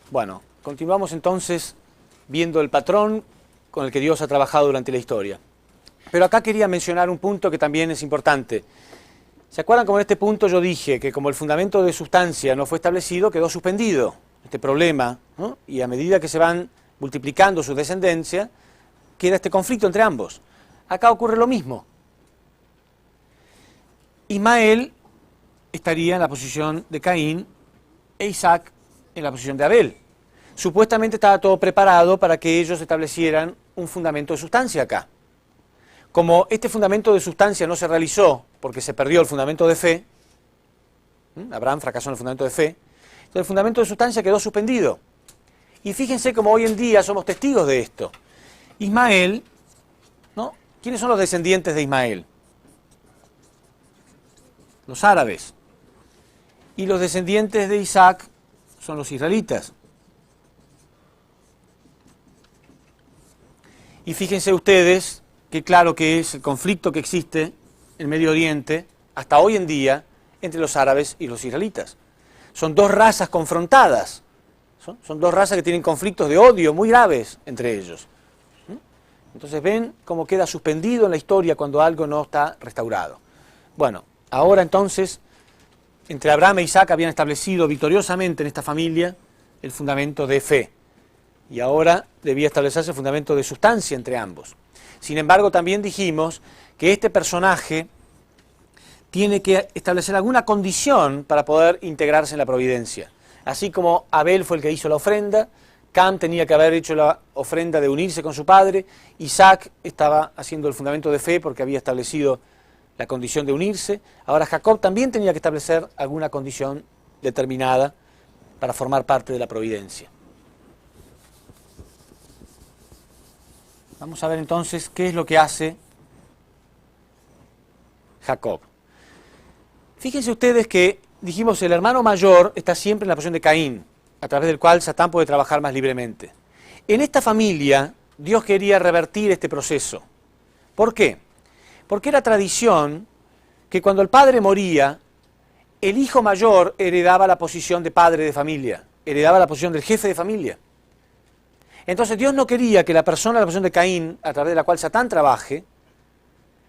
Bueno, continuamos entonces viendo el patrón con el que Dios ha trabajado durante la historia. Pero acá quería mencionar un punto que también es importante. ¿Se acuerdan cómo en este punto yo dije que como el fundamento de sustancia no fue establecido, quedó suspendido este problema, ¿no? Y a medida que se van multiplicando su descendencia, queda este conflicto entre ambos. Acá ocurre lo mismo. Ismael estaría en la posición de Caín e Isaac en la posición de Abel. Supuestamente estaba todo preparado para que ellos establecieran un fundamento de sustancia acá. Como este fundamento de sustancia no se realizó porque se perdió el fundamento de fe, Abraham fracasó en el fundamento de fe, entonces el fundamento de sustancia quedó suspendido. Y fíjense cómo hoy en día somos testigos de esto. Ismael, ¿no? ¿Quiénes son los descendientes de Ismael? Los árabes. Y los descendientes de Isaac son los israelitas. Y fíjense ustedes que claro que es el conflicto que existe en Medio Oriente hasta hoy en día entre los árabes y los israelitas. Son dos razas confrontadas, son dos razas que tienen conflictos de odio muy graves entre ellos. Entonces ven cómo queda suspendido en la historia cuando algo no está restaurado. Bueno, ahora entonces, entre Abraham e Isaac habían establecido victoriosamente en esta familia el fundamento de fe. Y ahora debía establecerse el fundamento de sustancia entre ambos. Sin embargo, también dijimos que este personaje tiene que establecer alguna condición para poder integrarse en la providencia. Así como Abel fue el que hizo la ofrenda, Cam tenía que haber hecho la ofrenda de unirse con su padre, Isaac estaba haciendo el fundamento de fe porque había establecido la condición de unirse. Ahora Jacob también tenía que establecer alguna condición determinada para formar parte de la providencia. Vamos a ver entonces qué es lo que hace Jacob. Fíjense ustedes que, dijimos, el hermano mayor está siempre en la posición de Caín, a través del cual Satán puede trabajar más libremente. En esta familia, Dios quería revertir este proceso. ¿Por qué? Porque era tradición que cuando el padre moría, el hijo mayor heredaba la posición de padre de familia, heredaba la posición del jefe de familia. Entonces Dios no quería que la persona de la posición de Caín, a través de la cual Satán trabaje,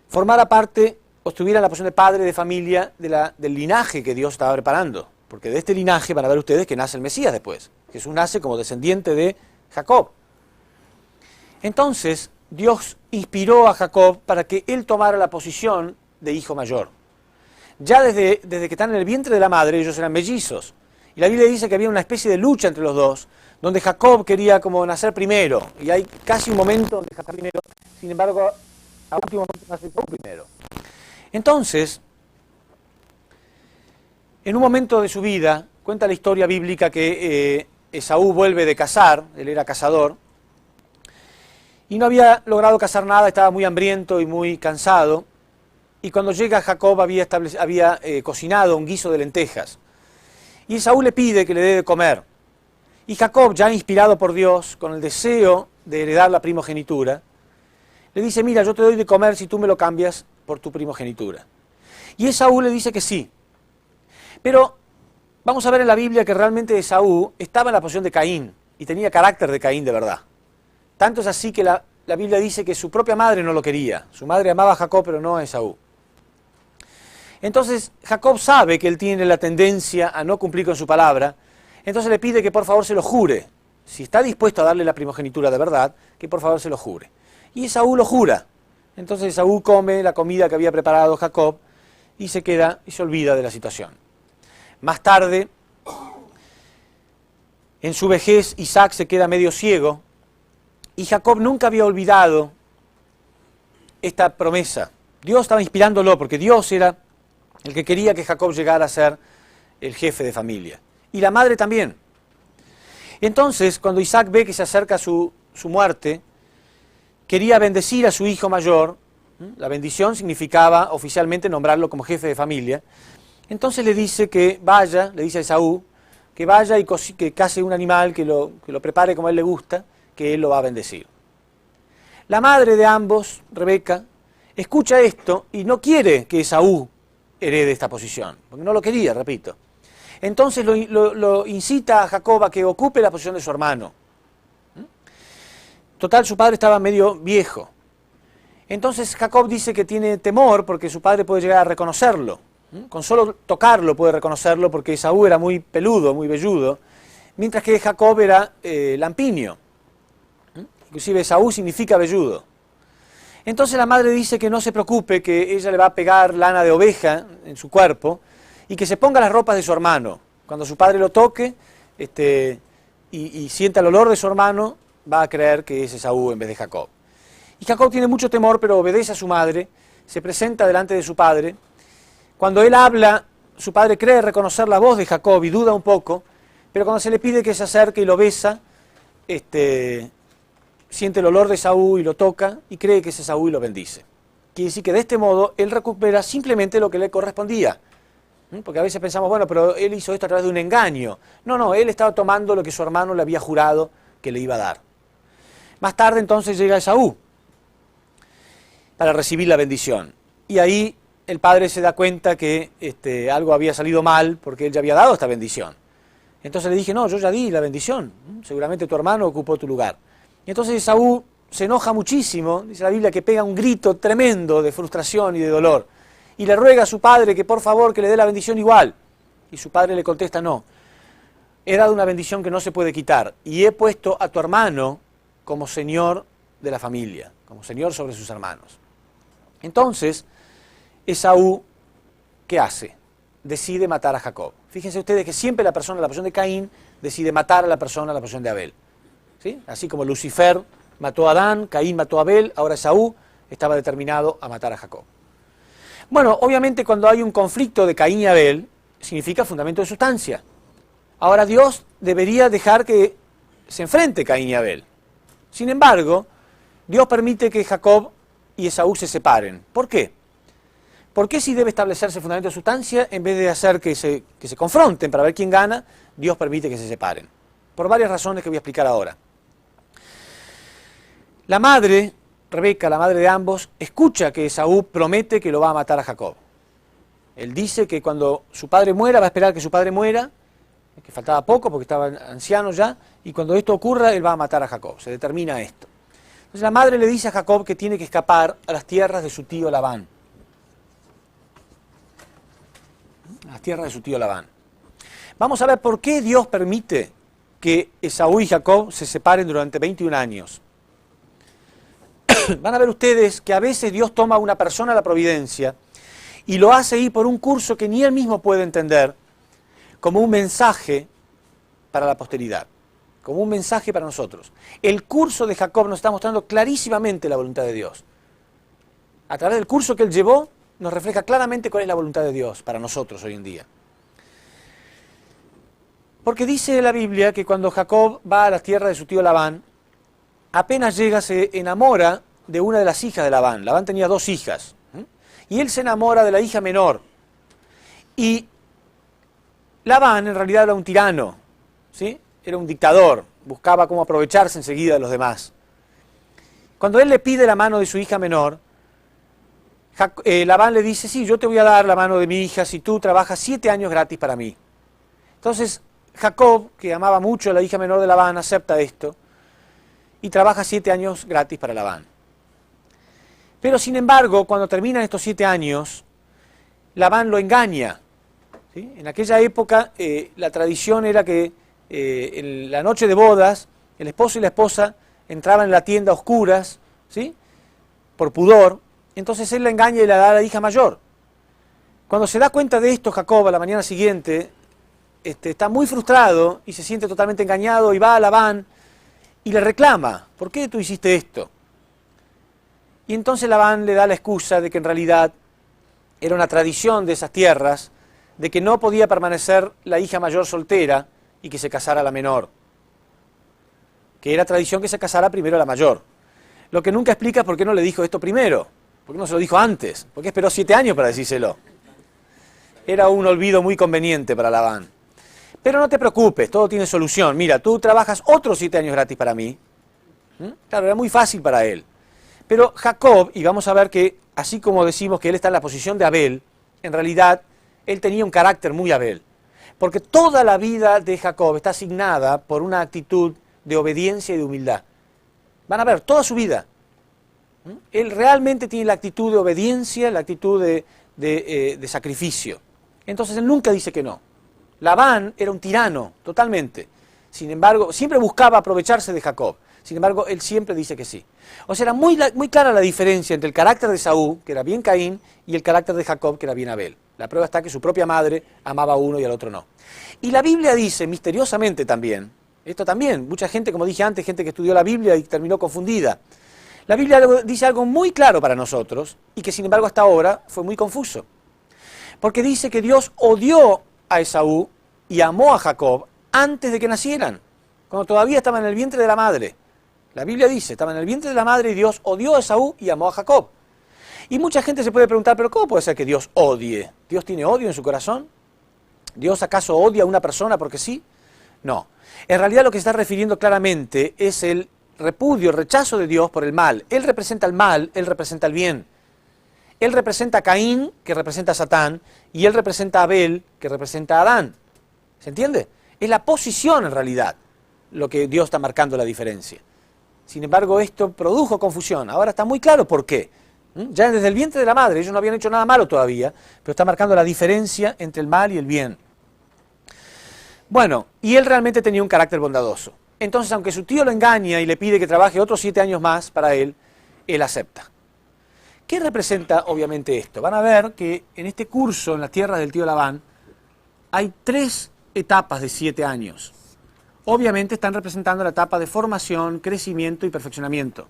formara parte o estuviera en la posición de padre de familia del linaje que Dios estaba preparando. Porque de este linaje van a ver ustedes que nace el Mesías después. Jesús nace como descendiente de Jacob. Entonces Dios inspiró a Jacob para que él tomara la posición de hijo mayor. Ya desde que están en el vientre de la madre, ellos eran mellizos. Y la Biblia dice que había una especie de lucha entre los dos, donde Jacob quería como nacer primero, y hay casi un momento donde Jacob primero, sin embargo, a último momento nace Jacob primero. Entonces, en un momento de su vida, cuenta la historia bíblica que Esaú vuelve de cazar, él era cazador, y no había logrado cazar nada, estaba muy hambriento y muy cansado, y cuando llega Jacob había cocinado un guiso de lentejas, y Esaú le pide que le dé de comer. Y Jacob, ya inspirado por Dios, con el deseo de heredar la primogenitura, le dice, mira, yo te doy de comer si tú me lo cambias por tu primogenitura. Y Esaú le dice que sí. Pero vamos a ver en la Biblia que realmente Esaú estaba en la posición de Caín, y tenía carácter de Caín de verdad. Tanto es así que la Biblia dice que su propia madre no lo quería. Su madre amaba a Jacob, pero no a Esaú. Entonces Jacob sabe que él tiene la tendencia a no cumplir con su palabra, entonces le pide que por favor se lo jure. Si está dispuesto a darle la primogenitura de verdad, que por favor se lo jure. Y Esaú lo jura. Entonces Esaú come la comida que había preparado Jacob y se queda y se olvida de la situación. Más tarde, en su vejez, Isaac se queda medio ciego y Jacob nunca había olvidado esta promesa. Dios estaba inspirándolo porque Dios era el que quería que Jacob llegara a ser el jefe de familia. Y la madre también. Entonces, cuando Isaac ve que se acerca su muerte, quería bendecir a su hijo mayor. La bendición significaba oficialmente nombrarlo como jefe de familia. Entonces le dice que vaya, le dice a Esaú, que vaya y que case un animal, que lo prepare como a él le gusta, que él lo va a bendecir. La madre de ambos, Rebeca, escucha esto y no quiere que Esaú herede esta posición, porque no lo quería, repito. Entonces lo incita a Jacob a que ocupe la posición de su hermano. Total, su padre estaba medio viejo. Entonces Jacob dice que tiene temor porque su padre puede llegar a reconocerlo. Con solo tocarlo puede reconocerlo porque Esaú era muy peludo, muy velludo, mientras que Jacob era lampiño. Inclusive Esaú significa velludo. Entonces la madre dice que no se preocupe, que ella le va a pegar lana de oveja en su cuerpo y que se ponga las ropas de su hermano. Cuando su padre lo toque y sienta el olor de su hermano, va a creer que es Esaú en vez de Jacob. Y Jacob tiene mucho temor, pero obedece a su madre, se presenta delante de su padre. Cuando él habla, su padre cree reconocer la voz de Jacob y duda un poco, pero cuando se le pide que se acerque y lo besa, siente el olor de Esaú y lo toca y cree que es Esaú y lo bendice. Quiere decir que de este modo él recupera simplemente lo que le correspondía. Porque a veces pensamos, bueno, pero él hizo esto a través de un engaño. No, él estaba tomando lo que su hermano le había jurado que le iba a dar. Más tarde entonces llega Esaú para recibir la bendición. Y ahí el padre se da cuenta que algo había salido mal porque él ya había dado esta bendición. Entonces le dije, no, yo ya di la bendición, seguramente tu hermano ocupó tu lugar. Y entonces Esaú se enoja muchísimo, dice la Biblia que pega un grito tremendo de frustración y de dolor. Y le ruega a su padre que por favor que le dé la bendición igual. Y su padre le contesta, no, he dado una bendición que no se puede quitar y he puesto a tu hermano como señor de la familia, como señor sobre sus hermanos. Entonces, Esaú, ¿qué hace? Decide matar a Jacob. Fíjense ustedes que siempre la posición de Caín, decide matar a la posición de Abel. ¿Sí? Así como Lucifer mató a Adán, Caín mató a Abel, ahora Esaú estaba determinado a matar a Jacob. Bueno, obviamente cuando hay un conflicto de Caín y Abel, significa fundamento de sustancia. Ahora Dios debería dejar que se enfrente Caín y Abel. Sin embargo, Dios permite que Jacob y Esaú se separen. ¿Por qué? ¿Por qué si debe establecerse fundamento de sustancia, en vez de hacer que se confronten para ver quién gana, Dios permite que se separen? Por varias razones que voy a explicar ahora. La madre, Rebeca, la madre de ambos, escucha que Esaú promete que lo va a matar a Jacob. Él dice que cuando su padre muera, va a esperar que su padre muera, que faltaba poco porque estaba anciano ya, y cuando esto ocurra, él va a matar a Jacob. Se determina esto. Entonces la madre le dice a Jacob que tiene que escapar a las tierras de su tío Labán. A las tierras de su tío Labán. Vamos a ver por qué Dios permite que Esaú y Jacob se separen durante 21 años. Van a ver ustedes que a veces Dios toma a una persona a la providencia y lo hace ir por un curso que ni él mismo puede entender, como un mensaje para la posteridad, como un mensaje para nosotros. El curso de Jacob nos está mostrando clarísimamente la voluntad de Dios. A través del curso que él llevó, nos refleja claramente cuál es la voluntad de Dios para nosotros hoy en día. Porque dice la Biblia que cuando Jacob va a la tierra de su tío Labán, apenas llega se enamora de una de las hijas de Labán. Labán tenía 2 hijas. Y él se enamora de la hija menor. Y Labán en realidad era un tirano, ¿sí? Era un dictador, buscaba cómo aprovecharse enseguida de los demás. Cuando él le pide la mano de su hija menor, Labán le dice, sí, yo te voy a dar la mano de mi hija si tú trabajas 7 años gratis para mí. Entonces Jacob, que amaba mucho a la hija menor de Labán, acepta esto y trabaja 7 años gratis para Labán. Pero sin embargo, cuando terminan estos 7 años, Labán lo engaña. ¿Sí? En aquella época la tradición era que en la noche de bodas, el esposo y la esposa entraban en la tienda a oscuras, ¿sí? Por pudor, entonces él la engaña y la da a la hija mayor. Cuando se da cuenta de esto, Jacob a la mañana siguiente está muy frustrado y se siente totalmente engañado y va a Labán y le reclama, ¿por qué tú hiciste esto? Y entonces Labán le da la excusa de que en realidad era una tradición de esas tierras, de que no podía permanecer la hija mayor soltera y que se casara la menor. Que era tradición que se casara primero la mayor. Lo que nunca explica es por qué no le dijo esto primero, por qué no se lo dijo antes, por qué esperó 7 años para decírselo. Era un olvido muy conveniente para Labán. Pero no te preocupes, todo tiene solución. Mira, tú trabajas otros 7 años gratis para mí. Claro, era muy fácil para él. Pero Jacob, y vamos a ver que, así como decimos que él está en la posición de Abel, en realidad él tenía un carácter muy Abel. Porque toda la vida de Jacob está asignada por una actitud de obediencia y de humildad. Van a ver, toda su vida. Él realmente tiene la actitud de obediencia, la actitud de sacrificio. Entonces él nunca dice que no. Labán era un tirano, totalmente. Sin embargo, siempre buscaba aprovecharse de Jacob. Sin embargo, él siempre dice que sí. O sea, era muy clara la diferencia entre el carácter de Esaú, que era bien Caín, y el carácter de Jacob, que era bien Abel. La prueba está que su propia madre amaba a uno y al otro no. Y la Biblia dice, misteriosamente también, esto también, mucha gente, como dije antes, gente que estudió la Biblia y terminó confundida. La Biblia dice algo muy claro para nosotros, y que sin embargo hasta ahora fue muy confuso. Porque dice que Dios odió a Esaú y amó a Jacob antes de que nacieran, cuando todavía estaba en el vientre de la madre. La Biblia dice, estaba en el vientre de la madre y Dios odió a Esaú y amó a Jacob. Y mucha gente se puede preguntar, ¿pero cómo puede ser que Dios odie? ¿Dios tiene odio en su corazón? ¿Dios acaso odia a una persona porque sí? No. En realidad lo que se está refiriendo claramente es el repudio, el rechazo de Dios por el mal. Él representa el mal, Él representa el bien. Él representa a Caín, que representa a Satán, y Él representa a Abel, que representa a Adán. ¿Se entiende? Es la posición en realidad lo que Dios está marcando la diferencia. Sin embargo, esto produjo confusión. Ahora está muy claro por qué. Ya desde el vientre de la madre, ellos no habían hecho nada malo todavía, pero está marcando la diferencia entre el mal y el bien. Bueno, y él realmente tenía un carácter bondadoso. Entonces, aunque su tío lo engaña y le pide que trabaje otros 7 años más para él acepta. ¿Qué representa obviamente esto? Van a ver que en este curso, en las tierras del tío Labán, hay 3 etapas de 7 años. Obviamente están representando la etapa de formación, crecimiento y perfeccionamiento.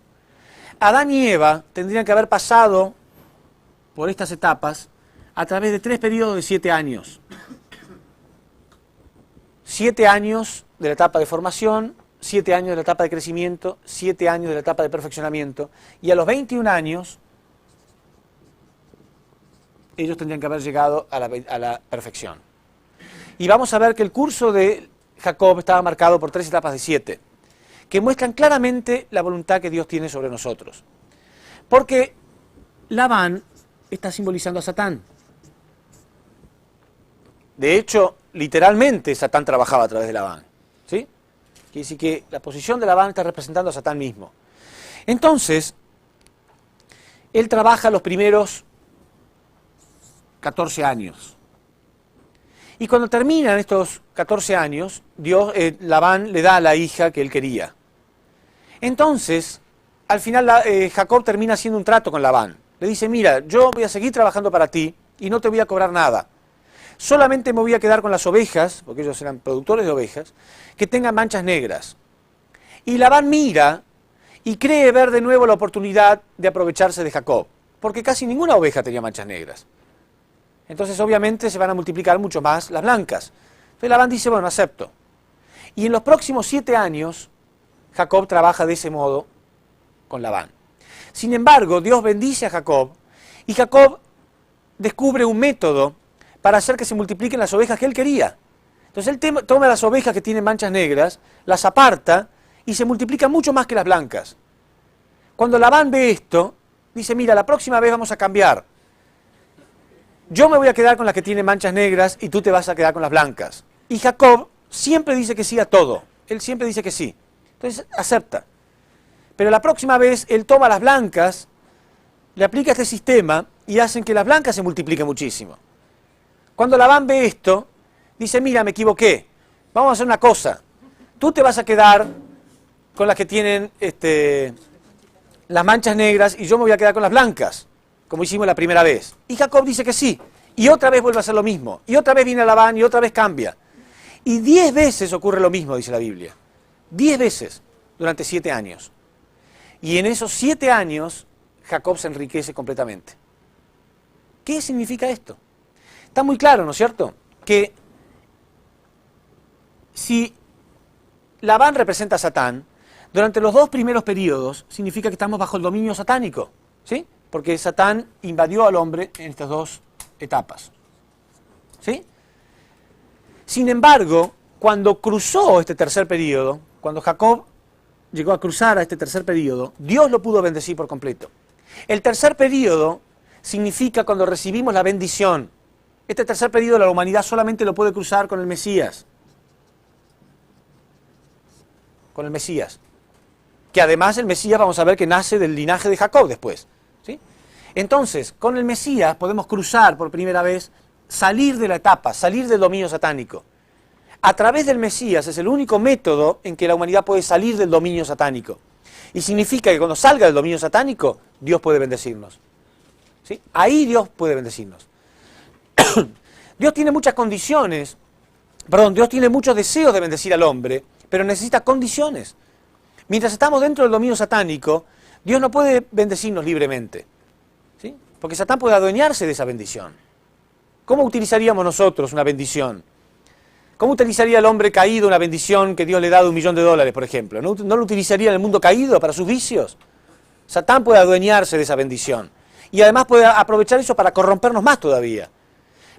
Adán y Eva tendrían que haber pasado por estas etapas a través de 3 periodos de 7 años. 7 años de la etapa de formación, 7 años de la etapa de crecimiento, 7 años de la etapa de perfeccionamiento, y a los 21 años ellos tendrían que haber llegado a la perfección. Y vamos a ver que el curso de Jacob estaba marcado por 3 etapas de 7, que muestran claramente la voluntad que Dios tiene sobre nosotros. Porque Labán está simbolizando a Satán. De hecho, literalmente Satán trabajaba a través de Labán. ¿Sí? Quiere decir que la posición de Labán está representando a Satán mismo. Entonces, él trabaja los primeros 14 años. Y cuando terminan estos 14 años, Labán le da a la hija que él quería. Entonces, al final Jacob termina haciendo un trato con Labán. Le dice, mira, yo voy a seguir trabajando para ti y no te voy a cobrar nada. Solamente me voy a quedar con las ovejas, porque ellos eran productores de ovejas, que tengan manchas negras. Y Labán mira y cree ver de nuevo la oportunidad de aprovecharse de Jacob, porque casi ninguna oveja tenía manchas negras. Entonces obviamente se van a multiplicar mucho más las blancas. Entonces Labán dice, bueno, acepto. Y en los próximos 7 años, Jacob trabaja de ese modo con Labán. Sin embargo, Dios bendice a Jacob y Jacob descubre un método para hacer que se multipliquen las ovejas que él quería. Entonces él toma las ovejas que tienen manchas negras, las aparta y se multiplican mucho más que las blancas. Cuando Labán ve esto, dice, mira, la próxima vez vamos a cambiar. Yo me voy a quedar con las que tienen manchas negras y tú te vas a quedar con las blancas. Y Jacob siempre dice que sí a todo. Él siempre dice que sí. Entonces acepta. Pero la próxima vez él toma las blancas, le aplica este sistema y hacen que las blancas se multipliquen muchísimo. Cuando Labán ve esto, dice, mira, me equivoqué. Vamos a hacer una cosa. Tú te vas a quedar con las que tienen las manchas negras y yo me voy a quedar con las blancas, como hicimos la primera vez. Y Jacob dice que sí. Y otra vez vuelve a hacer lo mismo. Y otra vez viene Labán y otra vez cambia. Y 10 veces ocurre lo mismo, dice la Biblia. 10 veces durante 7 años. Y en esos 7 años, Jacob se enriquece completamente. ¿Qué significa esto? Está muy claro, ¿no es cierto? Que si Labán representa a Satán, durante los 2 primeros periodos significa que estamos bajo el dominio satánico, ¿sí? Porque Satán invadió al hombre en estas 2 etapas, ¿sí? Sin embargo, cuando cruzó este tercer periodo, cuando Jacob llegó a cruzar a este tercer periodo, Dios lo pudo bendecir por completo. El tercer periodo significa cuando recibimos la bendición. Este tercer periodo la humanidad solamente lo puede cruzar con el Mesías. Con el Mesías. Que además el Mesías vamos a ver que nace del linaje de Jacob después. ¿Sí? Entonces, con el Mesías podemos cruzar por primera vez, salir de la etapa, salir del dominio satánico. A través del Mesías es el único método en que la humanidad puede salir del dominio satánico. Y significa que cuando salga del dominio satánico, Dios puede bendecirnos. ¿Sí? Ahí Dios puede bendecirnos. Dios tiene muchas condiciones, Dios tiene muchos deseos de bendecir al hombre, pero necesita condiciones. Mientras estamos dentro del dominio satánico, Dios no puede bendecirnos libremente, ¿sí? Porque Satán puede adueñarse de esa bendición. ¿Cómo utilizaríamos nosotros una bendición? ¿Cómo utilizaría el hombre caído una bendición que Dios le da de $1.000.000, por ejemplo? ¿No lo utilizaría en el mundo caído para sus vicios? Satán puede adueñarse de esa bendición. Y además puede aprovechar eso para corrompernos más todavía.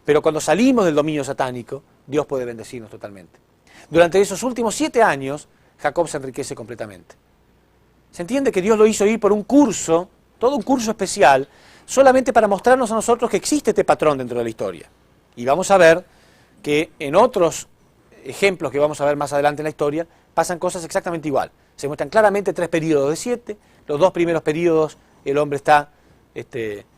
Pero cuando salimos del dominio satánico, Dios puede bendecirnos totalmente. Durante esos últimos 7 años, Jacob se enriquece completamente. Se entiende que Dios lo hizo ir por un curso, todo un curso especial, solamente para mostrarnos a nosotros que existe este patrón dentro de la historia. Y vamos a ver que en otros ejemplos que vamos a ver más adelante en la historia, pasan cosas exactamente igual. Se muestran claramente 3 periodos de 7, los 2 primeros periodos el hombre está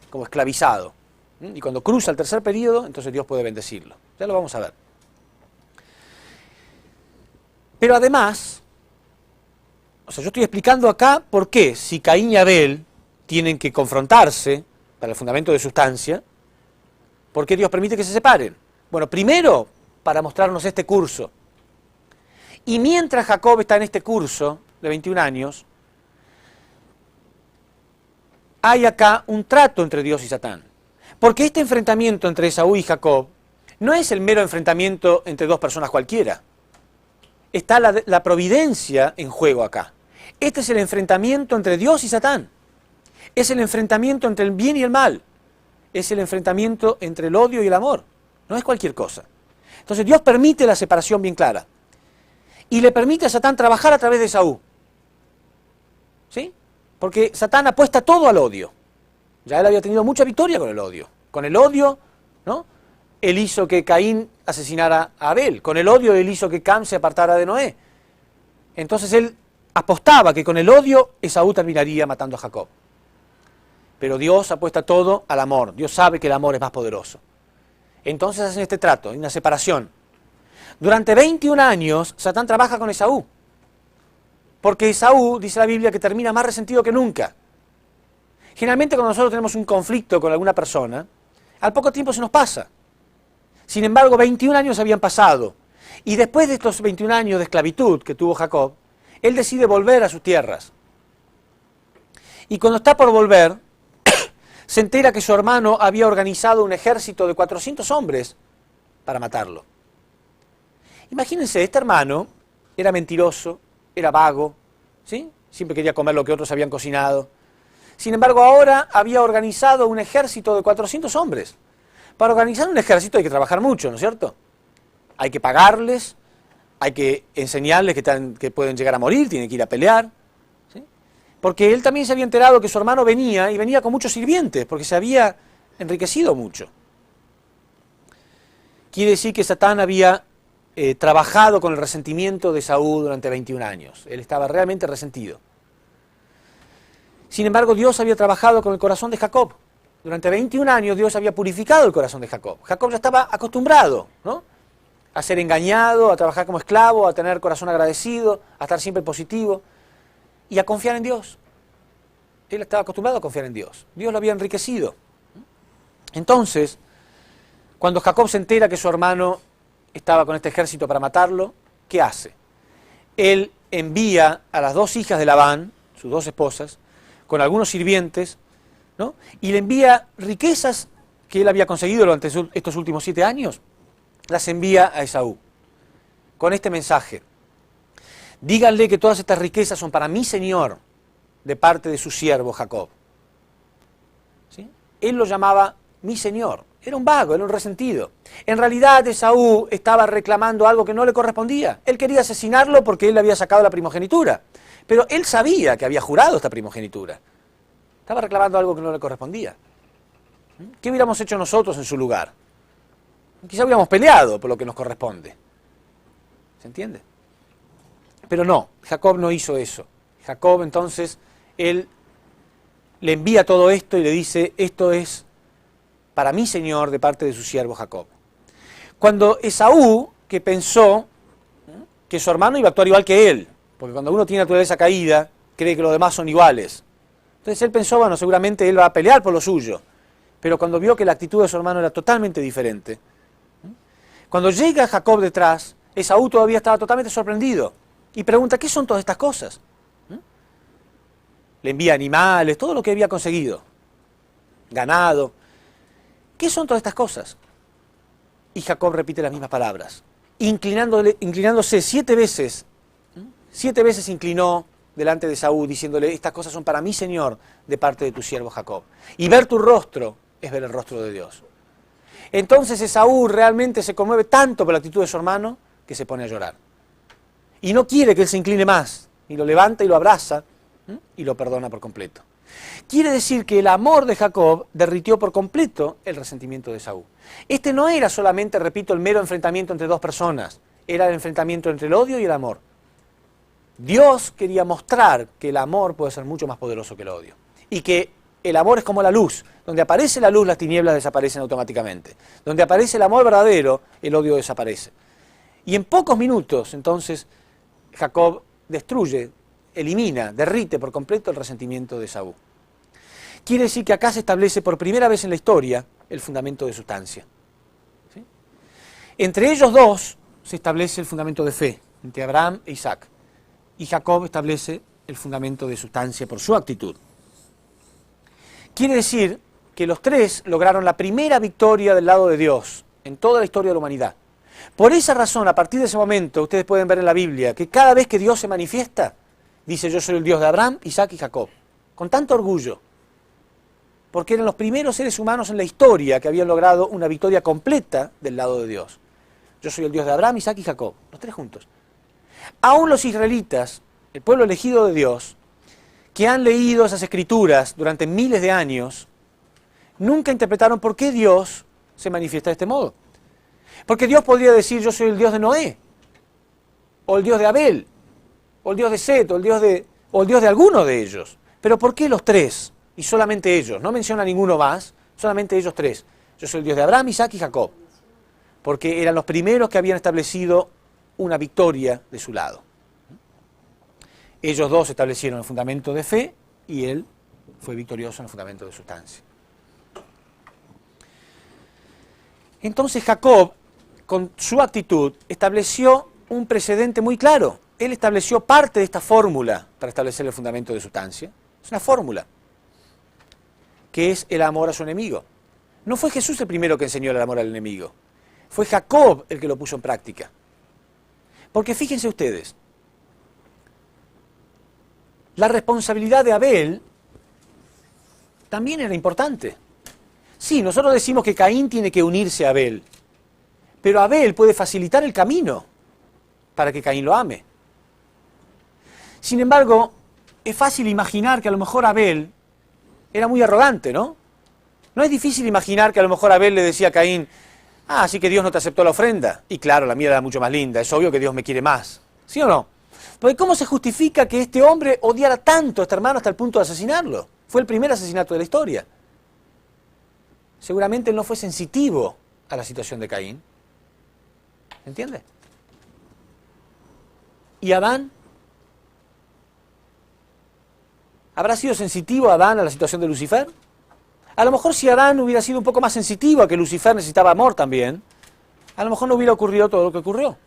como esclavizado. Y cuando cruza el tercer periodo, entonces Dios puede bendecirlo. Ya lo vamos a ver. Pero además, yo estoy explicando acá por qué, si Caín y Abel tienen que confrontarse para el fundamento de sustancia, ¿por qué Dios permite que se separen? Bueno, primero, para mostrarnos este curso. Y mientras Jacob está en este curso de 21 años, hay acá un trato entre Dios y Satán. Porque este enfrentamiento entre Esaú y Jacob no es el mero enfrentamiento entre 2 personas cualquiera. Está la providencia en juego acá. Este es el enfrentamiento entre Dios y Satán. Es el enfrentamiento entre el bien y el mal. Es el enfrentamiento entre el odio y el amor. No es cualquier cosa. Entonces Dios permite la separación bien clara. Y le permite a Satán trabajar a través de Esaú. ¿Sí? Porque Satán apuesta todo al odio. Ya él había tenido mucha victoria con el odio. Con el odio, ¿no? Él hizo que Caín asesinara a Abel. Con el odio él hizo que Cam se apartara de Noé. Entonces él apostaba que con el odio Esaú terminaría matando a Jacob. Pero Dios apuesta todo al amor. Dios sabe que el amor es más poderoso. Entonces hacen este trato, hay una separación. Durante 21 años Satán trabaja con Esaú. Porque Esaú, dice la Biblia, que termina más resentido que nunca. Generalmente cuando nosotros tenemos un conflicto con alguna persona, al poco tiempo se nos pasa. Sin embargo, 21 años habían pasado. Y después de estos 21 años de esclavitud que tuvo Jacob, él decide volver a sus tierras. Y cuando está por volver, se entera que su hermano había organizado un ejército de 400 hombres para matarlo. Imagínense, este hermano era mentiroso, era vago, ¿sí? Siempre quería comer lo que otros habían cocinado. Sin embargo, ahora había organizado un ejército de 400 hombres. Para organizar un ejército hay que trabajar mucho, ¿no es cierto? Hay que pagarles, hay que enseñarles que pueden llegar a morir, tienen que ir a pelear. ¿Sí? Porque él también se había enterado que su hermano venía, y venía con muchos sirvientes, porque se había enriquecido mucho. Quiere decir que Satán había trabajado con el resentimiento de Saúl durante 21 años. Él estaba realmente resentido. Sin embargo, Dios había trabajado con el corazón de Jacob. Durante 21 años Dios había purificado el corazón de Jacob. Jacob ya estaba acostumbrado, ¿no? A ser engañado, a trabajar como esclavo, a tener corazón agradecido, a estar siempre positivo y a confiar en Dios. Él estaba acostumbrado a confiar en Dios. Dios lo había enriquecido. Entonces, cuando Jacob se entera que su hermano estaba con este ejército para matarlo, ¿qué hace? Él envía a las 2 hijas de Labán, sus 2 esposas, con algunos sirvientes, ¿no? Y le envía riquezas que él había conseguido durante estos últimos 7 años, las envía a Esaú, con este mensaje: díganle que todas estas riquezas son para mi señor, de parte de su siervo Jacob. ¿Sí? Él lo llamaba mi señor, era un vago, era un resentido. En realidad Esaú estaba reclamando algo que no le correspondía. Él quería asesinarlo porque él le había sacado la primogenitura, pero él sabía que había jurado esta primogenitura. Estaba reclamando algo que no le correspondía. ¿Qué hubiéramos hecho nosotros en su lugar? Quizá hubiéramos peleado por lo que nos corresponde. ¿Se entiende? Pero no, Jacob no hizo eso. Jacob entonces, él le envía todo esto y le dice, esto es para mí, Señor, de parte de su siervo Jacob. Cuando Esaú, que pensó que su hermano iba a actuar igual que él, porque cuando uno tiene naturaleza caída, cree que los demás son iguales. Entonces él pensó, bueno, seguramente él va a pelear por lo suyo. Pero cuando vio que la actitud de su hermano era totalmente diferente, cuando llega Jacob detrás, Esaú todavía estaba totalmente sorprendido y pregunta, ¿qué son todas estas cosas? Le envía animales, todo lo que había conseguido, ganado. ¿Qué son todas estas cosas? Y Jacob repite las mismas palabras, inclinándose 7 veces. 7 veces se inclinó delante de Esaú, diciéndole, estas cosas son para mí, Señor, de parte de tu siervo Jacob. Y ver tu rostro es ver el rostro de Dios. Entonces Esaú realmente se conmueve tanto por la actitud de su hermano que se pone a llorar. Y no quiere que él se incline más, y lo levanta y lo abraza y lo perdona por completo. Quiere decir que el amor de Jacob derritió por completo el resentimiento de Esaú. Este no era solamente, repito, el mero enfrentamiento entre dos personas, era el enfrentamiento entre el odio y el amor. Dios quería mostrar que el amor puede ser mucho más poderoso que el odio. Y que el amor es como la luz. Donde aparece la luz, las tinieblas desaparecen automáticamente. Donde aparece el amor verdadero, el odio desaparece. Y en pocos minutos, entonces, Jacob destruye, elimina, derrite por completo el resentimiento de Esaú. Quiere decir que acá se establece por primera vez en la historia el fundamento de sustancia. ¿Sí? Entre ellos dos se establece el fundamento de fe, entre Abraham e Isaac. Y Jacob establece el fundamento de sustancia por su actitud. Quiere decir que los tres lograron la primera victoria del lado de Dios en toda la historia de la humanidad. Por esa razón, a partir de ese momento, ustedes pueden ver en la Biblia que cada vez que Dios se manifiesta, dice, yo soy el Dios de Abraham, Isaac y Jacob. Con tanto orgullo. Porque eran los primeros seres humanos en la historia que habían logrado una victoria completa del lado de Dios. Yo soy el Dios de Abraham, Isaac y Jacob. Los tres juntos. Aún los israelitas, el pueblo elegido de Dios, que han leído esas escrituras durante miles de años, nunca interpretaron por qué Dios se manifiesta de este modo. Porque Dios podría decir, yo soy el Dios de Noé, o el Dios de Abel, o el Dios de Set, o el Dios de alguno de ellos. Pero ¿por qué los tres? Y solamente ellos. No menciona ninguno más, solamente ellos tres. Yo soy el Dios de Abraham, Isaac y Jacob. Porque eran los primeros que habían establecido una victoria de su lado. Ellos dos establecieron el fundamento de fe y él fue victorioso en el fundamento de sustancia. Entonces Jacob, con su actitud, estableció un precedente muy claro. Él estableció parte de esta fórmula para establecer el fundamento de sustancia. Es una fórmula, que es el amor a su enemigo. No fue Jesús el primero que enseñó el amor al enemigo. Fue Jacob el que lo puso en práctica. Porque fíjense ustedes, la responsabilidad de Abel también era importante. Sí, nosotros decimos que Caín tiene que unirse a Abel, pero Abel puede facilitar el camino para que Caín lo ame. Sin embargo, es fácil imaginar que a lo mejor Abel era muy arrogante, ¿no? No es difícil imaginar que a lo mejor Abel le decía a Caín, así que Dios no te aceptó la ofrenda. Y claro, la mía era mucho más linda, es obvio que Dios me quiere más. ¿Sí o no? Porque ¿cómo se justifica que este hombre odiara tanto a este hermano hasta el punto de asesinarlo? Fue el primer asesinato de la historia. Seguramente él no fue sensitivo a la situación de Caín. ¿Entiende? ¿Y Adán? ¿Habrá sido sensitivo Adán a la situación de Lucifer? A lo mejor si Adán hubiera sido un poco más sensitivo a que Lucifer necesitaba amor también, a lo mejor no hubiera ocurrido todo lo que ocurrió.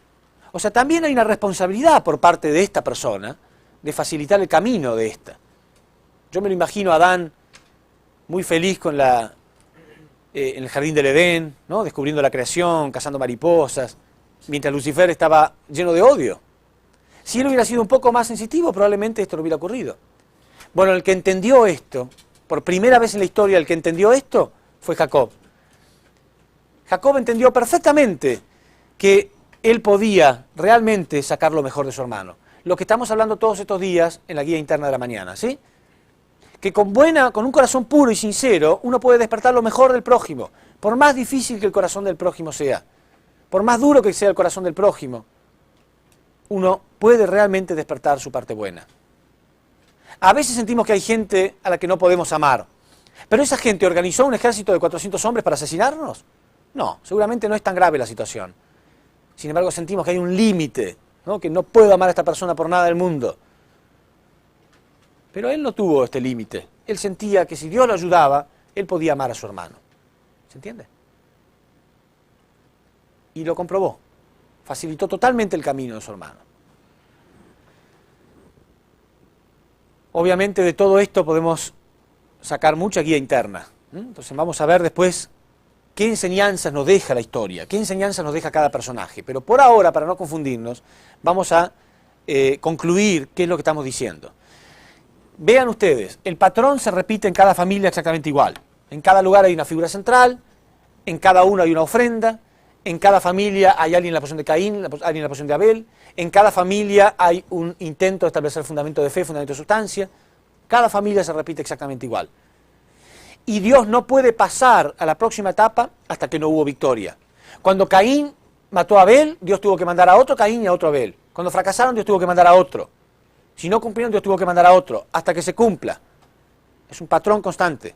O sea, también hay una responsabilidad por parte de esta persona de facilitar el camino de esta. Yo me lo imagino a Adán muy feliz con en el jardín del Edén, ¿no? Descubriendo la creación, cazando mariposas, mientras Lucifer estaba lleno de odio. Si él hubiera sido un poco más sensitivo, probablemente esto no hubiera ocurrido. Bueno, el que entendió esto, por primera vez en la historia, el que entendió esto fue Jacob. Jacob entendió perfectamente que él podía realmente sacar lo mejor de su hermano. Lo que estamos hablando todos estos días en la guía interna de la mañana, ¿sí? Que con un corazón puro y sincero, uno puede despertar lo mejor del prójimo. Por más difícil que el corazón del prójimo sea, por más duro que sea el corazón del prójimo, uno puede realmente despertar su parte buena. A veces sentimos que hay gente a la que no podemos amar, pero esa gente organizó un ejército de 400 hombres para asesinarnos. No, seguramente no es tan grave la situación. Sin embargo, sentimos que hay un límite, ¿no? Que no puedo amar a esta persona por nada del mundo. Pero él no tuvo este límite. Él sentía que si Dios lo ayudaba, él podía amar a su hermano. ¿Se entiende? Y lo comprobó. Facilitó totalmente el camino de su hermano. Obviamente de todo esto podemos sacar mucha guía interna. Entonces vamos a ver después qué enseñanzas nos deja la historia, qué enseñanzas nos deja cada personaje. Pero por ahora, para no confundirnos, vamos a concluir qué es lo que estamos diciendo. Vean ustedes, el patrón se repite en cada familia exactamente igual. En cada lugar hay una figura central, en cada uno hay una ofrenda, en cada familia hay alguien en la posición de Caín, alguien en la posición de Abel, en cada familia hay un intento de establecer fundamento de fe, fundamento de sustancia. Cada familia se repite exactamente igual. Y Dios no puede pasar a la próxima etapa hasta que no hubo victoria. Cuando Caín mató a Abel, Dios tuvo que mandar a otro Caín y a otro Abel. Cuando fracasaron, Dios tuvo que mandar a otro. Si no cumplieron, Dios tuvo que mandar a otro, hasta que se cumpla. Es un patrón constante.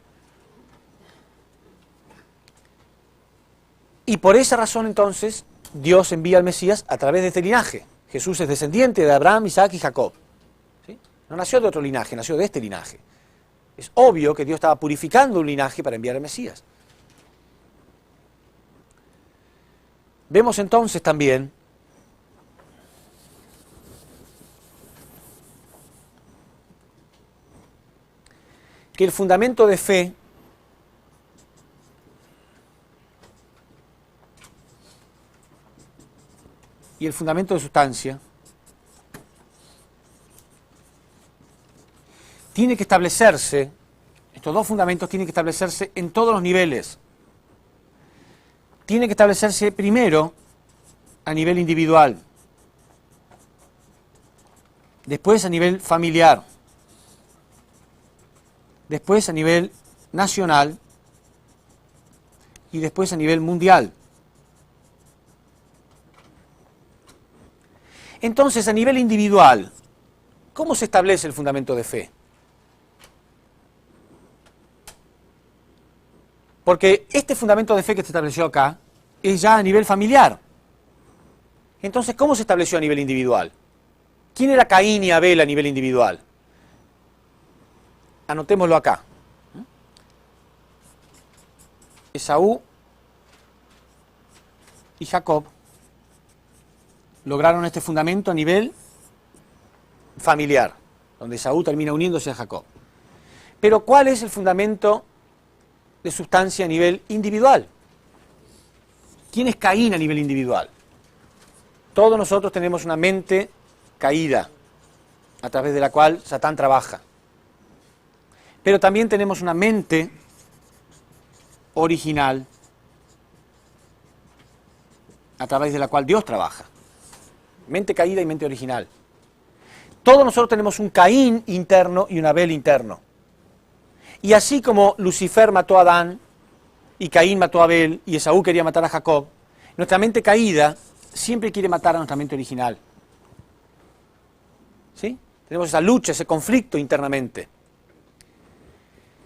Y por esa razón, entonces, Dios envía al Mesías a través de este linaje. Jesús es descendiente de Abraham, Isaac y Jacob. ¿Sí? No nació de otro linaje, nació de este linaje. Es obvio que Dios estaba purificando un linaje para enviar al Mesías. Vemos entonces también que el fundamento de fe y el fundamento de sustancia tiene que establecerse, estos dos fundamentos tienen que establecerse en todos los niveles. Tiene que establecerse primero a nivel individual, después a nivel familiar, después a nivel nacional y después a nivel mundial. Entonces, a nivel individual, ¿cómo se establece el fundamento de fe? Porque este fundamento de fe que se estableció acá es ya a nivel familiar. Entonces, ¿cómo se estableció a nivel individual? ¿Quién era Caín y Abel a nivel individual? Anotémoslo acá. Esaú y Jacob lograron este fundamento a nivel familiar, donde Esaú termina uniéndose a Jacob. Pero ¿cuál es el fundamento de sustancia a nivel individual? ¿Quién es Caín a nivel individual? Todos nosotros tenemos una mente caída, a través de la cual Satán trabaja. Pero también tenemos una mente original, a través de la cual Dios trabaja. Mente caída y mente original. Todos nosotros tenemos un Caín interno y un Abel interno. Y así como Lucifer mató a Adán, y Caín mató a Abel, y Esaú quería matar a Jacob, nuestra mente caída siempre quiere matar a nuestra mente original. ¿Sí? Tenemos esa lucha, ese conflicto internamente.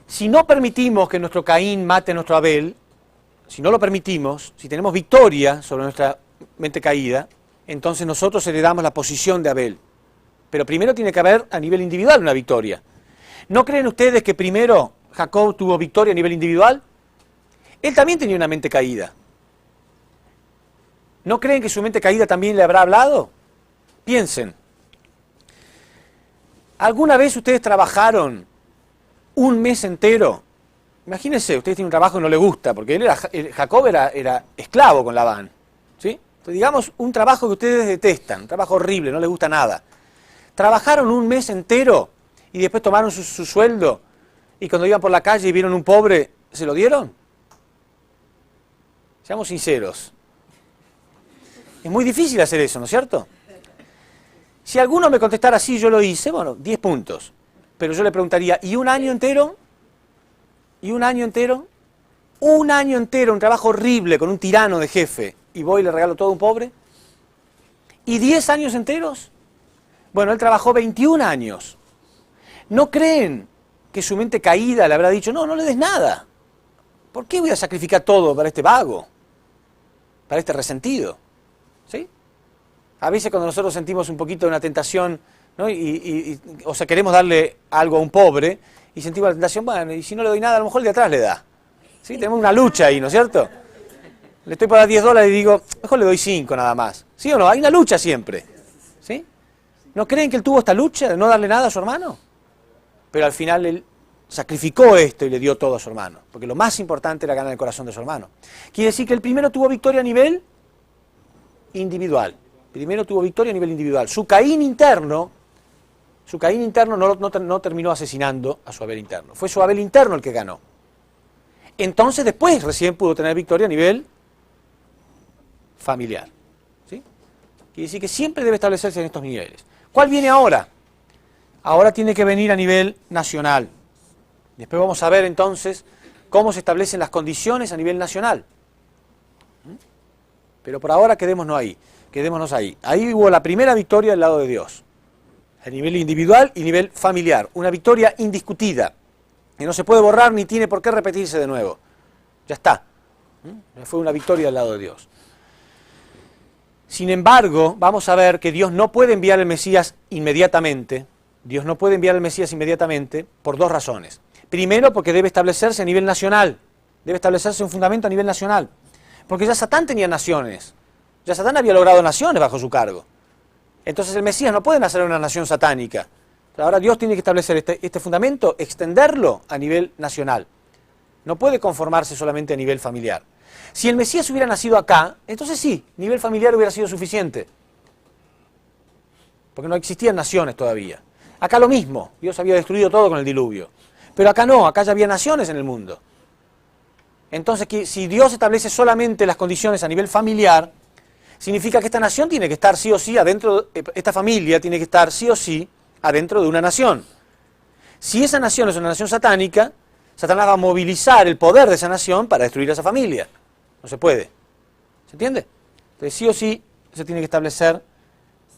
Si no permitimos que nuestro Caín mate a nuestro Abel, si no lo permitimos, si tenemos victoria sobre nuestra mente caída, entonces nosotros heredamos la posición de Abel. Pero primero tiene que haber a nivel individual una victoria. ¿No creen ustedes que primero Jacob tuvo victoria a nivel individual? Él también tenía una mente caída. ¿No creen que su mente caída también le habrá hablado? Piensen. ¿Alguna vez ustedes trabajaron un mes entero? Imagínense, ustedes tienen un trabajo que no le gusta, porque Jacob era esclavo con Labán. ¿Sí? Entonces, digamos, un trabajo que ustedes detestan, un trabajo horrible, no les gusta nada. Trabajaron un mes entero y después tomaron su sueldo y cuando iban por la calle y vieron un pobre, ¿se lo dieron? Seamos sinceros. Es muy difícil hacer eso, ¿no es cierto? Si alguno me contestara sí, yo lo hice, bueno, 10 puntos. Pero yo le preguntaría, ¿y un año entero? ¿Y un año entero? un año entero, un trabajo horrible con un tirano de jefe, y voy y le regalo todo a un pobre? ¿Y 10 años enteros? Bueno, él trabajó 21 años. ¿No creen que su mente caída le habrá dicho, no, no le des nada? ¿Por qué voy a sacrificar todo para este vago? Para este resentido. ¿Sí? A veces cuando nosotros sentimos un poquito de una tentación, ¿no? O sea, queremos darle algo a un pobre, y sentimos la tentación, bueno, y si no le doy nada, a lo mejor el de atrás le da. ¿Sí? Tenemos una lucha ahí, ¿no es cierto? Le estoy por dar $10 y digo, mejor le doy 5 nada más. ¿Sí o no? Hay una lucha siempre. ¿Sí? ¿No creen que él tuvo esta lucha de no darle nada a su hermano? Pero al final él sacrificó esto y le dio todo a su hermano. Porque lo más importante era ganar el corazón de su hermano. Quiere decir que el primero tuvo victoria a nivel individual. Primero tuvo victoria a nivel individual. Su Caín interno no terminó asesinando a su Abel interno. Fue su Abel interno el que ganó. Entonces después recién pudo tener victoria a nivel familiar. ¿Sí? Quiere decir que siempre debe establecerse en estos niveles. ¿Cuál viene ahora? Ahora tiene que venir a nivel nacional. Después vamos a ver entonces cómo se establecen las condiciones a nivel nacional. Pero por ahora quedémonos ahí. Ahí hubo la primera victoria del lado de Dios. A nivel individual y nivel familiar. Una victoria indiscutida, que no se puede borrar ni tiene por qué repetirse de nuevo. Ya está. Fue una victoria del lado de Dios. Sin embargo, vamos a ver que Dios no puede enviar el Mesías inmediatamente. Dios no puede enviar el Mesías inmediatamente por dos razones. Primero, porque debe establecerse a nivel nacional. Debe establecerse un fundamento a nivel nacional. Porque ya Satán tenía naciones. Ya Satán había logrado naciones bajo su cargo. Entonces el Mesías no puede nacer en una nación satánica. Ahora Dios tiene que establecer este fundamento, extenderlo a nivel nacional. No puede conformarse solamente a nivel familiar. Si el Mesías hubiera nacido acá, entonces sí, nivel familiar hubiera sido suficiente. Porque no existían naciones todavía. Acá lo mismo, Dios había destruido todo con el diluvio. Pero acá no, acá ya había naciones en el mundo. Entonces, si Dios establece solamente las condiciones a nivel familiar, significa que esta nación tiene que estar sí o sí adentro, esta familia tiene que estar sí o sí adentro de una nación. Si esa nación es una nación satánica, Satanás va a movilizar el poder de esa nación para destruir a esa familia. No se puede. ¿Se entiende? Entonces sí o sí se tiene que establecer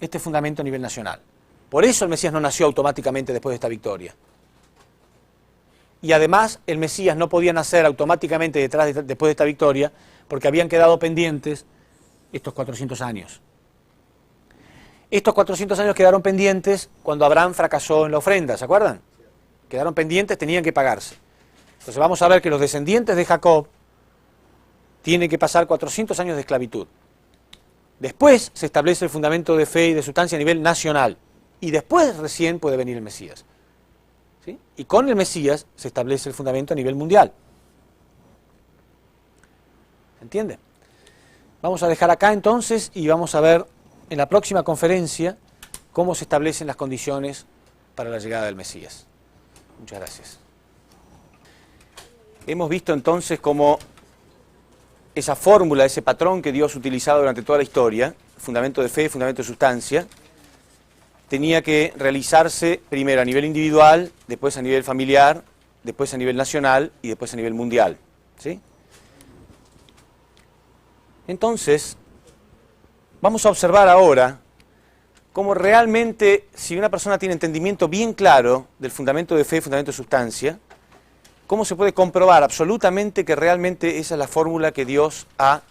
este fundamento a nivel nacional. Por eso el Mesías no nació automáticamente después de esta victoria. Y además el Mesías no podía nacer automáticamente después de esta victoria porque habían quedado pendientes estos 400 años. Estos 400 años quedaron pendientes cuando Abraham fracasó en la ofrenda, ¿se acuerdan? Quedaron pendientes, tenían que pagarse. Entonces vamos a ver que los descendientes de Jacob tienen que pasar 400 años de esclavitud. Después se establece el fundamento de fe y de sustancia a nivel nacional. Y después recién puede venir el Mesías. ¿Sí? Y con el Mesías se establece el fundamento a nivel mundial. ¿Se entiende? Vamos a dejar acá entonces y vamos a ver en la próxima conferencia cómo se establecen las condiciones para la llegada del Mesías. Muchas gracias. Hemos visto entonces cómo esa fórmula, ese patrón que Dios ha utilizado durante toda la historia, fundamento de fe, fundamento de sustancia, tenía que realizarse primero a nivel individual, después a nivel familiar, después a nivel nacional y después a nivel mundial. ¿Sí? Entonces, vamos a observar ahora cómo realmente, si una persona tiene entendimiento bien claro del fundamento de fe y fundamento de sustancia, cómo se puede comprobar absolutamente que realmente esa es la fórmula que Dios ha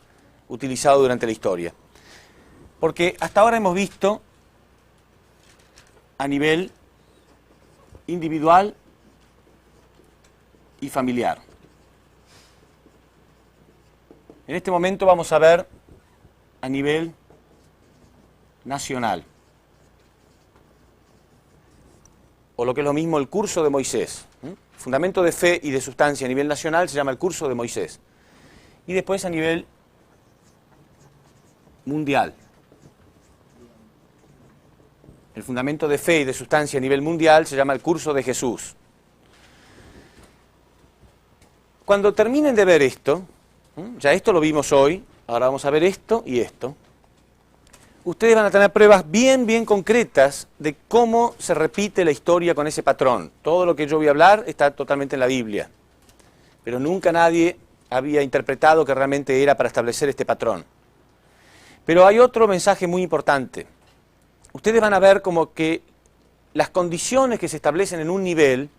utilizado durante la historia. Porque hasta ahora hemos visto a nivel individual y familiar. En este momento vamos a ver a nivel nacional. O lo que es lo mismo, el curso de Moisés. Fundamento de fe y de sustancia a nivel nacional se llama el curso de Moisés. Y después a nivel mundial. El fundamento de fe y de sustancia a nivel mundial se llama el curso de Jesús. Cuando terminen de ver esto, ya esto lo vimos hoy, ahora vamos a ver esto y esto. Ustedes van a tener pruebas bien concretas de cómo se repite la historia con ese patrón. Todo lo que yo voy a hablar está totalmente en la Biblia. Pero nunca nadie había interpretado que realmente era para establecer este patrón. Pero hay otro mensaje muy importante. Ustedes van a ver como que las condiciones que se establecen en un nivel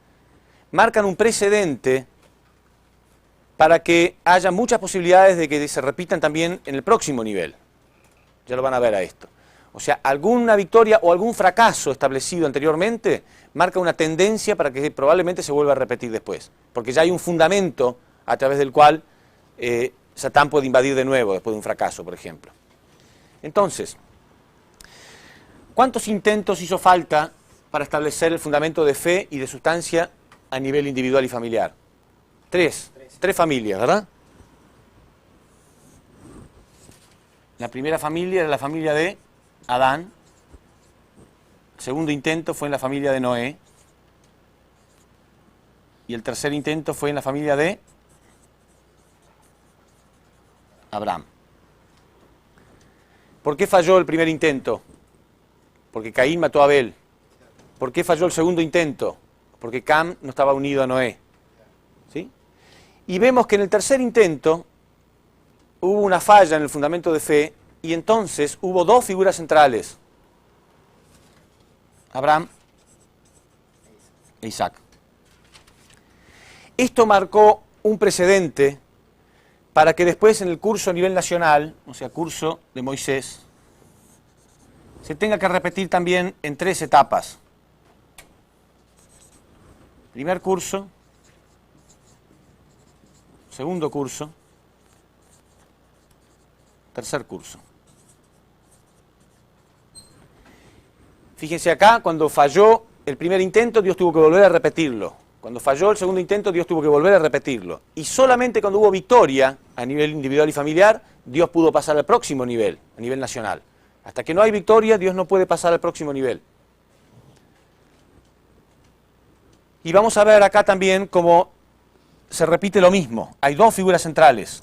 marcan un precedente para que haya muchas posibilidades de que se repitan también en el próximo nivel. Ya lo van a ver a esto. O sea, alguna victoria o algún fracaso establecido anteriormente marca una tendencia para que probablemente se vuelva a repetir después. Porque ya hay un fundamento a través del cual Satán puede invadir de nuevo después de un fracaso, por ejemplo. Entonces, ¿cuántos intentos hizo falta para establecer el fundamento de fe y de sustancia a nivel individual y familiar? Tres familias, ¿verdad? La primera familia era la familia de Adán. El segundo intento fue en la familia de Noé. Y el tercer intento fue en la familia de Abraham. ¿Por qué falló el primer intento? Porque Caín mató a Abel. ¿Por qué falló el segundo intento? Porque Cam no estaba unido a Noé. ¿Sí? Y vemos que en el tercer intento hubo una falla en el fundamento de fe y entonces hubo dos figuras centrales. Abraham e Isaac. Esto marcó un precedente para que después en el curso a nivel nacional, o sea, curso de Moisés, se tenga que repetir también en 3 etapas. Primer curso, segundo curso, tercer curso. Fíjense acá, cuando falló el primer intento, Dios tuvo que volver a repetirlo. Cuando falló el segundo intento, Dios tuvo que volver a repetirlo. Y solamente cuando hubo victoria a nivel individual y familiar, Dios pudo pasar al próximo nivel, a nivel nacional. Hasta que no hay victoria, Dios no puede pasar al próximo nivel. Y vamos a ver acá también cómo se repite lo mismo. Hay dos figuras centrales.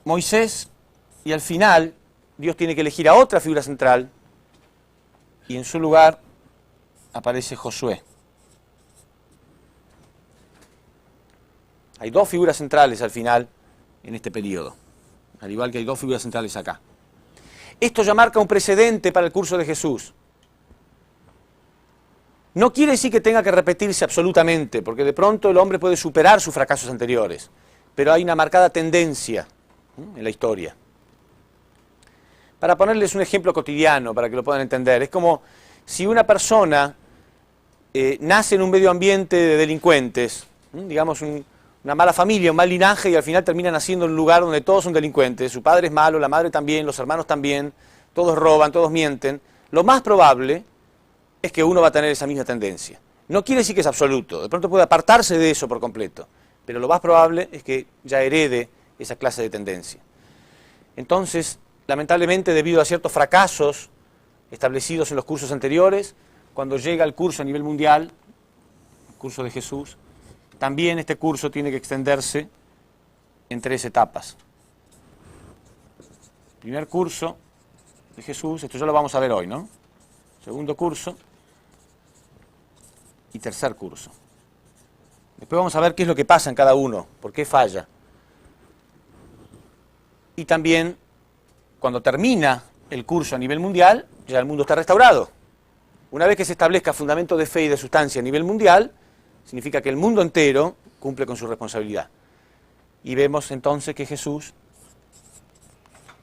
Moisés, y al final Dios tiene que elegir a otra figura central, y en su lugar aparece Josué. Hay dos figuras centrales al final en este periodo, al igual que hay dos figuras centrales acá. Esto ya marca un precedente para el curso de Jesús. No quiere decir que tenga que repetirse absolutamente, porque de pronto el hombre puede superar sus fracasos anteriores, pero hay una marcada tendencia en la historia. Para ponerles un ejemplo cotidiano, para que lo puedan entender, es como si una persona nace en un medio ambiente de delincuentes, digamos una mala familia, un mal linaje, y al final termina naciendo en un lugar donde todos son delincuentes, su padre es malo, la madre también, los hermanos también, todos roban, todos mienten. Lo más probable es que uno va a tener esa misma tendencia. No quiere decir que es absoluto, de pronto puede apartarse de eso por completo, pero lo más probable es que ya herede esa clase de tendencia. Entonces, lamentablemente, debido a ciertos fracasos establecidos en los cursos anteriores, cuando llega el curso a nivel mundial, el curso de Jesús, también este curso tiene que extenderse en 3 etapas. Primer curso de Jesús, esto ya lo vamos a ver hoy, ¿no? Segundo curso y tercer curso. Después vamos a ver qué es lo que pasa en cada uno, por qué falla. Y también, cuando termina el curso a nivel mundial, ya el mundo está restaurado. Una vez que se establezca fundamento de fe y de sustancia a nivel mundial, significa que el mundo entero cumple con su responsabilidad. Y vemos entonces que Jesús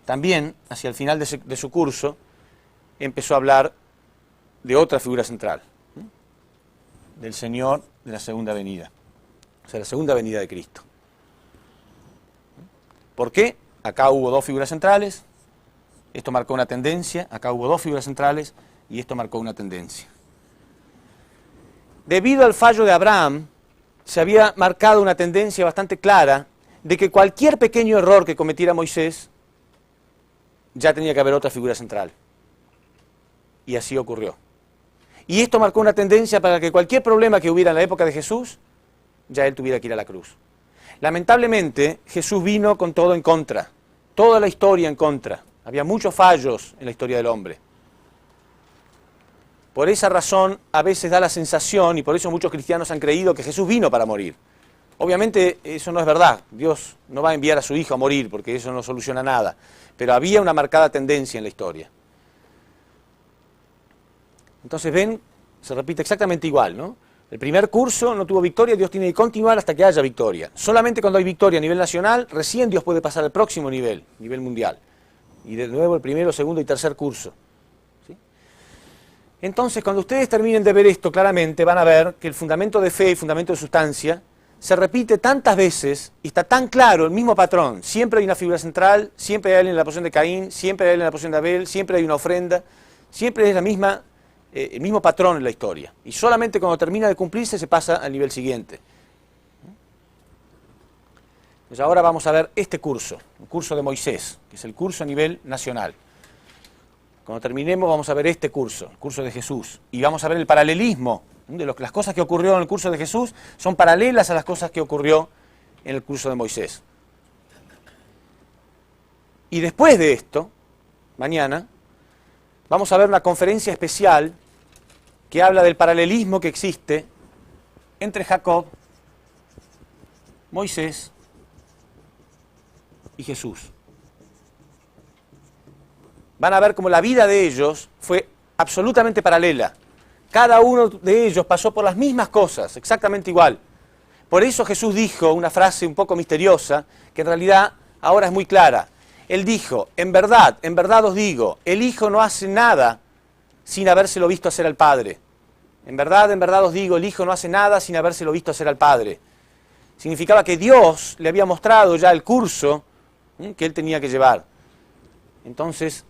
también, hacia el final de su curso, empezó a hablar de otra figura central, del Señor de la segunda venida, o sea, la segunda venida de Cristo. ¿Por qué? Acá hubo dos figuras centrales, esto marcó una tendencia, acá hubo dos figuras centrales y esto marcó una tendencia. Debido al fallo de Abraham, se había marcado una tendencia bastante clara de que cualquier pequeño error que cometiera Moisés, ya tenía que haber otra figura central. Y así ocurrió. Y esto marcó una tendencia para que cualquier problema que hubiera en la época de Jesús, ya él tuviera que ir a la cruz. Lamentablemente, Jesús vino con todo en contra, toda la historia en contra. Había muchos fallos en la historia del hombre. Por esa razón, a veces da la sensación, y por eso muchos cristianos han creído que Jesús vino para morir. Obviamente eso no es verdad, Dios no va a enviar a su hijo a morir porque eso no soluciona nada, pero había una marcada tendencia en la historia. Entonces ven, se repite exactamente igual, ¿no? El primer curso no tuvo victoria, Dios tiene que continuar hasta que haya victoria. Solamente cuando hay victoria a nivel nacional, recién Dios puede pasar al próximo nivel mundial. Y de nuevo el primero, segundo y tercer curso. ¿Sí? Entonces, cuando ustedes terminen de ver esto claramente, van a ver que el fundamento de fe y fundamento de sustancia se repite tantas veces y está tan claro el mismo patrón. Siempre hay una figura central, siempre hay alguien en la posición de Caín, siempre hay alguien en la posición de Abel, siempre hay una ofrenda, siempre es la misma, el mismo patrón en la historia. Y solamente cuando termina de cumplirse se pasa al nivel siguiente. Pues ahora vamos a ver este curso, el curso de Moisés, que es el curso a nivel nacional. Cuando terminemos vamos a ver este curso, el curso de Jesús, y vamos a ver el paralelismo de las cosas que ocurrió en el curso de Jesús son paralelas a las cosas que ocurrió en el curso de Moisés. Y después de esto, mañana, vamos a ver una conferencia especial que habla del paralelismo que existe entre Jacob, Moisés y Jesús. Van a ver cómo la vida de ellos fue absolutamente paralela. Cada uno de ellos pasó por las mismas cosas, exactamente igual. Por eso Jesús dijo una frase un poco misteriosa, que en realidad ahora es muy clara. Él dijo, en verdad os digo, el Hijo no hace nada sin habérselo visto hacer al Padre. En verdad os digo, el Hijo no hace nada sin habérselo visto hacer al Padre. Significaba que Dios le había mostrado ya el curso que él tenía que llevar. Entonces,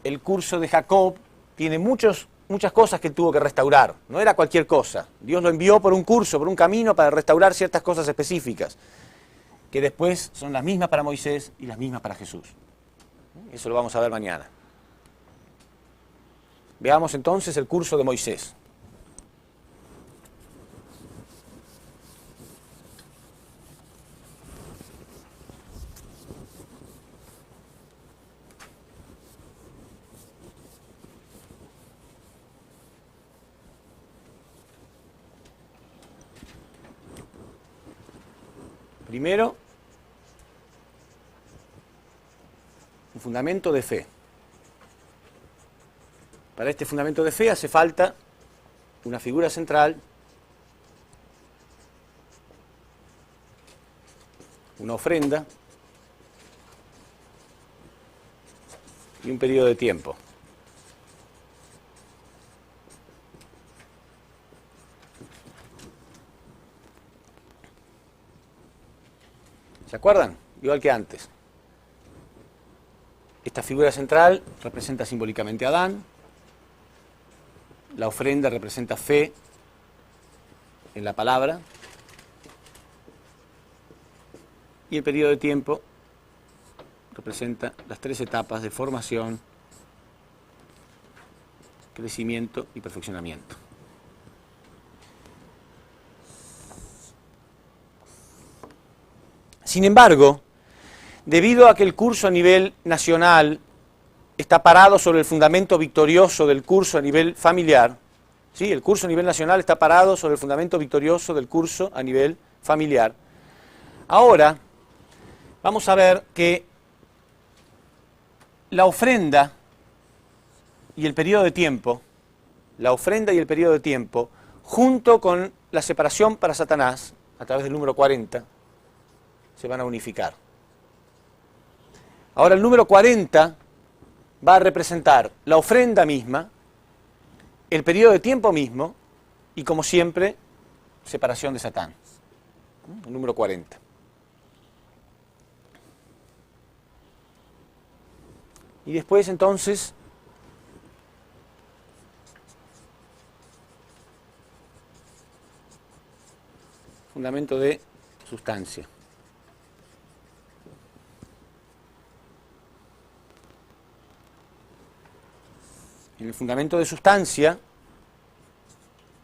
el curso de Jacob tiene muchas cosas que él tuvo que restaurar. No era cualquier cosa. Dios lo envió por un curso, por un camino para restaurar ciertas cosas específicas, que después son las mismas para Moisés y las mismas para Jesús. Eso lo vamos a ver mañana. Veamos entonces el curso de Moisés. Primero, un fundamento de fe. Para este fundamento de fe hace falta una figura central, una ofrenda y un periodo de tiempo. ¿Se acuerdan? Igual que antes. Esta figura central representa simbólicamente a Adán. La ofrenda representa fe en la palabra. Y el periodo de tiempo representa las tres etapas de formación, crecimiento y perfeccionamiento. Sin embargo, debido a que el curso a nivel nacional está parado sobre el fundamento victorioso del curso a nivel familiar, ¿sí? El curso a nivel nacional está parado sobre el fundamento victorioso del curso a nivel familiar. Ahora, vamos a ver que la ofrenda y el periodo de tiempo, junto con la separación para Satanás, a través del número 40, se van a unificar. Ahora el número 40 va a representar la ofrenda misma, el periodo de tiempo mismo y, como siempre, separación de Satán. El número 40. Y después, entonces, fundamento de sustancia. En el fundamento de sustancia,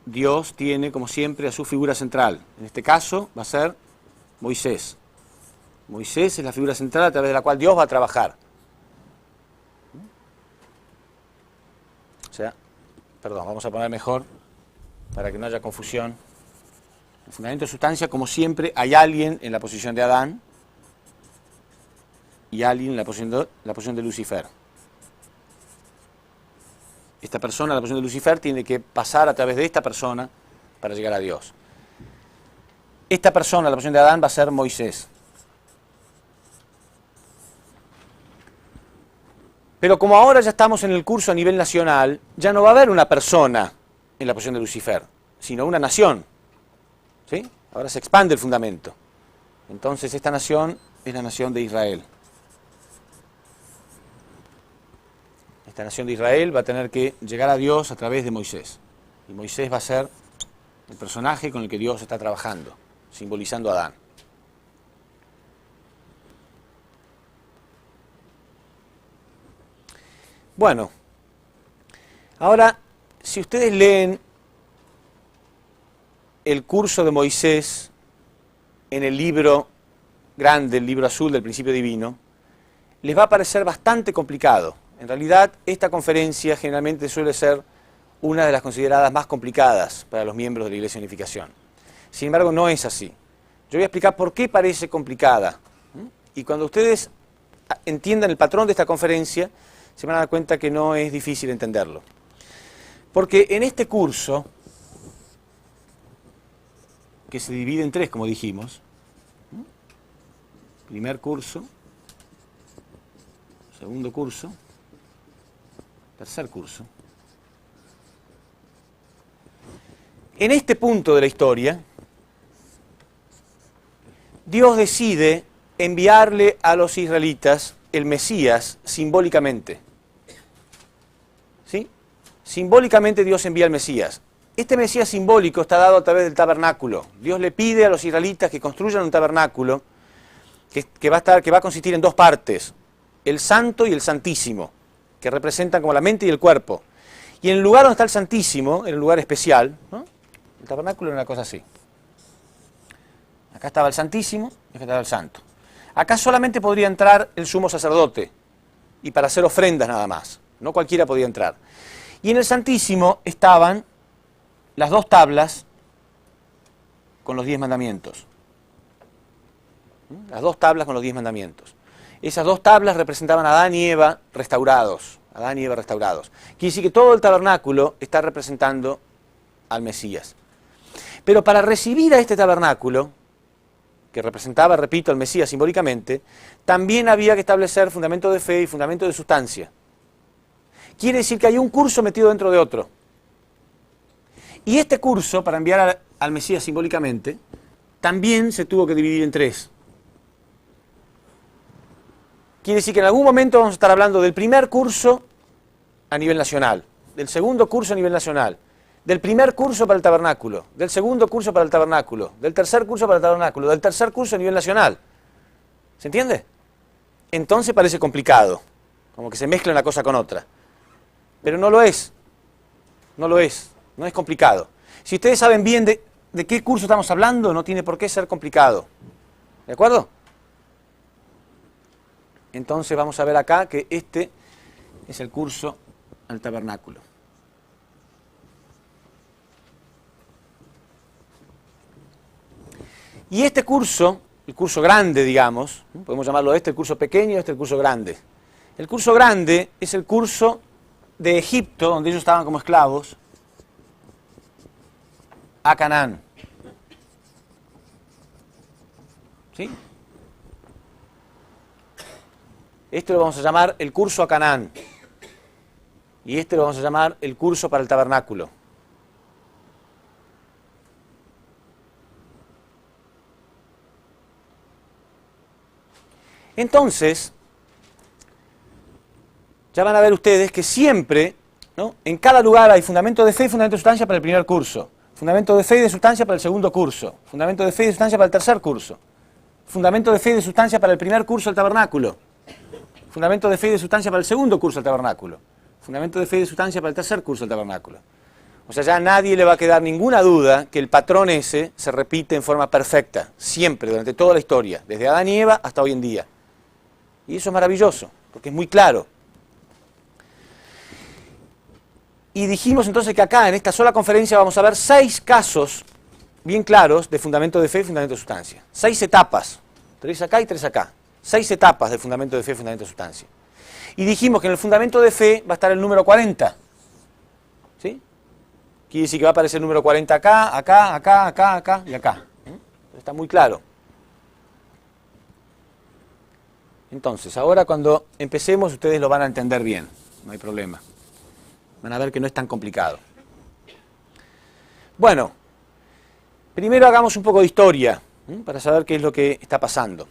Dios tiene, como siempre, a su figura central. En este caso va a ser Moisés. Moisés es la figura central a través de la cual Dios va a trabajar. O sea, perdón, vamos a poner mejor para que no haya confusión. El fundamento de sustancia, como siempre, hay alguien en la posición de Adán y alguien en la posición de Lucifer. Esta persona, la posición de Lucifer, tiene que pasar a través de esta persona para llegar a Dios. Esta persona, la posición de Adán, va a ser Moisés. Pero como ahora ya estamos en el curso a nivel nacional, ya no va a haber una persona en la posición de Lucifer, sino una nación. ¿Sí? Ahora se expande el fundamento. Entonces esta nación es la nación de Israel. Esta nación de Israel va a tener que llegar a Dios a través de Moisés. Y Moisés va a ser el personaje con el que Dios está trabajando, simbolizando a Adán. Bueno, ahora, si ustedes leen el curso de Moisés en el libro grande, el libro azul del Principio Divino, les va a parecer bastante complicado. En realidad, esta conferencia generalmente suele ser una de las consideradas más complicadas para los miembros de la Iglesia de Unificación. Sin embargo, no es así. Yo voy a explicar por qué parece complicada. Y cuando ustedes entiendan el patrón de esta conferencia, se van a dar cuenta que no es difícil entenderlo. Porque en este curso, que se divide en tres, como dijimos, primer curso, segundo curso, tercer curso. En este punto de la historia, Dios decide enviarle a los israelitas el Mesías simbólicamente. ¿Sí? Simbólicamente Dios envía al Mesías. Este Mesías simbólico está dado a través del tabernáculo. Dios le pide a los israelitas que construyan un tabernáculo que va a consistir en dos partes, el Santo y el Santísimo, que representan como la mente y el cuerpo. Y en el lugar donde está el Santísimo, en el lugar especial, ¿no? El tabernáculo era una cosa así. Acá estaba el Santísimo y acá estaba el Santo. Acá solamente podría entrar el sumo sacerdote, y para hacer ofrendas nada más. No cualquiera podía entrar. Y en el Santísimo estaban las dos tablas con los 10 mandamientos. Las dos tablas con los 10 mandamientos. Esas dos tablas representaban a Adán y Eva restaurados. Adán y Eva restaurados. Quiere decir que todo el tabernáculo está representando al Mesías. Pero para recibir a este tabernáculo, que representaba, repito, al Mesías simbólicamente, también había que establecer fundamento de fe y fundamento de sustancia. Quiere decir que hay un curso metido dentro de otro. Y este curso, para enviar al Mesías simbólicamente, también se tuvo que dividir en tres. Quiere decir que en algún momento vamos a estar hablando del primer curso a nivel nacional, del segundo curso a nivel nacional, del primer curso para el tabernáculo, del segundo curso para el tabernáculo, del tercer curso para el tabernáculo, del tercer curso a nivel nacional. ¿Se entiende? Entonces parece complicado, como que se mezcla una cosa con otra. Pero no lo es. No lo es. No es complicado. Si ustedes saben bien de qué curso estamos hablando, no tiene por qué ser complicado. ¿De acuerdo? Entonces vamos a ver acá que este es el curso al tabernáculo. Y este curso, el curso grande, digamos, podemos llamarlo el curso pequeño, el curso grande. El curso grande es el curso de Egipto, donde ellos estaban como esclavos, a Canaán. ¿Sí? Este lo vamos a llamar el curso a Canaán. Y este lo vamos a llamar el curso para el tabernáculo. Entonces, ya van a ver ustedes que siempre, ¿no?, en cada lugar hay fundamento de fe y fundamento de sustancia para el primer curso, fundamento de fe y de sustancia para el segundo curso, fundamento de fe y de sustancia para el tercer curso, fundamento de fe y de sustancia para el primer curso del tabernáculo, fundamento de fe y de sustancia para el segundo curso del tabernáculo, fundamento de fe y de sustancia para el tercer curso del tabernáculo. O sea, ya a nadie le va a quedar ninguna duda que el patrón ese se repite en forma perfecta, siempre, durante toda la historia, desde Adán y Eva hasta hoy en día. Y eso es maravilloso, porque es muy claro. Y dijimos entonces que acá, en esta sola conferencia, vamos a ver 6 casos bien claros de fundamento de fe y fundamento de sustancia. 6 etapas, 3 acá y 3 acá. 6 etapas de fundamento de fe y fundamento de sustancia. Y dijimos que en el fundamento de fe va a estar el número 40. ¿Sí? Quiere decir que va a aparecer el número 40 acá, acá, acá, acá, acá y acá. Está muy claro. Entonces, ahora cuando empecemos ustedes lo van a entender bien. No hay problema. Van a ver que no es tan complicado. Bueno, primero hagamos un poco de historia, para saber qué es lo que está pasando.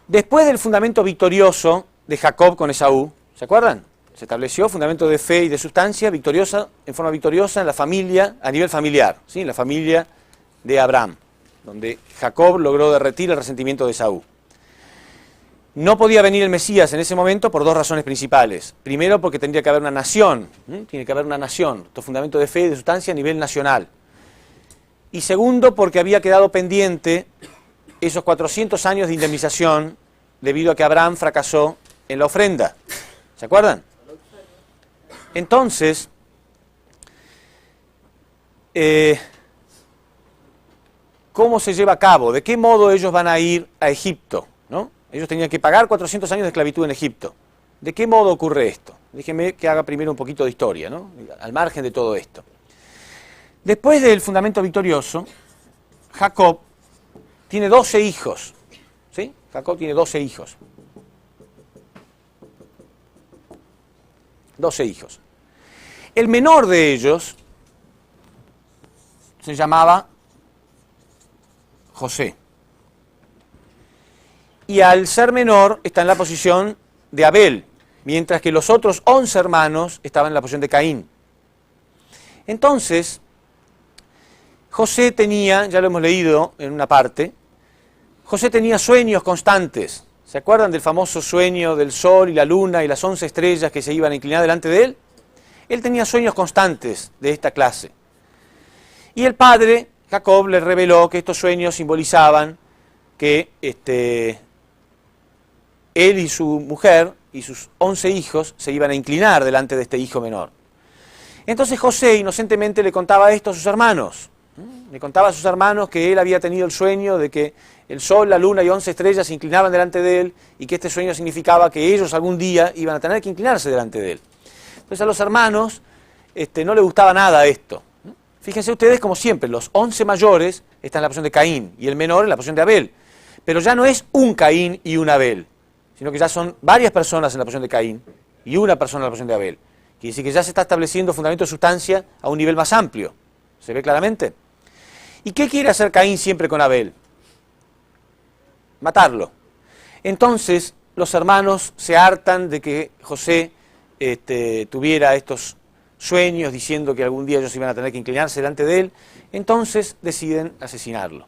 Después del fundamento victorioso de Jacob con Esaú, ¿se acuerdan? Se estableció fundamento de fe y de sustancia victoriosa, en forma victoriosa en la familia, a nivel familiar, ¿sí? En la familia de Abraham, donde Jacob logró derretir el resentimiento de Esaú. No podía venir el Mesías en ese momento por 2 razones principales. Primero, porque tendría que haber una nación, tiene que haber una nación, esto es fundamento de fe y de sustancia a nivel nacional. Y segundo, porque había quedado pendiente esos 400 años de indemnización debido a que Abraham fracasó en la ofrenda. ¿Se acuerdan? Entonces, ¿cómo se lleva a cabo? ¿De qué modo ellos van a ir a Egipto? ¿No? Ellos tenían que pagar 400 años de esclavitud en Egipto. ¿De qué modo ocurre esto? Déjenme que haga primero un poquito de historia, ¿no? Al margen de todo esto. Después del fundamento victorioso, Jacob tiene 12 hijos. ¿Sí? Jacob tiene 12 hijos. 12 hijos. El menor de ellos se llamaba José. Y al ser menor está en la posición de Abel, mientras que los otros 11 hermanos estaban en la posición de Caín. Entonces, José tenía, ya lo hemos leído en una parte, José tenía sueños constantes. ¿Se acuerdan del famoso sueño del sol y la luna y las 11 estrellas que se iban a inclinar delante de él? Él tenía sueños constantes de esta clase. Y el padre, Jacob, le reveló que estos sueños simbolizaban que él y su mujer y sus 11 hijos se iban a inclinar delante de este hijo menor. Entonces José inocentemente le contaba esto a sus hermanos. Le contaba a sus hermanos que él había tenido el sueño de que el sol, la luna y 11 estrellas se inclinaban delante de él y que este sueño significaba que ellos algún día iban a tener que inclinarse delante de él. Entonces a los hermanos no les gustaba nada esto. Fíjense ustedes, como siempre, los 11 mayores están en la posición de Caín y el menor en la posición de Abel. Pero ya no es un Caín y un Abel, sino que ya son varias personas en la posición de Caín y una persona en la posición de Abel. Quiere decir que ya se está estableciendo fundamento de sustancia a un nivel más amplio. ¿Se ve claramente? ¿Y qué quiere hacer Caín siempre con Abel? Matarlo. Entonces los hermanos se hartan de que José tuviera estos sueños diciendo que algún día ellos iban a tener que inclinarse delante de él. Entonces deciden asesinarlo.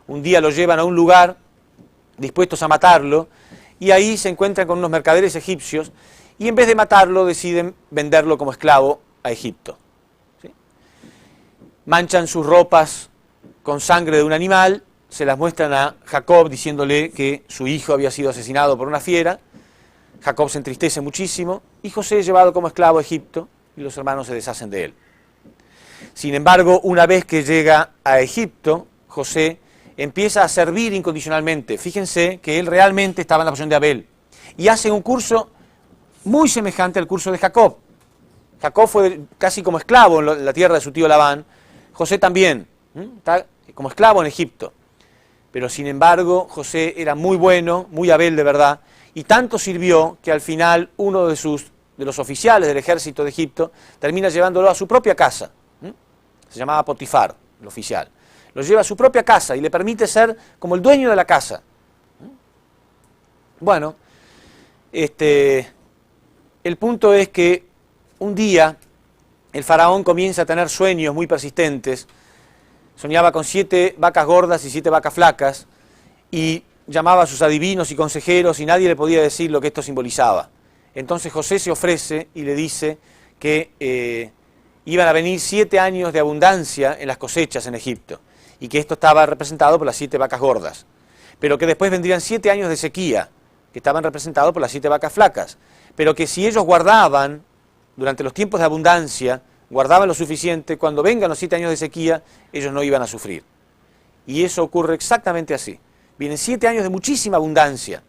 Un día lo llevan a un lugar dispuestos a matarlo y ahí se encuentran con unos mercaderes egipcios y en vez de matarlo deciden venderlo como esclavo a Egipto. ¿Sí? Manchan sus ropas con sangre de un animal, se las muestran a Jacob diciéndole que su hijo había sido asesinado por una fiera. Jacob se entristece muchísimo y José es llevado como esclavo a Egipto y los hermanos se deshacen de él. Sin embargo, una vez que llega a Egipto, José empieza a servir incondicionalmente. Fíjense que él realmente estaba en la posición de Abel y hace un curso muy semejante al curso de Jacob. Jacob fue casi como esclavo en la tierra de su tío Labán. José también, está como esclavo en Egipto. Pero sin embargo, José era muy bueno, muy Abel de verdad, y tanto sirvió que al final uno de los oficiales del ejército de Egipto termina llevándolo a su propia casa. Se llamaba Potifar, el oficial. Lo lleva a su propia casa y le permite ser como el dueño de la casa. Bueno, el punto es que un día el faraón comienza a tener sueños muy persistentes. Soñaba con 7 vacas gordas y 7 vacas flacas y llamaba a sus adivinos y consejeros y nadie le podía decir lo que esto simbolizaba. Entonces José se ofrece y le dice que iban a venir 7 años de abundancia en las cosechas en Egipto y que esto estaba representado por las 7 vacas gordas, pero que después vendrían 7 años de sequía que estaban representados por las 7 vacas flacas, pero que si ellos guardaban durante los tiempos de abundancia guardaban lo suficiente, cuando vengan los 7 años de sequía, ellos no iban a sufrir. Y eso ocurre exactamente así. Vienen 7 años de muchísima abundancia.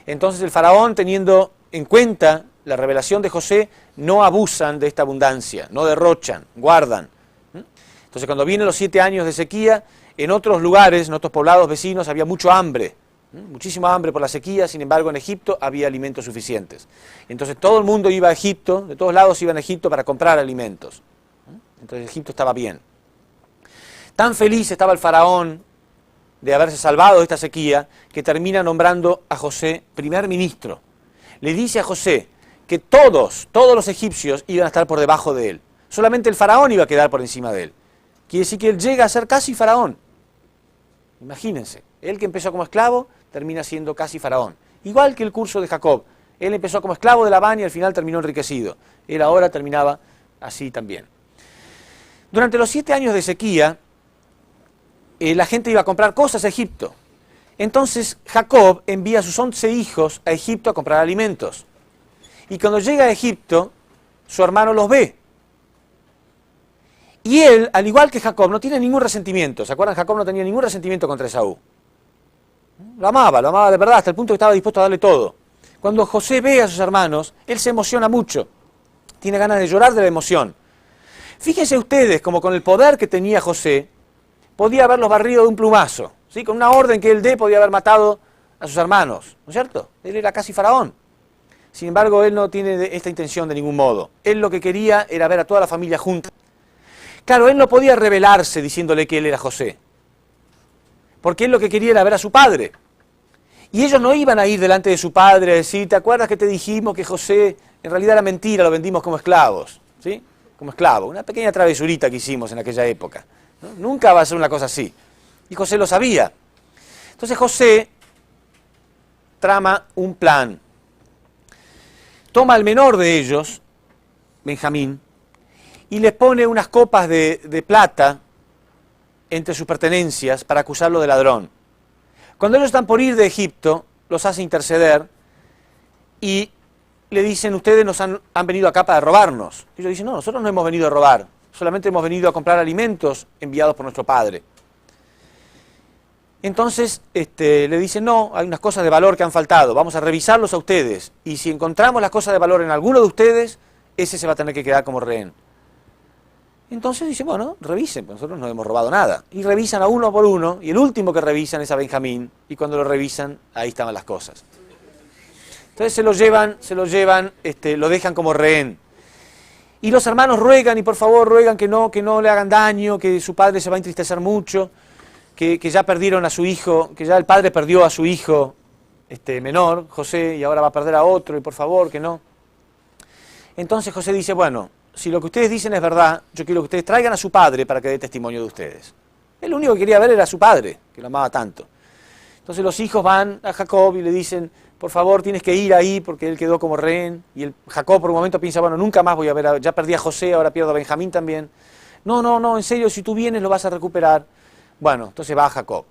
Entonces el faraón, teniendo en cuenta la revelación de José, no abusan de esta abundancia, no derrochan, guardan. Entonces cuando vienen los 7 años de sequía, en otros lugares, en otros poblados vecinos, había mucho hambre, muchísima hambre por la sequía. Sin embargo, en Egipto había alimentos suficientes. Entonces todo el mundo iba a Egipto, de todos lados iban a Egipto para comprar alimentos. Entonces Egipto estaba bien. Tan feliz estaba el faraón de haberse salvado de esta sequía, que termina nombrando a José primer ministro. Le dice a José que todos los egipcios iban a estar por debajo de él. Solamente el faraón iba a quedar por encima de él. Quiere decir que él llega a ser casi faraón. Imagínense, él que empezó como esclavo, termina siendo casi faraón. Igual que el curso de Jacob. Él empezó como esclavo de Labán y al final terminó enriquecido. Él ahora terminaba así también. Durante los 7 años de sequía, la gente iba a comprar cosas a Egipto. Entonces Jacob envía a sus 11 hijos a Egipto a comprar alimentos. Y cuando llega a Egipto, su hermano los ve. Y él, al igual que Jacob, no tiene ningún resentimiento. ¿Se acuerdan? Jacob no tenía ningún resentimiento contra Esaú. Lo amaba de verdad, hasta el punto que estaba dispuesto a darle todo. Cuando José ve a sus hermanos, él se emociona mucho. Tiene ganas de llorar de la emoción. Fíjense ustedes como con el poder que tenía José, podía haberlos barrido de un plumazo. ¿Sí? Con una orden que él dé, podía haber matado a sus hermanos. ¿No es cierto? Él era casi faraón. Sin embargo, él no tiene esta intención de ningún modo. Él lo que quería era ver a toda la familia junta. Claro, él no podía rebelarse diciéndole que él era José, porque él lo que quería era ver a su padre. Y ellos no iban a ir delante de su padre a decir, ¿te acuerdas que te dijimos que José en realidad era mentira, lo vendimos como esclavos? ¿Sí? Como esclavo, una pequeña travesurita que hicimos en aquella época. ¿No? Nunca va a ser una cosa así. Y José lo sabía. Entonces José trama un plan. Toma al menor de ellos, Benjamín, y les pone unas copas de plata entre sus pertenencias para acusarlo de ladrón. Cuando ellos están por ir de Egipto, los hace interceder y le dicen, ustedes nos han venido acá para robarnos. Ellos dicen, no, nosotros no hemos venido a robar, solamente hemos venido a comprar alimentos enviados por nuestro padre. Entonces le dicen, no, hay unas cosas de valor que han faltado, vamos a revisarlos a ustedes, y si encontramos las cosas de valor en alguno de ustedes, ese se va a tener que quedar como rehén. Entonces dice, bueno, revisen, pues nosotros no hemos robado nada. Y revisan a uno por uno, y el último que revisan es a Benjamín, y cuando lo revisan, ahí estaban las cosas. Entonces se lo llevan, lo dejan como rehén. Y los hermanos ruegan, y por favor ruegan que no le hagan daño, que su padre se va a entristecer mucho, que ya perdieron a su hijo, que ya el padre perdió a su hijo menor, José, y ahora va a perder a otro, y por favor que no. Entonces José dice, bueno, si lo que ustedes dicen es verdad, yo quiero que ustedes traigan a su padre para que dé testimonio de ustedes. Él lo único que quería ver era a su padre, que lo amaba tanto. Entonces los hijos van a Jacob y le dicen, por favor tienes que ir ahí porque él quedó como rehén. Y Jacob por un momento piensa, bueno, nunca más voy a ver, ya perdí a José, ahora pierdo a Benjamín también. No, en serio, si tú vienes lo vas a recuperar. Bueno, entonces va a Jacob.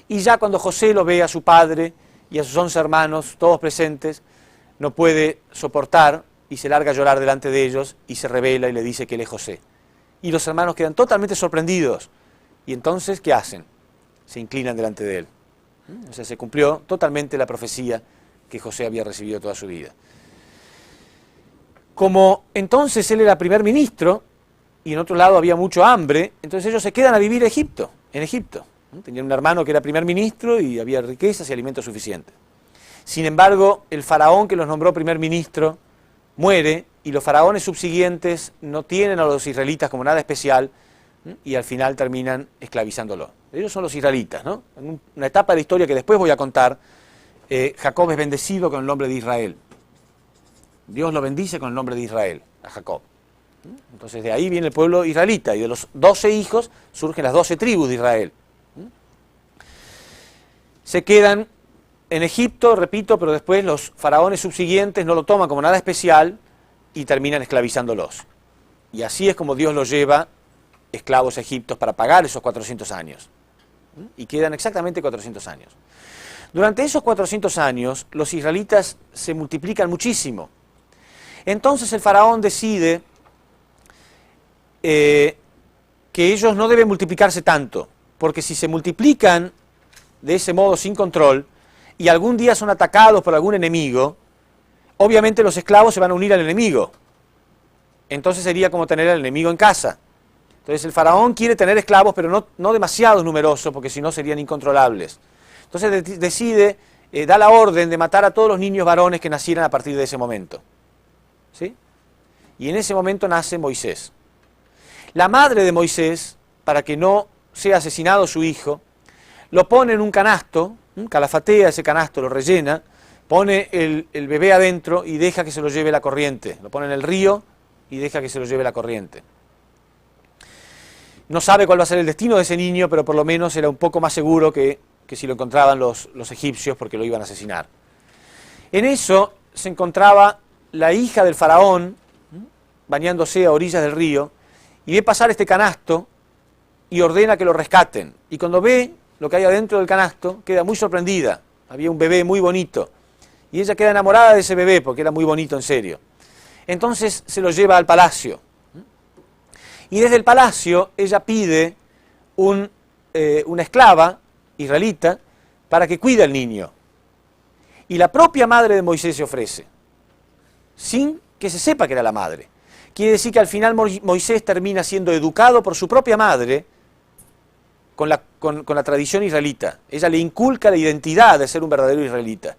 Y ya cuando José lo ve a su padre y a sus 11 hermanos, todos presentes, no puede soportar y se larga a llorar delante de ellos y se revela y le dice que él es José. Y los hermanos quedan totalmente sorprendidos. Y entonces, ¿qué hacen? Se inclinan delante de él. O sea, se cumplió totalmente la profecía que José había recibido toda su vida. Como entonces él era primer ministro y en otro lado había mucho hambre, entonces ellos se quedan a vivir en Egipto. Tenían un hermano que era primer ministro y había riquezas y alimentos suficientes. Sin embargo, el faraón que los nombró primer ministro muere y los faraones subsiguientes no tienen a los israelitas como nada especial y al final terminan esclavizándolos. Ellos son los israelitas, ¿no? En una etapa de la historia que después voy a contar, Jacob es bendecido con el nombre de Israel. Dios lo bendice con el nombre de Israel, a Jacob. Entonces de ahí viene el pueblo israelita y de los 12 hijos surgen las 12 tribus de Israel. Se quedan en Egipto, repito, pero después los faraones subsiguientes no lo toman como nada especial y terminan esclavizándolos. Y así es como Dios los lleva esclavos a Egipto para pagar esos 400 años. Y quedan exactamente 400 años. Durante esos 400 años, los israelitas se multiplican muchísimo. Entonces el faraón decide que ellos no deben multiplicarse tanto, porque si se multiplican de ese modo sin control y algún día son atacados por algún enemigo, obviamente los esclavos se van a unir al enemigo. Entonces sería como tener al enemigo en casa. Entonces el faraón quiere tener esclavos, pero no demasiados numerosos, porque si no serían incontrolables. Entonces decide, da la orden de matar a todos los niños varones que nacieran a partir de ese momento. ¿Sí? Y en ese momento nace Moisés. La madre de Moisés, para que no sea asesinado su hijo, lo pone en un canasto, calafatea ese canasto, lo rellena, pone el bebé adentro y deja que se lo lleve la corriente. Lo pone en el río y deja que se lo lleve la corriente. No sabe cuál va a ser el destino de ese niño, pero por lo menos era un poco más seguro que si lo encontraban los egipcios, porque lo iban a asesinar. En eso se encontraba la hija del faraón, bañándose a orillas del río, y ve pasar este canasto y ordena que lo rescaten. Y cuando ve lo que hay adentro del canasto, queda muy sorprendida. Había un bebé muy bonito. Y ella queda enamorada de ese bebé, porque era muy bonito en serio. Entonces se lo lleva al palacio. Y desde el palacio ella pide una esclava israelita para que cuide al niño. Y la propia madre de Moisés se ofrece, sin que se sepa que era la madre. Quiere decir que al final Moisés termina siendo educado por su propia madre con la tradición israelita. Ella le inculca la identidad de ser un verdadero israelita,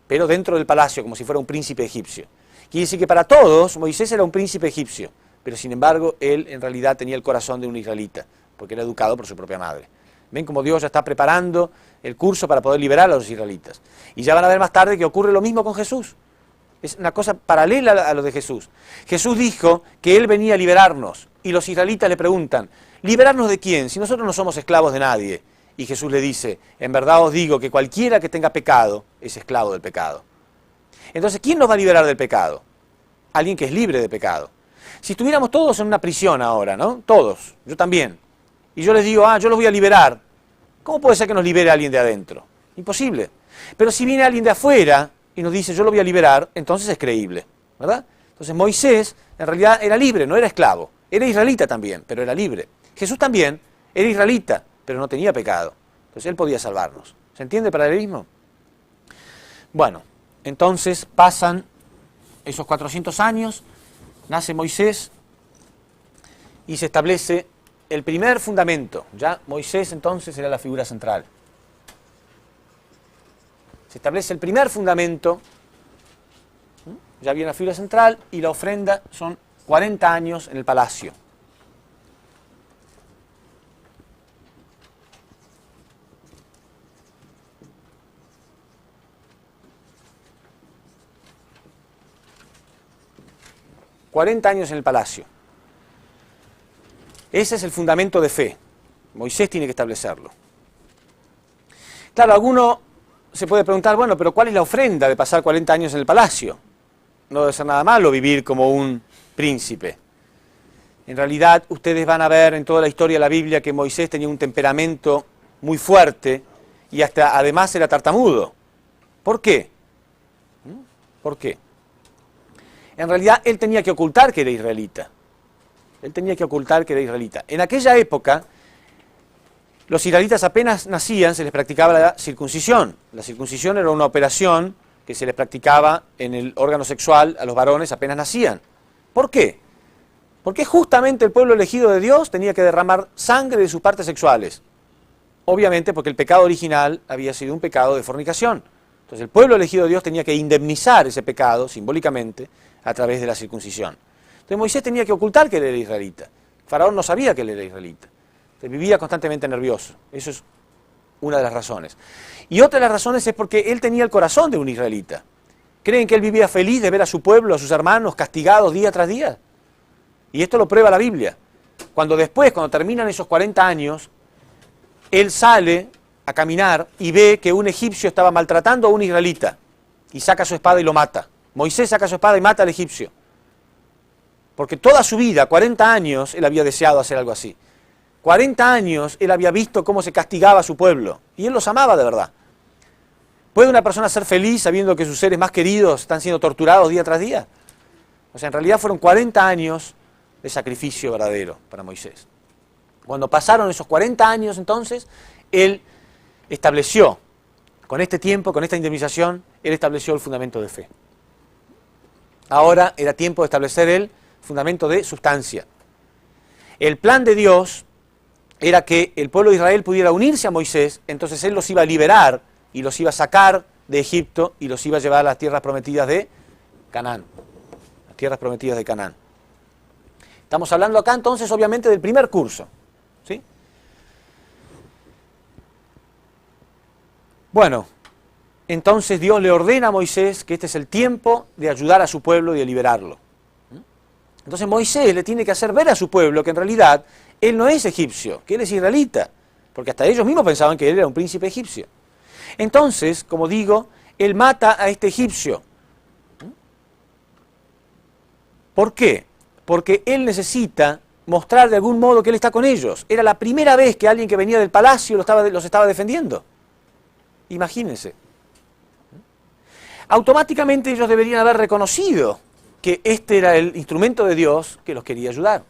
pero dentro del palacio, como si fuera un príncipe egipcio. Quiere decir que para todos Moisés era un príncipe egipcio, pero sin embargo él en realidad tenía el corazón de un israelita, porque era educado por su propia madre. Ven cómo Dios ya está preparando el curso para poder liberar a los israelitas. Y ya van a ver más tarde que ocurre lo mismo con Jesús. Es una cosa paralela a lo de Jesús. Jesús dijo que Él venía a liberarnos, y los israelitas le preguntan, ¿liberarnos de quién? Si nosotros no somos esclavos de nadie. Y Jesús le dice, en verdad os digo que cualquiera que tenga pecado es esclavo del pecado. Entonces, ¿quién nos va a liberar del pecado? Alguien que es libre de pecado. Si estuviéramos todos en una prisión ahora, ¿no? Todos, yo también. Y yo les digo, yo los voy a liberar. ¿Cómo puede ser que nos libere alguien de adentro? Imposible. Pero si viene alguien de afuera y nos dice, yo lo voy a liberar, entonces es creíble, ¿verdad? Entonces Moisés en realidad era libre, no era esclavo. Era israelita también, pero era libre. Jesús también era israelita, pero no tenía pecado. Entonces él podía salvarnos. ¿Se entiende el paralelismo? Bueno, entonces pasan esos 400 años, nace Moisés y se establece el primer fundamento. Ya Moisés entonces era la figura central. Se establece el primer fundamento, ya viene la figura central, y la ofrenda son 40 años en el palacio. ...40 años en el palacio. Ese es el fundamento de fe. Moisés tiene que establecerlo. Claro, alguno se puede preguntar, bueno, pero ¿cuál es la ofrenda de pasar 40 años en el palacio? No debe ser nada malo vivir como un príncipe. En realidad, ustedes van a ver en toda la historia de la Biblia que Moisés tenía un temperamento muy fuerte y hasta además era tartamudo. ¿Por qué? ¿Por qué? En realidad, él tenía que ocultar que era israelita. Él tenía que ocultar que era israelita. En aquella época, los israelitas apenas nacían, se les practicaba la circuncisión. La circuncisión era una operación que se les practicaba en el órgano sexual a los varones apenas nacían. ¿Por qué? Porque justamente el pueblo elegido de Dios tenía que derramar sangre de sus partes sexuales. Obviamente porque el pecado original había sido un pecado de fornicación. Entonces el pueblo elegido de Dios tenía que indemnizar ese pecado, simbólicamente, a través de la circuncisión. Entonces Moisés tenía que ocultar que él era israelita. El faraón no sabía que él era israelita. Entonces vivía constantemente nervioso. Eso es una de las razones. Y otra de las razones es porque él tenía el corazón de un israelita. ¿Creen que él vivía feliz de ver a su pueblo, a sus hermanos, castigados día tras día? Y esto lo prueba la Biblia. Cuando terminan esos 40 años, él sale a caminar y ve que un egipcio estaba maltratando a un israelita. Y saca su espada y lo mata. Moisés saca su espada y mata al egipcio. Porque toda su vida, 40 años, él había deseado hacer algo así. 40 años él había visto cómo se castigaba a su pueblo. Y él los amaba de verdad. ¿Puede una persona ser feliz sabiendo que sus seres más queridos están siendo torturados día tras día? O sea, en realidad fueron 40 años de sacrificio verdadero para Moisés. Cuando pasaron esos 40 años entonces, él estableció, con este tiempo, con esta indemnización, él estableció el fundamento de fe. Ahora era tiempo de establecer el fundamento de sustancia. El plan de Dios era que el pueblo de Israel pudiera unirse a Moisés, entonces él los iba a liberar y los iba a sacar de Egipto y los iba a llevar a las tierras prometidas de Canaán. Las tierras prometidas de Canaán. Estamos hablando acá entonces obviamente del primer curso, ¿sí? Bueno, entonces Dios le ordena a Moisés que este es el tiempo de ayudar a su pueblo y de liberarlo. Entonces Moisés le tiene que hacer ver a su pueblo que en realidad él no es egipcio, que él es israelita, porque hasta ellos mismos pensaban que él era un príncipe egipcio. Entonces, como digo, él mata a este egipcio. ¿Por qué? Porque él necesita mostrar de algún modo que él está con ellos. Era la primera vez que alguien que venía del palacio los estaba defendiendo. Imagínense. Automáticamente ellos deberían haber reconocido que este era el instrumento de Dios que los quería ayudar.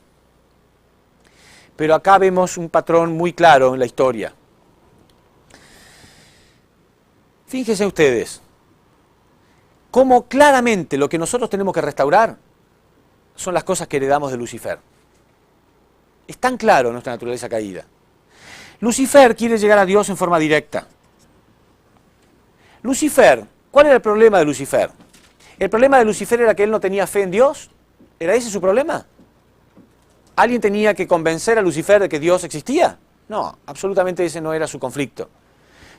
Pero acá vemos un patrón muy claro en la historia. Fíjense ustedes, cómo claramente lo que nosotros tenemos que restaurar son las cosas que heredamos de Lucifer. Es tan claro nuestra naturaleza caída. Lucifer quiere llegar a Dios en forma directa. Lucifer, ¿cuál era el problema de Lucifer? ¿El problema de Lucifer era que él no tenía fe en Dios? ¿Era ese su problema? ¿Alguien tenía que convencer a Lucifer de que Dios existía? No, absolutamente ese no era su conflicto.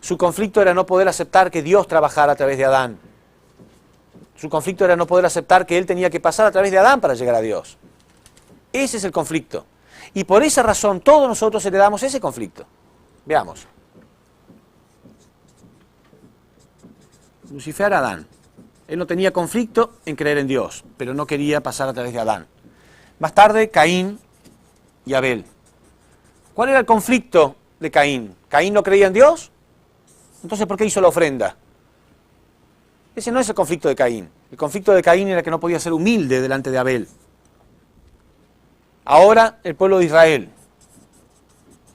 Su conflicto era no poder aceptar que Dios trabajara a través de Adán. Su conflicto era no poder aceptar que él tenía que pasar a través de Adán para llegar a Dios. Ese es el conflicto. Y por esa razón todos nosotros heredamos ese conflicto. Veamos. Lucifer, Adán. Él no tenía conflicto en creer en Dios, pero no quería pasar a través de Adán. Más tarde, Caín y Abel. ¿Cuál era el conflicto de Caín? ¿Caín no creía en Dios? Entonces, ¿por qué hizo la ofrenda? Ese no es el conflicto de Caín. El conflicto de Caín era que no podía ser humilde delante de Abel. Ahora, el pueblo de Israel.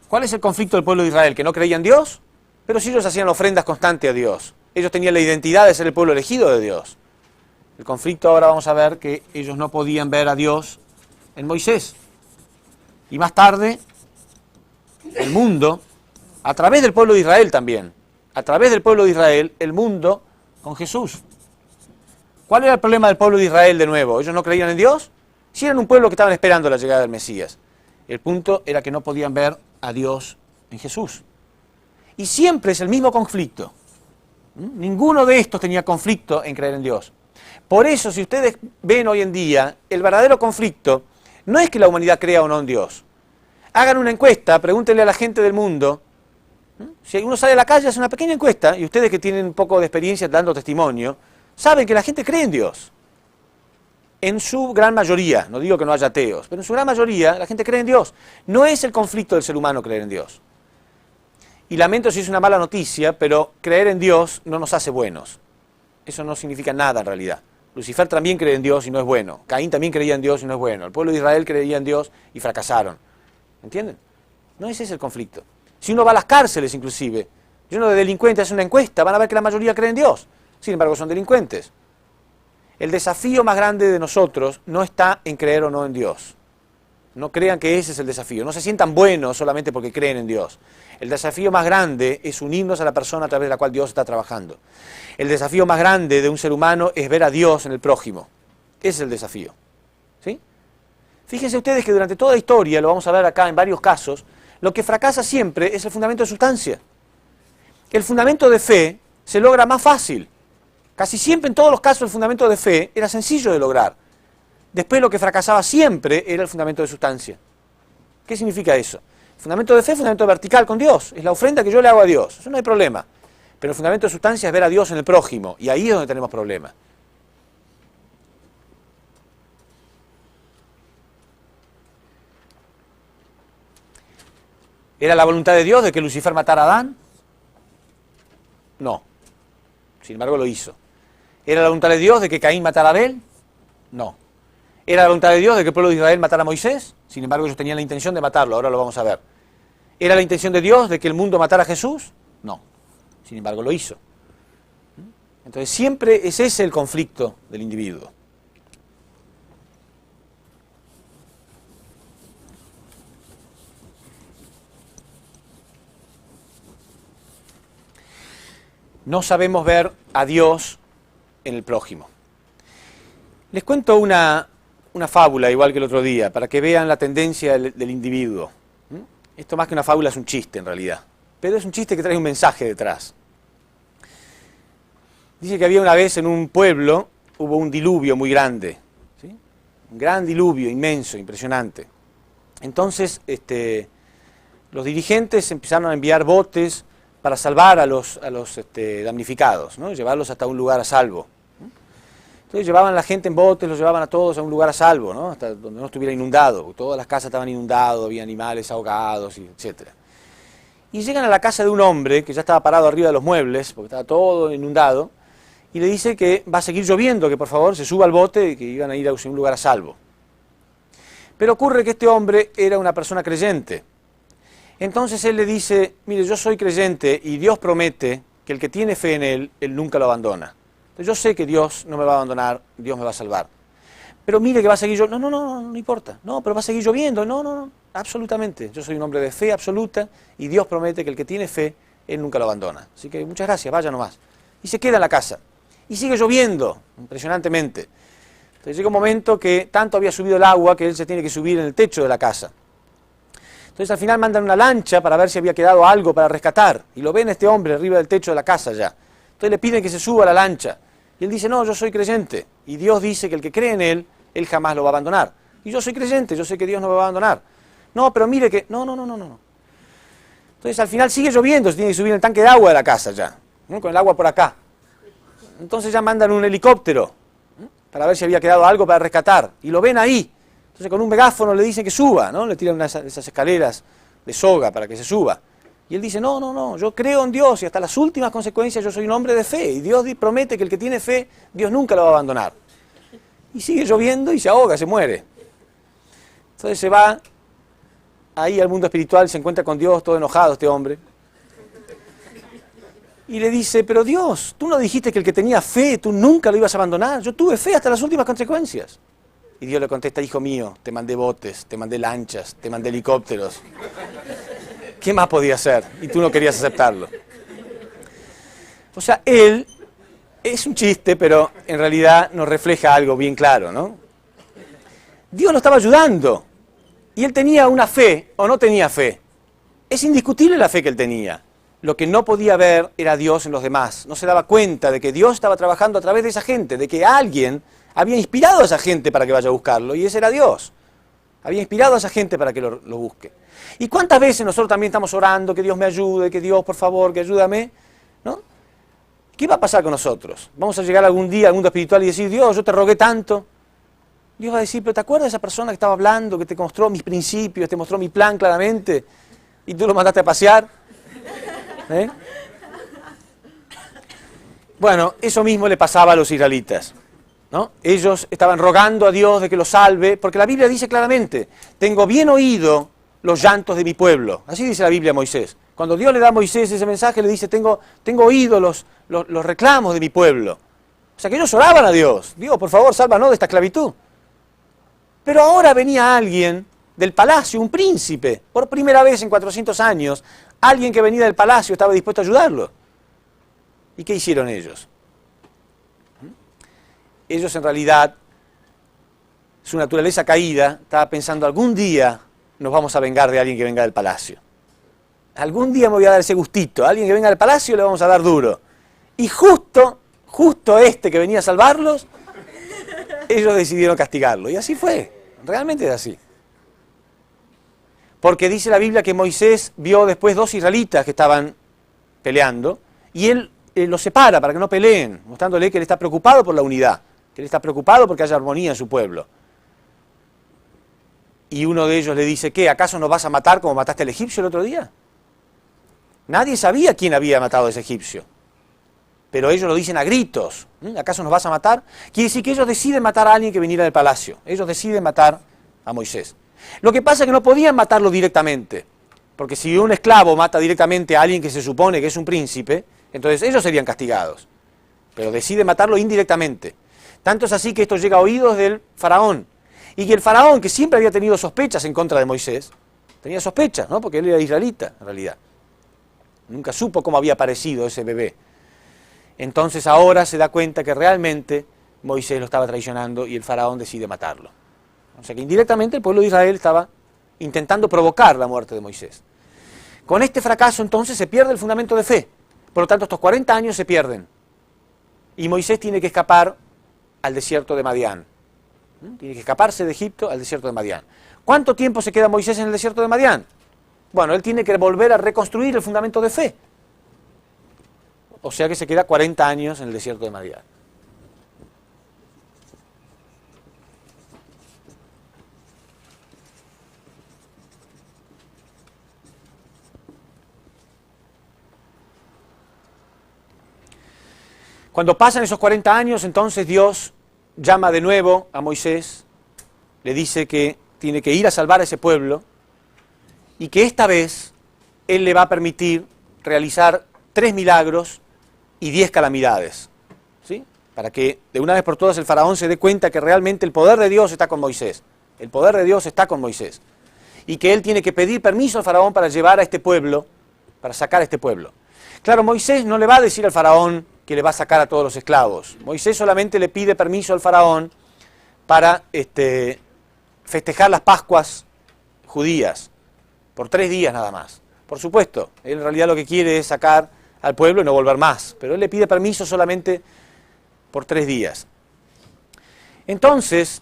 ¿Cuál es el conflicto del pueblo de Israel? ¿Que no creía en Dios? Pero si ellos hacían ofrendas constantes a Dios. Ellos tenían la identidad de ser el pueblo elegido de Dios. El conflicto ahora vamos a ver que ellos no podían ver a Dios en Moisés. Y más tarde, el mundo, a través del pueblo de Israel también, a través del pueblo de Israel, el mundo con Jesús. ¿Cuál era el problema del pueblo de Israel de nuevo? ¿Ellos no creían en Dios? Sí, eran un pueblo que estaban esperando la llegada del Mesías. El punto era que no podían ver a Dios en Jesús. Y siempre es el mismo conflicto. Ninguno de estos tenía conflicto en creer en Dios. Por eso, si ustedes ven hoy en día, el verdadero conflicto no es que la humanidad crea o no en Dios. Hagan una encuesta, pregúntenle a la gente del mundo. Si uno sale a la calle, hace una pequeña encuesta, y ustedes que tienen un poco de experiencia dando testimonio, saben que la gente cree en Dios. En su gran mayoría, no digo que no haya ateos, pero en su gran mayoría la gente cree en Dios. No es el conflicto del ser humano creer en Dios. Y lamento si es una mala noticia, pero creer en Dios no nos hace buenos. Eso no significa nada en realidad. Lucifer también cree en Dios y no es bueno. Caín también creía en Dios y no es bueno. El pueblo de Israel creía en Dios y fracasaron. ¿Entienden? No ese es el conflicto. Si uno va a las cárceles inclusive, y uno de delincuentes hace una encuesta, van a ver que la mayoría cree en Dios. Sin embargo, son delincuentes. El desafío más grande de nosotros no está en creer o no en Dios. No crean que ese es el desafío. No se sientan buenos solamente porque creen en Dios. El desafío más grande es unirnos a la persona a través de la cual Dios está trabajando. El desafío más grande de un ser humano es ver a Dios en el prójimo. Ese es el desafío. ¿Sí? Fíjense ustedes que durante toda la historia, lo vamos a ver acá en varios casos, lo que fracasa siempre es el fundamento de sustancia. El fundamento de fe se logra más fácil. Casi siempre en todos los casos el fundamento de fe era sencillo de lograr. Después lo que fracasaba siempre era el fundamento de sustancia. ¿Qué significa eso? El fundamento de fe es fundamento vertical con Dios. Es la ofrenda que yo le hago a Dios. Eso no hay problema. Pero el fundamento de sustancia es ver a Dios en el prójimo. Y ahí es donde tenemos problemas. ¿Era la voluntad de Dios de que Lucifer matara a Adán? No. Sin embargo lo hizo. ¿Era la voluntad de Dios de que Caín matara a Abel? No. ¿Era la voluntad de Dios de que el pueblo de Israel matara a Moisés? Sin embargo, ellos tenían la intención de matarlo, ahora lo vamos a ver. ¿Era la intención de Dios de que el mundo matara a Jesús? No. Sin embargo, lo hizo. Entonces, siempre es ese el conflicto del individuo. No sabemos ver a Dios en el prójimo. Les cuento una fábula, igual que el otro día, para que vean la tendencia del individuo. Esto más que una fábula es un chiste en realidad, pero es un chiste que trae un mensaje detrás. Dice que había una vez en un pueblo, hubo un diluvio muy grande, ¿sí? Un gran diluvio, inmenso, impresionante. Entonces, los dirigentes empezaron a enviar botes para salvar a los damnificados, ¿no? Llevarlos hasta un lugar a salvo. Entonces llevaban a la gente en botes, los llevaban a todos a un lugar a salvo, ¿no? Hasta donde no estuviera inundado, porque todas las casas estaban inundadas, había animales ahogados, etc. Y llegan a la casa de un hombre que ya estaba parado arriba de los muebles, porque estaba todo inundado, y le dice que va a seguir lloviendo, que por favor se suba al bote y que iban a ir a un lugar a salvo. Pero ocurre que este hombre era una persona creyente. Entonces él le dice, mire, yo soy creyente y Dios promete que el que tiene fe en él nunca lo abandona. Entonces yo sé que Dios no me va a abandonar, Dios me va a salvar. Pero mire que va a seguir lloviendo. No importa. No, pero va a seguir lloviendo. No, absolutamente. Yo soy un hombre de fe absoluta y Dios promete que el que tiene fe, él nunca lo abandona. Así que muchas gracias, vaya nomás. Y se queda en la casa. Y sigue lloviendo, impresionantemente. Entonces llega un momento que tanto había subido el agua que él se tiene que subir en el techo de la casa. Entonces al final mandan una lancha para ver si había quedado algo para rescatar. Y lo ven a este hombre arriba del techo de la casa ya. Entonces le piden que se suba a la lancha. Y él dice, no, yo soy creyente. Y Dios dice que el que cree en él jamás lo va a abandonar. Y yo soy creyente, yo sé que Dios no me va a abandonar. No, pero mire que... No. Entonces al final sigue lloviendo, se tiene que subir en el tanque de agua de la casa ya, ¿no? Con el agua por acá. Entonces ya mandan un helicóptero, ¿no? Para ver si había quedado algo para rescatar. Y lo ven ahí. Entonces con un megáfono le dicen que suba, ¿no? Le tiran esas escaleras de soga para que se suba. Y él dice, no, yo creo en Dios y hasta las últimas consecuencias yo soy un hombre de fe. Y Dios promete que el que tiene fe, Dios nunca lo va a abandonar. Y sigue lloviendo y se ahoga, se muere. Entonces se va ahí al mundo espiritual, se encuentra con Dios, todo enojado este hombre. Y le dice, pero Dios, tú no dijiste que el que tenía fe, tú nunca lo ibas a abandonar. Yo tuve fe hasta las últimas consecuencias. Y Dios le contesta, hijo mío, te mandé botes, te mandé lanchas, te mandé helicópteros. ¿Qué más podía hacer? Y tú no querías aceptarlo. O sea, él es un chiste, pero en realidad nos refleja algo bien claro, ¿no? Dios lo estaba ayudando. Y él tenía una fe, o no tenía fe. Es indiscutible la fe que él tenía. Lo que no podía ver era Dios en los demás. No se daba cuenta de que Dios estaba trabajando a través de esa gente, de que alguien había inspirado a esa gente para que vaya a buscarlo, y ese era Dios. Había inspirado a esa gente para que lo busque. ¿Y cuántas veces nosotros también estamos orando, que Dios me ayude, que Dios, por favor, que ayúdame? ¿No? ¿Qué va a pasar con nosotros? ¿Vamos a llegar algún día al mundo espiritual y decir, Dios, yo te rogué tanto? Dios va a decir, pero ¿te acuerdas de esa persona que estaba hablando, que te mostró mis principios, te mostró mi plan claramente, y tú lo mandaste a pasear? ¿Eh? Bueno, eso mismo le pasaba a los israelitas, ¿no? Ellos estaban rogando a Dios de que los salve, porque la Biblia dice claramente, tengo bien oído los llantos de mi pueblo. Así dice la Biblia a Moisés. Cuando Dios le da a Moisés ese mensaje, le dice, tengo oído los reclamos de mi pueblo. O sea que ellos oraban a Dios. Dios, por favor, sálvanos de esta esclavitud. Pero ahora venía alguien del palacio, un príncipe, por primera vez en 400 años, alguien que venía del palacio estaba dispuesto a ayudarlo. ¿Y qué hicieron ellos? Ellos en realidad, su naturaleza caída, estaba pensando algún día nos vamos a vengar de alguien que venga del palacio. Algún día me voy a dar ese gustito, a alguien que venga del palacio le vamos a dar duro. Y justo este que venía a salvarlos, ellos decidieron castigarlo. Y así fue, realmente es así. Porque dice la Biblia que Moisés vio después dos israelitas que estaban peleando, y él los separa para que no peleen, mostrándole que él está preocupado por la unidad, que él está preocupado porque haya armonía en su pueblo. Y uno de ellos le dice, ¿qué? ¿Acaso nos vas a matar como mataste al egipcio el otro día? Nadie sabía quién había matado a ese egipcio. pero ellos lo dicen a gritos. ¿Acaso nos vas a matar? Quiere decir que ellos deciden matar a alguien que viniera del palacio. Ellos deciden matar a Moisés. Lo que pasa es que no podían matarlo directamente, porque si un esclavo mata directamente a alguien que se supone que es un príncipe, entonces ellos serían castigados. Pero deciden matarlo indirectamente. Tanto es así que esto llega a oídos del faraón. Y que el faraón, que siempre había tenido sospechas en contra de Moisés, tenía sospechas, ¿no? Porque él era israelita, en realidad. Nunca supo cómo había aparecido ese bebé. Entonces ahora se da cuenta que realmente Moisés lo estaba traicionando y el faraón decide matarlo. O sea que indirectamente el pueblo de Israel estaba intentando provocar la muerte de Moisés. Con este fracaso entonces se pierde el fundamento de fe. Por lo tanto estos 40 años se pierden. Y Moisés tiene que escapar al desierto de Madián. Tiene que escaparse de Egipto al desierto de Madián. ¿Cuánto tiempo se queda Moisés en el desierto de Madián? Bueno, él tiene que volver a reconstruir el fundamento de fe. O sea que se queda 40 años en el desierto de Madián. Cuando pasan esos 40 años, entonces Dios llama de nuevo a Moisés, le dice que tiene que ir a salvar a ese pueblo y que esta vez Él le va a permitir realizar 3 milagros y 10 calamidades, ¿sí? Para que de una vez por todas el faraón se dé cuenta que realmente el poder de Dios está con Moisés. El poder de Dios está con Moisés. Y que él tiene que pedir permiso al faraón para llevar a este pueblo, para sacar a este pueblo. Claro, Moisés no le va a decir al faraón que le va a sacar a todos los esclavos. Moisés solamente le pide permiso al faraón para festejar las Pascuas judías, por 3 días nada más. Por supuesto, él en realidad lo que quiere es sacar al pueblo y no volver más, pero él le pide permiso solamente por 3 días. Entonces,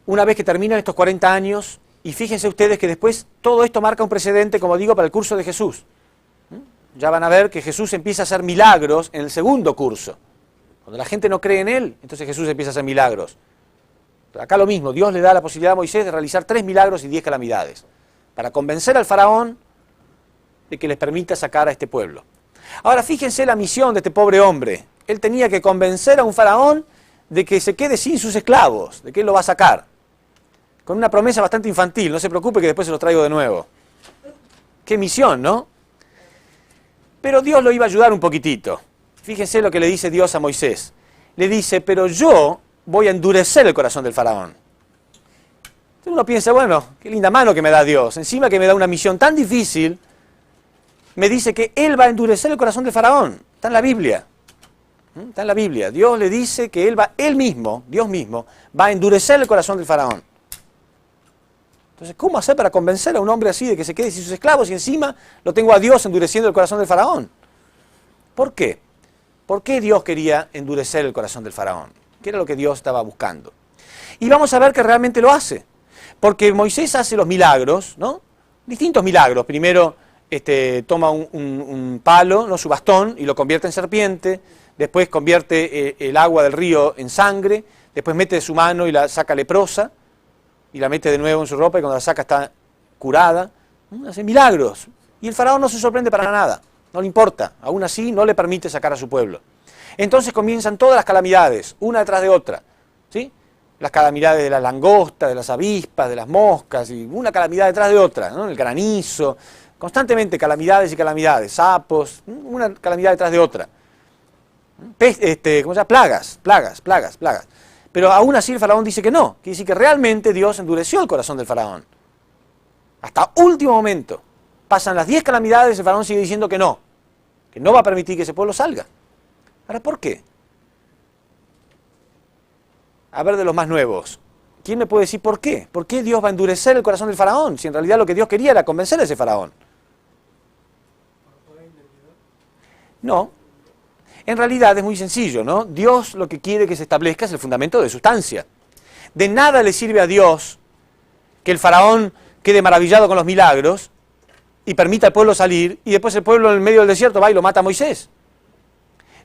una vez que terminan estos 40 años, y fíjense ustedes que después todo esto marca un precedente, como digo, para el curso de Jesús. Ya van a ver que Jesús empieza a hacer milagros en el segundo curso. Cuando la gente no cree en él, entonces Jesús empieza a hacer milagros. Pero acá lo mismo, Dios le da la posibilidad a Moisés de realizar 3 milagros y 10 calamidades, para convencer al faraón de que les permita sacar a este pueblo. Ahora fíjense la misión de este pobre hombre. Él tenía que convencer a un faraón de que se quede sin sus esclavos, de que él lo va a sacar. Con una promesa bastante infantil, no se preocupe que después se los traigo de nuevo. Qué misión, ¿no? Pero Dios lo iba a ayudar un poquitito. Fíjense lo que le dice Dios a Moisés. Le dice, pero yo voy a endurecer el corazón del faraón. Entonces uno piensa, bueno, qué linda mano que me da Dios. Encima que me da una misión tan difícil, me dice que Él va a endurecer el corazón del faraón. Está en la Biblia. Está en la Biblia. Dios le dice que Él mismo, Dios mismo, va a endurecer el corazón del faraón. Entonces, ¿cómo hacer para convencer a un hombre así de que se quede sin sus esclavos y encima lo tengo a Dios endureciendo el corazón del faraón? ¿Por qué? ¿Por qué Dios quería endurecer el corazón del faraón? ¿Qué era lo que Dios estaba buscando? Y vamos a ver que realmente lo hace. Porque Moisés hace los milagros, ¿no? Distintos milagros. Primero toma un palo, ¿no? Su bastón, y lo convierte en serpiente. Después convierte el agua del río en sangre. Después mete su mano y la saca leprosa. Y la mete de nuevo en su ropa y cuando la saca está curada. Hace milagros. Y el faraón no se sorprende para nada. No le importa. Aún así no le permite sacar a su pueblo. Entonces comienzan todas las calamidades, una detrás de otra. ¿Sí? Las calamidades de las langostas, de las avispas, de las moscas, y una calamidad detrás de otra, ¿no? El granizo, constantemente calamidades y calamidades, sapos, una calamidad detrás de otra. ¿Cómo se llama? Plagas. Pero aún así el faraón dice que no, quiere decir que realmente Dios endureció el corazón del faraón. Hasta último momento. Pasan las 10 calamidades y el faraón sigue diciendo que no va a permitir que ese pueblo salga. Ahora, ¿por qué? A ver, de los más nuevos, ¿quién me puede decir por qué? ¿Por qué Dios va a endurecer el corazón del faraón? Si en realidad lo que Dios quería era convencer a ese faraón. No. En realidad es muy sencillo, ¿no? Dios lo que quiere que se establezca es el fundamento de sustancia. De nada le sirve a Dios que el faraón quede maravillado con los milagros y permita al pueblo salir y después el pueblo en el medio del desierto va y lo mata a Moisés.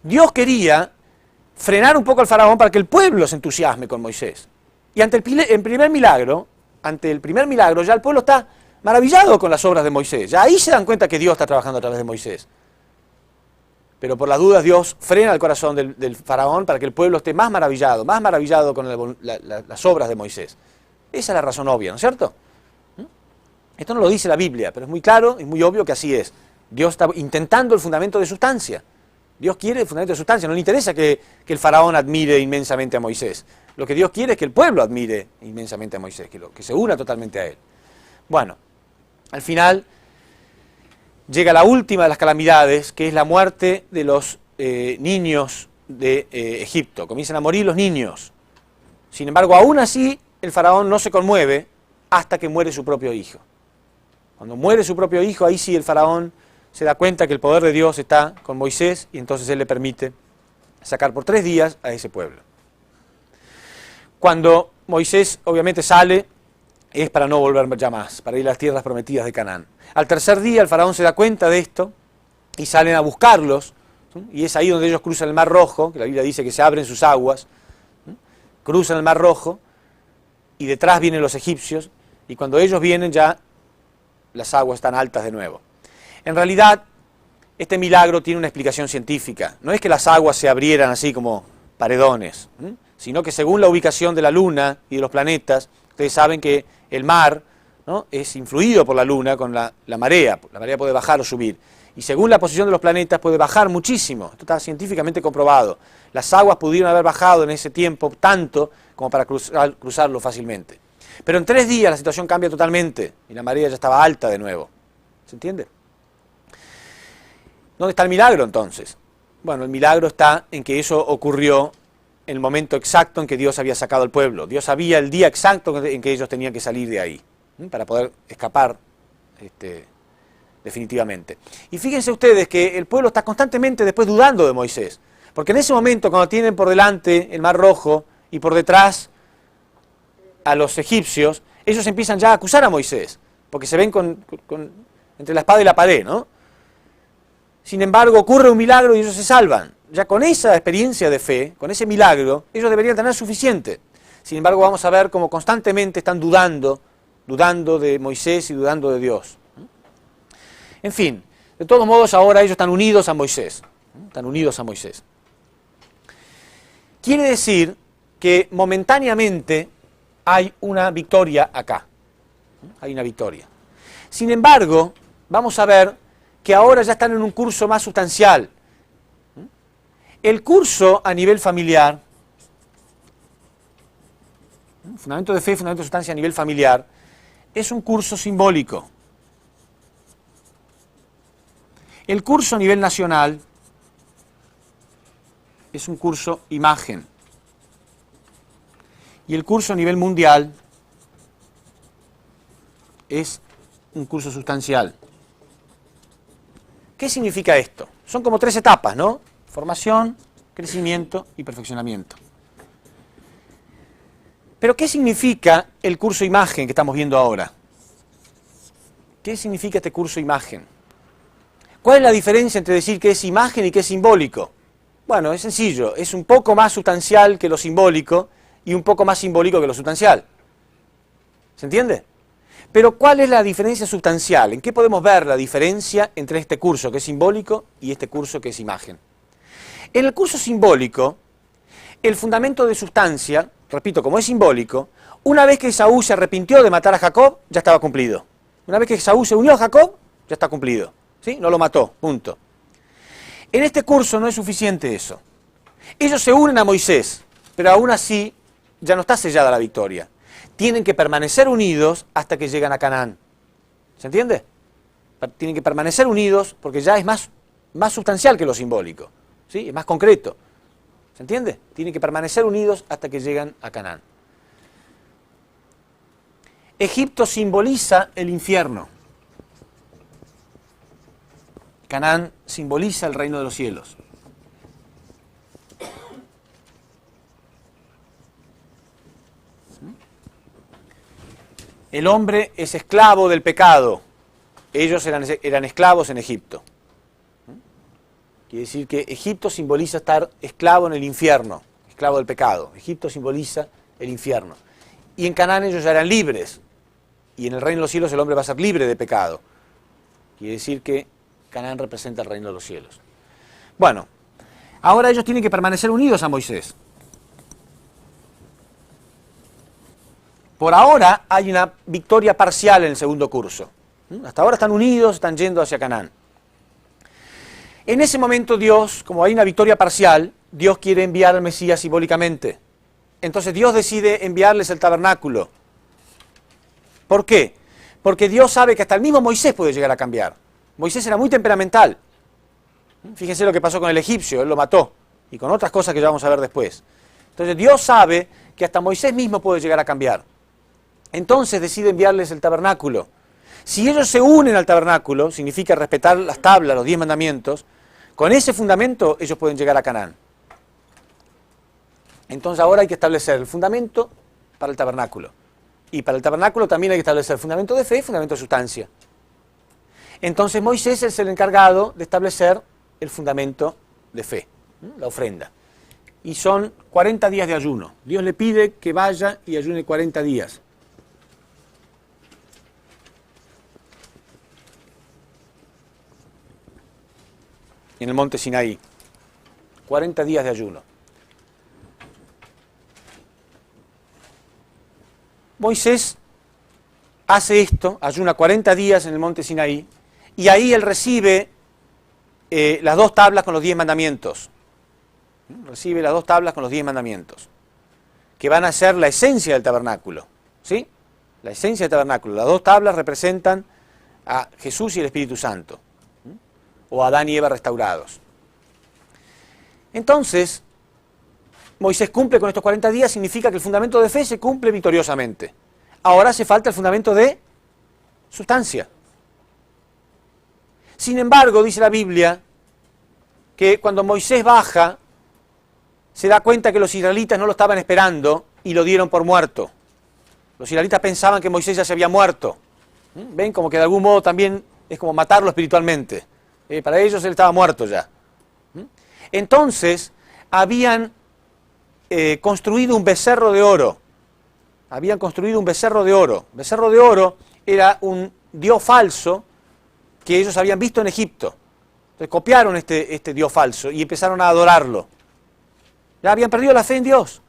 Dios quería frenar un poco al faraón para que el pueblo se entusiasme con Moisés. Y ante el primer milagro ya el pueblo está maravillado con las obras de Moisés. Ya ahí se dan cuenta que Dios está trabajando a través de Moisés. Pero por las dudas Dios frena el corazón del faraón para que el pueblo esté más maravillado con las obras de Moisés. Esa es la razón obvia, ¿no es cierto? Esto no lo dice la Biblia, pero es muy claro y muy obvio que así es. Dios está intentando el fundamento de sustancia. Dios quiere el fundamento de sustancia. No le interesa que el faraón admire inmensamente a Moisés. Lo que Dios quiere es que el pueblo admire inmensamente a Moisés, que se una totalmente a él. Bueno, al final llega la última de las calamidades, que es la muerte de los niños de Egipto. Comienzan a morir los niños. Sin embargo, aún así, el faraón no se conmueve hasta que muere su propio hijo. Cuando muere su propio hijo, ahí sí el faraón se da cuenta que el poder de Dios está con Moisés y entonces él le permite sacar por 3 días a ese pueblo. Cuando Moisés obviamente sale, es para no volver ya más, para ir a las tierras prometidas de Canaán. Al 3er día el faraón se da cuenta de esto y salen a buscarlos, ¿sí? Y es ahí donde ellos cruzan el Mar Rojo, que la Biblia dice que se abren sus aguas, ¿sí? Cruzan el Mar Rojo y detrás vienen los egipcios y cuando ellos vienen ya las aguas están altas de nuevo. En realidad, este milagro tiene una explicación científica. No es que las aguas se abrieran así como paredones, ¿sí? Sino que según la ubicación de la Luna y de los planetas, ustedes saben que el mar, ¿no?, es influido por la Luna con la marea. La marea puede bajar o subir. Y según la posición de los planetas puede bajar muchísimo. Esto está científicamente comprobado. Las aguas pudieron haber bajado en ese tiempo tanto como para cruzarlo fácilmente. Pero en 3 días la situación cambia totalmente y la marea ya estaba alta de nuevo. ¿Se entiende? ¿Dónde está el milagro entonces? Bueno, el milagro está en que eso ocurrió en el momento exacto en que Dios había sacado al pueblo. Dios sabía el día exacto en que ellos tenían que salir de ahí, ¿sí?, para poder escapar definitivamente. Y fíjense ustedes que el pueblo está constantemente después dudando de Moisés, porque en ese momento cuando tienen por delante el Mar Rojo y por detrás a los egipcios, ellos empiezan ya a acusar a Moisés, porque se ven entre la espada y la pared, ¿no? Sin embargo, ocurre un milagro y ellos se salvan. Ya con esa experiencia de fe, con ese milagro, ellos deberían tener suficiente. Sin embargo, vamos a ver cómo constantemente están dudando de Moisés y dudando de Dios. En fin, de todos modos, ahora ellos están unidos a Moisés. Están unidos a Moisés. Quiere decir que momentáneamente hay una victoria acá. Hay una victoria. Sin embargo, vamos a ver que ahora ya están en un curso más sustancial. El curso a nivel familiar, fundamento de fe, fundamento de sustancia a nivel familiar, es un curso simbólico. El curso a nivel nacional es un curso imagen. Y el curso a nivel mundial es un curso sustancial. ¿Qué significa esto? Son como 3 etapas, ¿no? Formación, crecimiento y perfeccionamiento. Pero ¿qué significa el curso imagen que estamos viendo ahora? ¿Qué significa este curso imagen? ¿Cuál es la diferencia entre decir que es imagen y que es simbólico? Bueno, es sencillo, es un poco más sustancial que lo simbólico y un poco más simbólico que lo sustancial. ¿Se entiende? Pero ¿cuál es la diferencia sustancial? ¿En qué podemos ver la diferencia entre este curso que es simbólico y este curso que es imagen? En el curso simbólico, el fundamento de sustancia, repito, como es simbólico, una vez que Esaú se arrepintió de matar a Jacob, ya estaba cumplido. Una vez que Esaú se unió a Jacob, ya está cumplido. ¿Sí? No lo mató, punto. En este curso no es suficiente eso. Ellos se unen a Moisés, pero aún así ya no está sellada la victoria. Tienen que permanecer unidos hasta que llegan a Canaán. ¿Se entiende? Tienen que permanecer unidos porque ya es más sustancial que lo simbólico. ¿Sí? Es más concreto. ¿Se entiende? Tienen que permanecer unidos hasta que llegan a Canaán. Egipto simboliza el infierno. Canaán simboliza el reino de los cielos. El hombre es esclavo del pecado. Ellos eran esclavos en Egipto. Quiere decir que Egipto simboliza estar esclavo en el infierno, esclavo del pecado. Egipto simboliza el infierno. Y en Canaán ellos ya eran libres. Y en el reino de los cielos el hombre va a ser libre de pecado. Quiere decir que Canaán representa el reino de los cielos. Bueno, ahora ellos tienen que permanecer unidos a Moisés. Por ahora hay una victoria parcial en el segundo curso. Hasta ahora están unidos, están yendo hacia Canaán. En ese momento Dios, como hay una victoria parcial, Dios quiere enviar al Mesías simbólicamente. Entonces Dios decide enviarles el tabernáculo. ¿Por qué? Porque Dios sabe que hasta el mismo Moisés puede llegar a cambiar. Moisés era muy temperamental. Fíjense lo que pasó con el egipcio, él lo mató. Y con otras cosas que ya vamos a ver después. Entonces Dios sabe que hasta Moisés mismo puede llegar a cambiar. Entonces decide enviarles el tabernáculo. Si ellos se unen al tabernáculo, significa respetar las tablas, los 10 mandamientos, con ese fundamento ellos pueden llegar a Canaán. Entonces ahora hay que establecer el fundamento para el tabernáculo. Y para el tabernáculo también hay que establecer el fundamento de fe y fundamento de sustancia. Entonces Moisés es el encargado de establecer el fundamento de fe, la ofrenda. Y son 40 días de ayuno. Dios le pide que vaya y ayune 40 días. En el monte Sinaí. 40 días de ayuno. Moisés hace esto, ayuna 40 días en el monte Sinaí, y ahí él recibe las 2 tablas con los 10 mandamientos. Recibe las 2 tablas con los 10 mandamientos, que van a ser la esencia del tabernáculo. ¿Sí? La esencia del tabernáculo. Las 2 tablas representan a Jesús y el Espíritu Santo, o a Adán y Eva restaurados. Entonces, Moisés cumple con estos 40 días, significa que el fundamento de fe se cumple victoriosamente. Ahora hace falta el fundamento de sustancia. Sin embargo, dice la Biblia, que cuando Moisés baja, se da cuenta que los israelitas no lo estaban esperando y lo dieron por muerto. Los israelitas pensaban que Moisés ya se había muerto. ¿Ven? Como que de algún modo también es como matarlo espiritualmente. Para ellos él estaba muerto ya. Entonces, habían construido un becerro de oro. Habían construido un becerro de oro. Becerro de oro era un dios falso que ellos habían visto en Egipto. Entonces copiaron este dios falso y empezaron a adorarlo. Ya habían perdido la fe en Dios.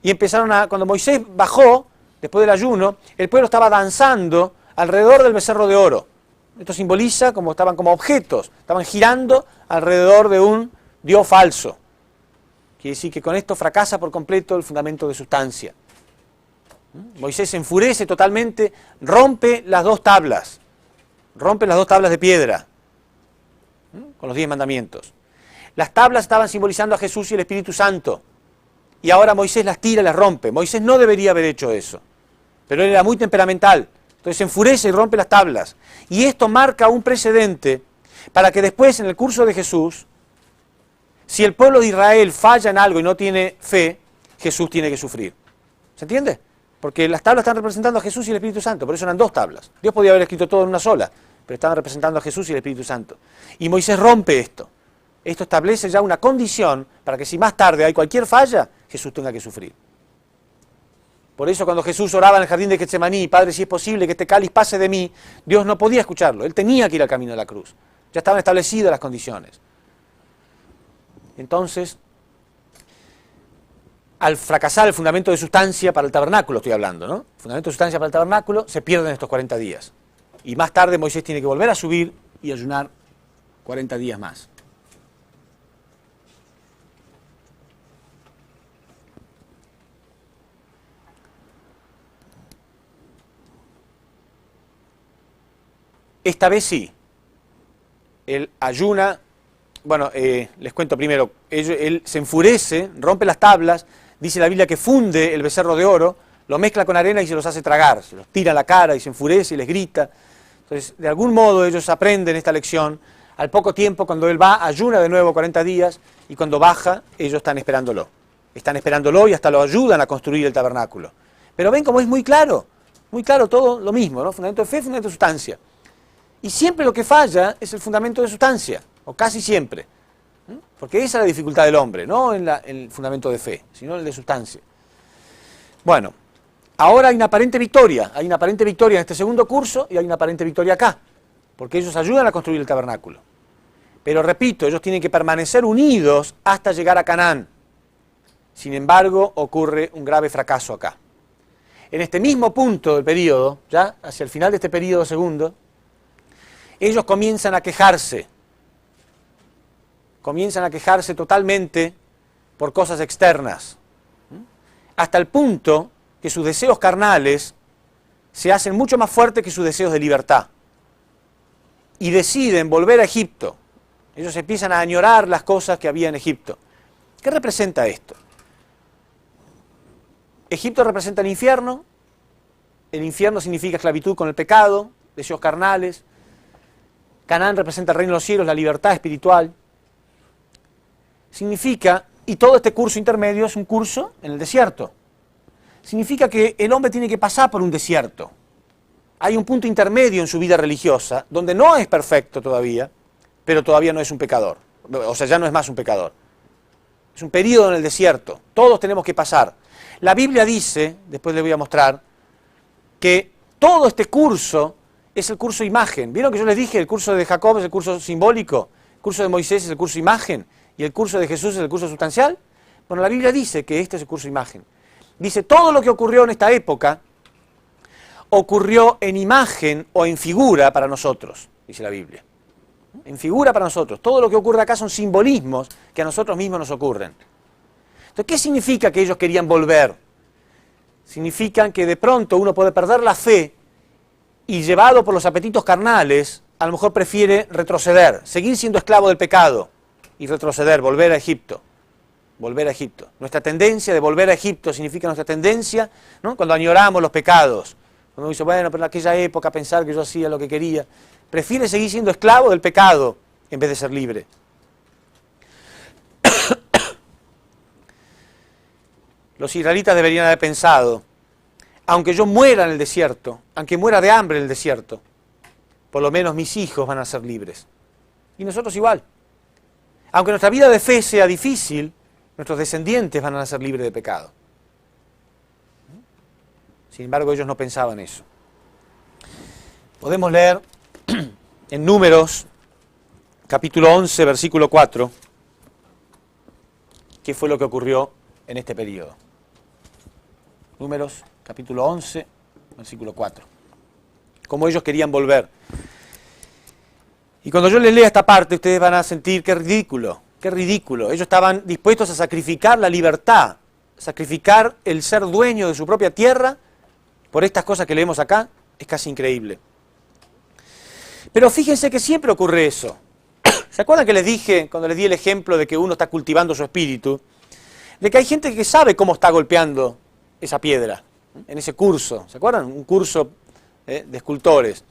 Y empezaron cuando Moisés bajó, después del ayuno, el pueblo estaba danzando alrededor del becerro de oro. Esto simboliza como estaban como objetos, estaban girando alrededor de un dios falso. Quiere decir que con esto fracasa por completo el fundamento de sustancia. Moisés se enfurece totalmente, rompe las 2 tablas. Rompe las 2 tablas de piedra con los 10 mandamientos. Las tablas estaban simbolizando a Jesús y el Espíritu Santo. Y ahora Moisés las tira y las rompe. Moisés no debería haber hecho eso. Pero él era muy temperamental. Entonces se enfurece y rompe las tablas. Y esto marca un precedente para que después, en el curso de Jesús, si el pueblo de Israel falla en algo y no tiene fe, Jesús tiene que sufrir. ¿Se entiende? Porque las tablas están representando a Jesús y el Espíritu Santo, por eso eran 2 tablas. Dios podía haber escrito todo en una sola, pero estaban representando a Jesús y el Espíritu Santo. Y Moisés rompe esto. Esto establece ya una condición para que si más tarde hay cualquier falla, Jesús tenga que sufrir. Por eso cuando Jesús oraba en el jardín de Getsemaní, Padre, si es posible que este cáliz pase de mí, Dios no podía escucharlo. Él tenía que ir al camino de la cruz. Ya estaban establecidas las condiciones. Entonces, al fracasar el fundamento de sustancia para el tabernáculo, estoy hablando, ¿no? El fundamento de sustancia para el tabernáculo, se pierden estos 40 días. Y más tarde Moisés tiene que volver a subir y ayunar 40 días más. Esta vez sí. Él ayuna. Bueno, les cuento primero. Él se enfurece, rompe las tablas. Dice la Biblia que funde el becerro de oro, lo mezcla con arena y se los hace tragar. Se los tira a la cara y se enfurece y les grita. Entonces, de algún modo ellos aprenden esta lección. Al poco tiempo, cuando él va, ayuna de nuevo 40 días. Y cuando baja, ellos están esperándolo. Están esperándolo y hasta lo ayudan a construir el tabernáculo. Pero ven cómo es muy claro todo lo mismo, ¿no? Fundamento de fe, fundamento de sustancia. Y siempre lo que falla es el fundamento de sustancia, o casi siempre. Porque esa es la dificultad del hombre, no en el fundamento de fe, sino en el de sustancia. Bueno, ahora hay una aparente victoria en este segundo curso y hay una aparente victoria acá, porque ellos ayudan a construir el tabernáculo. Pero repito, ellos tienen que permanecer unidos hasta llegar a Canaán. Sin embargo, ocurre un grave fracaso acá. En este mismo punto del periodo, ya hacia el final de este periodo segundo, ellos comienzan a quejarse totalmente por cosas externas, hasta el punto que sus deseos carnales se hacen mucho más fuertes que sus deseos de libertad. Y deciden volver a Egipto. Ellos empiezan a añorar las cosas que había en Egipto. ¿Qué representa esto? Egipto representa el infierno significa esclavitud con el pecado, deseos carnales. Canaán representa el reino de los cielos, la libertad espiritual. Significa, y todo este curso intermedio es un curso en el desierto. Significa que el hombre tiene que pasar por un desierto. Hay un punto intermedio en su vida religiosa, donde no es perfecto todavía, pero todavía no es un pecador. O sea, ya no es más un pecador. Es un periodo en el desierto. Todos tenemos que pasar. La Biblia dice, después les voy a mostrar, que todo este curso es el curso imagen. ¿Vieron que yo les dije? El curso de Jacob es el curso simbólico, el curso de Moisés es el curso imagen, y el curso de Jesús es el curso sustancial. Bueno, la Biblia dice que este es el curso imagen. Dice, todo lo que ocurrió en esta época ocurrió en imagen o en figura para nosotros, dice la Biblia. En figura para nosotros. Todo lo que ocurre acá son simbolismos que a nosotros mismos nos ocurren. Entonces, ¿qué significa que ellos querían volver? Significan que de pronto uno puede perder la fe y llevado por los apetitos carnales, a lo mejor prefiere retroceder, seguir siendo esclavo del pecado y retroceder, volver a Egipto. Volver a Egipto. Nuestra tendencia de volver a Egipto significa nuestra tendencia, ¿no? Cuando añoramos los pecados. Cuando uno dice, bueno, pero en aquella época pensar que yo hacía lo que quería. Prefiere seguir siendo esclavo del pecado en vez de ser libre. Los israelitas deberían haber pensado, aunque yo muera en el desierto, aunque muera de hambre en el desierto, por lo menos mis hijos van a ser libres. Y nosotros igual. Aunque nuestra vida de fe sea difícil, nuestros descendientes van a ser libres de pecado. Sin embargo, ellos no pensaban eso. Podemos leer en Números, capítulo 11, versículo 4, qué fue lo que ocurrió en este periodo. Números, capítulo 11, versículo 4. Cómo ellos querían volver. Y cuando yo les lea esta parte, ustedes van a sentir qué ridículo, qué ridículo. Ellos estaban dispuestos a sacrificar la libertad, sacrificar el ser dueño de su propia tierra por estas cosas que leemos acá. Es casi increíble. Pero fíjense que siempre ocurre eso. ¿Se acuerdan que les dije, cuando les di el ejemplo de que uno está cultivando su espíritu, de que hay gente que sabe cómo está golpeando esa piedra, en ese curso? ¿Se acuerdan? Un curso de escultores.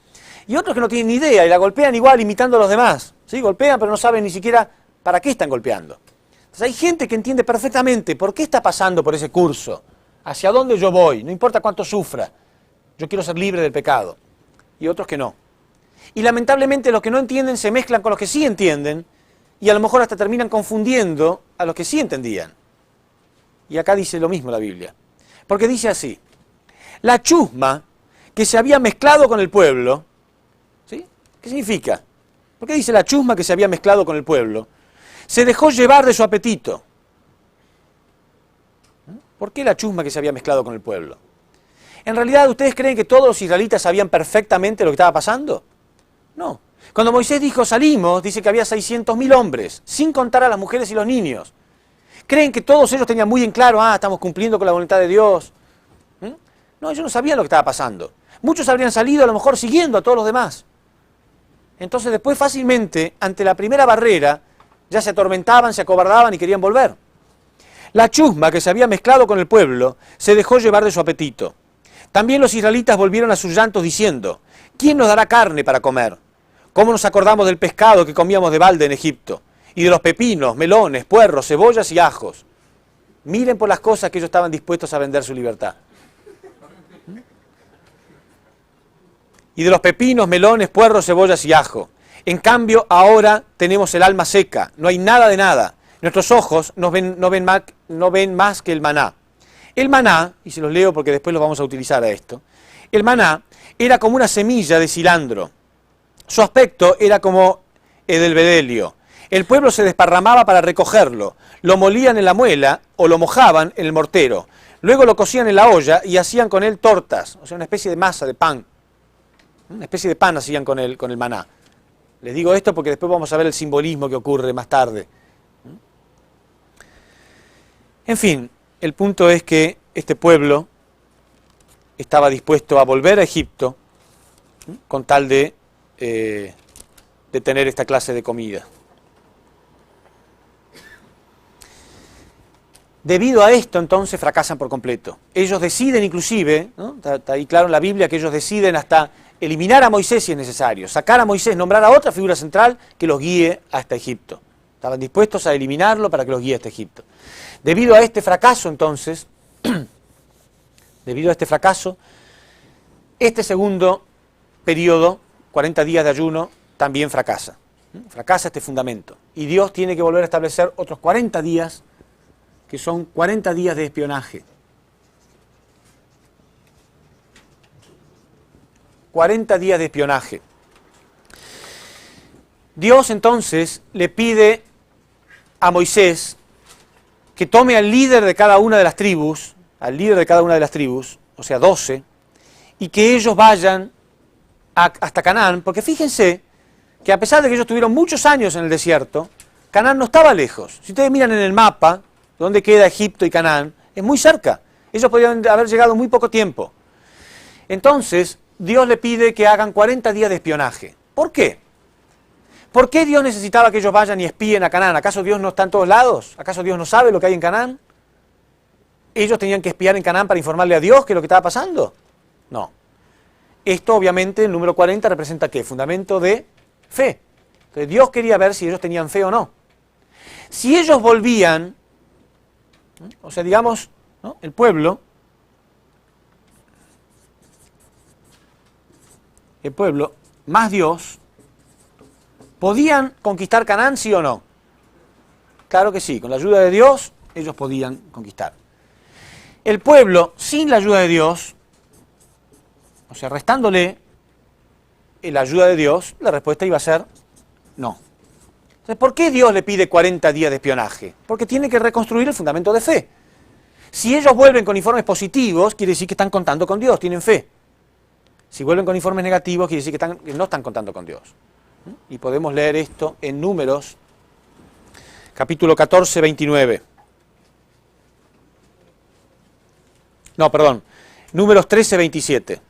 Y otros que no tienen ni idea y la golpean igual imitando a los demás. ¿Sí? Golpean pero no saben ni siquiera para qué están golpeando. Entonces hay gente que entiende perfectamente por qué está pasando por ese curso, hacia dónde yo voy, no importa cuánto sufra, yo quiero ser libre del pecado. Y otros que no. Y lamentablemente los que no entienden se mezclan con los que sí entienden y a lo mejor hasta terminan confundiendo a los que sí entendían. Y acá dice lo mismo la Biblia. Porque dice así, la chusma que se había mezclado con el pueblo, ¿sí? ¿Qué significa? ¿Por qué dice la chusma que se había mezclado con el pueblo? Se dejó llevar de su apetito. ¿Por qué la chusma que se había mezclado con el pueblo? En realidad, ¿ustedes creen que todos los israelitas sabían perfectamente lo que estaba pasando? No. Cuando Moisés dijo salimos, dice que había 600.000 hombres, sin contar a las mujeres y los niños. ¿Creen que todos ellos tenían muy en claro, estamos cumpliendo con la voluntad de Dios? No, ellos no sabían lo que estaba pasando. Muchos habrían salido a lo mejor siguiendo a todos los demás. Entonces después fácilmente, ante la primera barrera, ya se atormentaban, se acobardaban y querían volver. La chusma que se había mezclado con el pueblo se dejó llevar de su apetito. También los israelitas volvieron a sus llantos diciendo, ¿quién nos dará carne para comer? ¿Cómo nos acordamos del pescado que comíamos de balde en Egipto? Y de los pepinos, melones, puerros, cebollas y ajos. Miren por las cosas que ellos estaban dispuestos a vender su libertad. Y de los pepinos, melones, puerros, cebollas y ajo. En cambio, ahora tenemos el alma seca, no hay nada de nada. Nuestros ojos no ven más que el maná. El maná, y se los leo porque después lo vamos a utilizar a esto, el maná era como una semilla de cilantro. Su aspecto era como el del bedelio, El pueblo se desparramaba para recogerlo, lo molían en la muela o lo mojaban en el mortero. Luego lo cocían en la olla y hacían con él tortas, o sea, una especie de masa, de pan. Una especie de pan hacían con el maná. Les digo esto porque después vamos a ver el simbolismo que ocurre más tarde. En fin, el punto es que este pueblo estaba dispuesto a volver a Egipto con tal de tener esta clase de comida. Debido a esto, entonces, fracasan por completo. Ellos deciden inclusive, ¿no? Está ahí claro en la Biblia que ellos deciden hasta eliminar a Moisés si es necesario, sacar a Moisés, nombrar a otra figura central que los guíe hasta Egipto. Estaban dispuestos a eliminarlo para que los guíe hasta Egipto. Debido a este fracaso, entonces, este segundo periodo, 40 días de ayuno, también fracasa. Fracasa este fundamento. Y Dios tiene que volver a establecer otros 40 días, que son 40 días de espionaje. 40 días de espionaje. Dios entonces le pide a Moisés que tome al líder de cada una de las tribus, o sea 12, y que ellos vayan hasta Canaán, porque fíjense que a pesar de que ellos tuvieron muchos años en el desierto, Canaán no estaba lejos. Si ustedes miran en el mapa, donde queda Egipto y Canaán, es muy cerca. Ellos podrían haber llegado en muy poco tiempo. Entonces, Dios le pide que hagan 40 días de espionaje. ¿Por qué? ¿Por qué Dios necesitaba que ellos vayan y espíen a Canaán? ¿Acaso Dios no está en todos lados? ¿Acaso Dios no sabe lo que hay en Canaán? ¿Ellos tenían que espiar en Canaán para informarle a Dios qué es lo que estaba pasando? No. Esto, obviamente, el número 40 representa ¿qué? Fundamento de fe. Entonces, Dios quería ver si ellos tenían fe o no. Si ellos volvían, o sea, digamos, ¿no? El pueblo, más Dios, ¿podían conquistar Canaán, sí o no? Claro que sí, con la ayuda de Dios, ellos podían conquistar. El pueblo, sin la ayuda de Dios, o sea, restándole la ayuda de Dios, la respuesta iba a ser no. Entonces, ¿por qué Dios le pide 40 días de espionaje? Porque tiene que reconstruir el fundamento de fe. Si ellos vuelven con informes positivos, quiere decir que están contando con Dios, tienen fe. Si vuelven con informes negativos, quiere decir que no están contando con Dios. Y podemos leer esto en Números, capítulo 14, 29. No, perdón, Números 13, 27.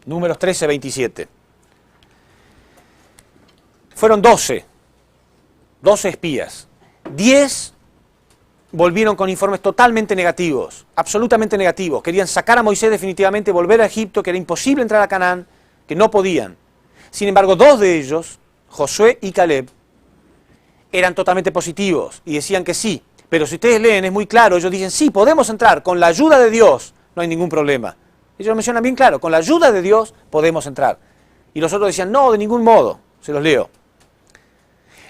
Números 13, 27. Fueron 12 espías. 10 volvieron con informes totalmente negativos, absolutamente negativos. Querían sacar a Moisés definitivamente, volver a Egipto, que era imposible entrar a Canaán, que no podían. Sin embargo, 2 de ellos, Josué y Caleb, eran totalmente positivos y decían que sí. Pero si ustedes leen, es muy claro, ellos dicen, sí, podemos entrar, con la ayuda de Dios no hay ningún problema. Ellos lo mencionan bien claro, con la ayuda de Dios podemos entrar. Y los otros decían, no, de ningún modo. Se los leo.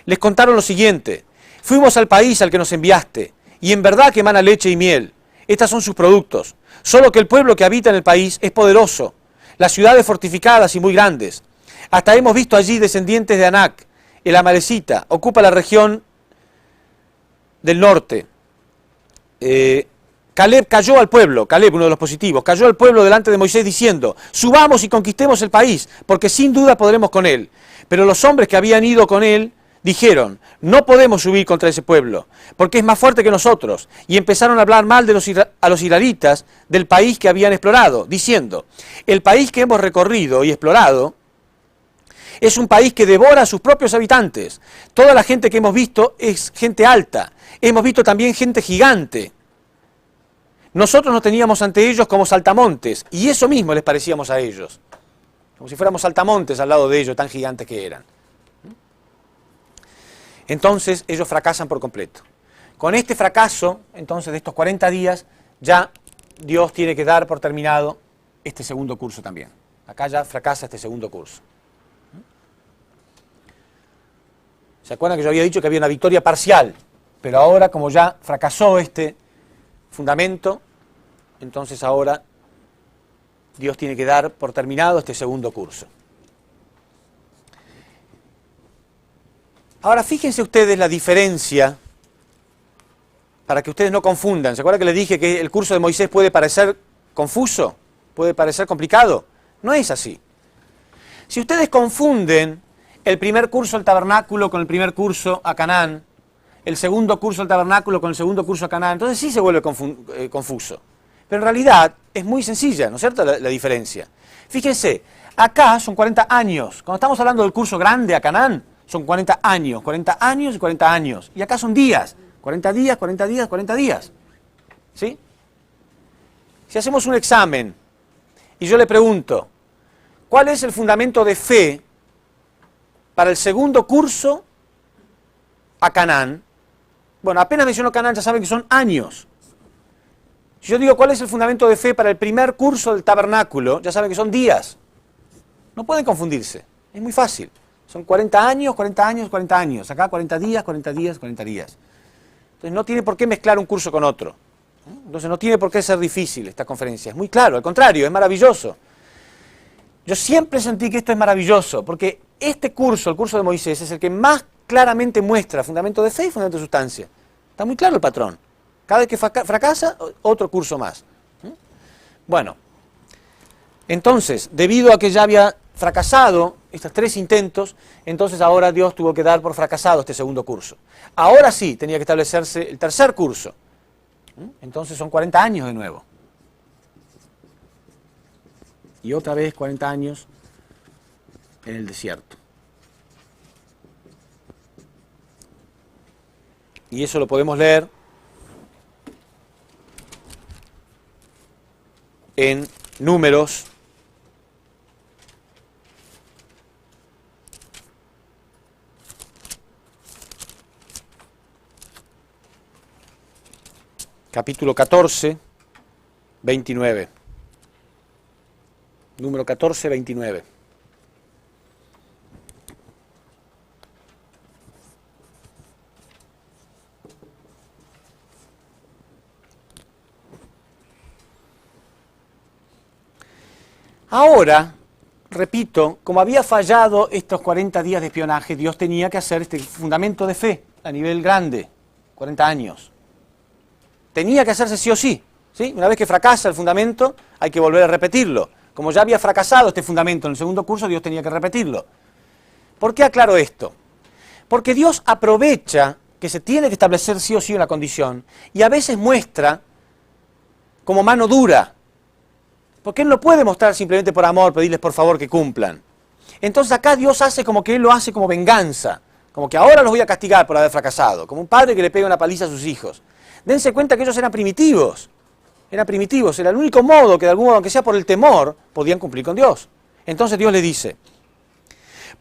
Les contaron lo siguiente: fuimos al país al que nos enviaste, y en verdad que emana leche y miel. Estas son sus productos. Solo que el pueblo que habita en el país es poderoso, las ciudades fortificadas y muy grandes. Hasta hemos visto allí descendientes de Anac, el amalecita, ocupa la región del norte. Caleb cayó al pueblo, Caleb, uno de los positivos, cayó al pueblo delante de Moisés diciendo, subamos y conquistemos el país, porque sin duda podremos con él. Pero los hombres que habían ido con él dijeron, no podemos subir contra ese pueblo, porque es más fuerte que nosotros. Y empezaron a hablar mal a los israelitas del país que habían explorado, diciendo, el país que hemos recorrido y explorado es un país que devora a sus propios habitantes. Toda la gente que hemos visto es gente alta. Hemos visto también gente gigante. Nosotros nos teníamos ante ellos como saltamontes, y eso mismo les parecíamos a ellos. Como si fuéramos saltamontes al lado de ellos, tan gigantes que eran. Entonces ellos fracasan por completo. Con este fracaso, entonces, de estos 40 días, ya Dios tiene que dar por terminado este segundo curso también. Acá ya fracasa este segundo curso. ¿Se acuerdan que yo había dicho que había una victoria parcial? Pero ahora, como ya fracasó este fundamento, entonces ahora Dios tiene que dar por terminado este segundo curso. Ahora fíjense ustedes la diferencia, para que ustedes no confundan. ¿Se acuerdan que les dije que el curso de Moisés puede parecer confuso? ¿Puede parecer complicado? No es así. Si ustedes confunden el primer curso del tabernáculo con el primer curso a Canaán, el segundo curso del tabernáculo con el segundo curso a Canaán, entonces sí se vuelve confuso. Pero en realidad es muy sencilla, ¿no es cierto?, la diferencia. Fíjense, acá son 40 años. Cuando estamos hablando del curso grande a Canaán, son 40 años y 40 años. Y acá son días, 40 días, 40 días, 40 días. ¿Sí? Si hacemos un examen y yo le pregunto, ¿cuál es el fundamento de fe para el segundo curso a Canaán? Bueno, apenas menciono Canaán, ya saben que son años. Si yo digo, ¿cuál es el fundamento de fe para el primer curso del tabernáculo? Ya saben que son días. No pueden confundirse. Es muy fácil. Son 40 años, 40 años, 40 años. Acá 40 días, 40 días, 40 días. Entonces no tiene por qué mezclar un curso con otro. Entonces no tiene por qué ser difícil esta conferencia. Es muy claro, al contrario, es maravilloso. Yo siempre sentí que esto es maravilloso, porque este curso, el curso de Moisés, es el que más claramente muestra fundamento de fe y fundamento de sustancia. Está muy claro el patrón. Cada vez que fracasa, otro curso más. Bueno, entonces, debido a que ya había fracasado estos 3 intentos, entonces ahora Dios tuvo que dar por fracasado este segundo curso. Ahora sí, tenía que establecerse el tercer curso. Entonces son 40 años de nuevo. Y otra vez 40 años en el desierto. Y eso lo podemos leer en Números capítulo 14, 29. Número 14, 29. Ahora, repito, como había fallado estos 40 días de espionaje, Dios tenía que hacer este fundamento de fe a nivel grande, 40 años. Tenía que hacerse sí o sí, ¿sí? Una vez que fracasa el fundamento, hay que volver a repetirlo. Como ya había fracasado este fundamento en el segundo curso, Dios tenía que repetirlo. ¿Por qué aclaro esto? Porque Dios aprovecha que se tiene que establecer sí o sí una condición y a veces muestra como mano dura. Porque Él no puede mostrar simplemente por amor, pedirles por favor que cumplan. Entonces acá Dios hace como que Él lo hace como venganza. Como que ahora los voy a castigar por haber fracasado. Como un padre que le pega una paliza a sus hijos. Dense cuenta que ellos eran primitivos. Era el único modo que de algún modo, aunque sea por el temor, podían cumplir con Dios. Entonces Dios le dice,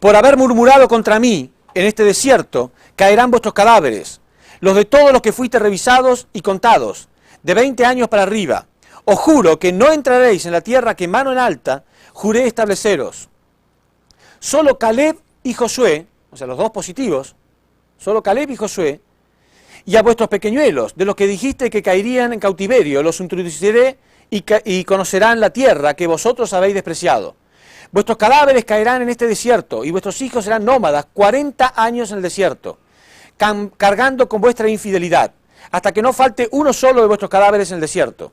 por haber murmurado contra mí en este desierto, caerán vuestros cadáveres, los de todos los que fuiste revisados y contados, de 20 años para arriba. Os juro que no entraréis en la tierra que mano en alta juré estableceros. Solo Caleb y Josué, o sea, los dos positivos, solo Caleb y Josué, y a vuestros pequeñuelos, de los que dijiste que caerían en cautiverio, los introduciré y conocerán la tierra que vosotros habéis despreciado. Vuestros cadáveres caerán en este desierto, y vuestros hijos serán nómadas 40 años en el desierto, cargando con vuestra infidelidad, hasta que no falte uno solo de vuestros cadáveres en el desierto.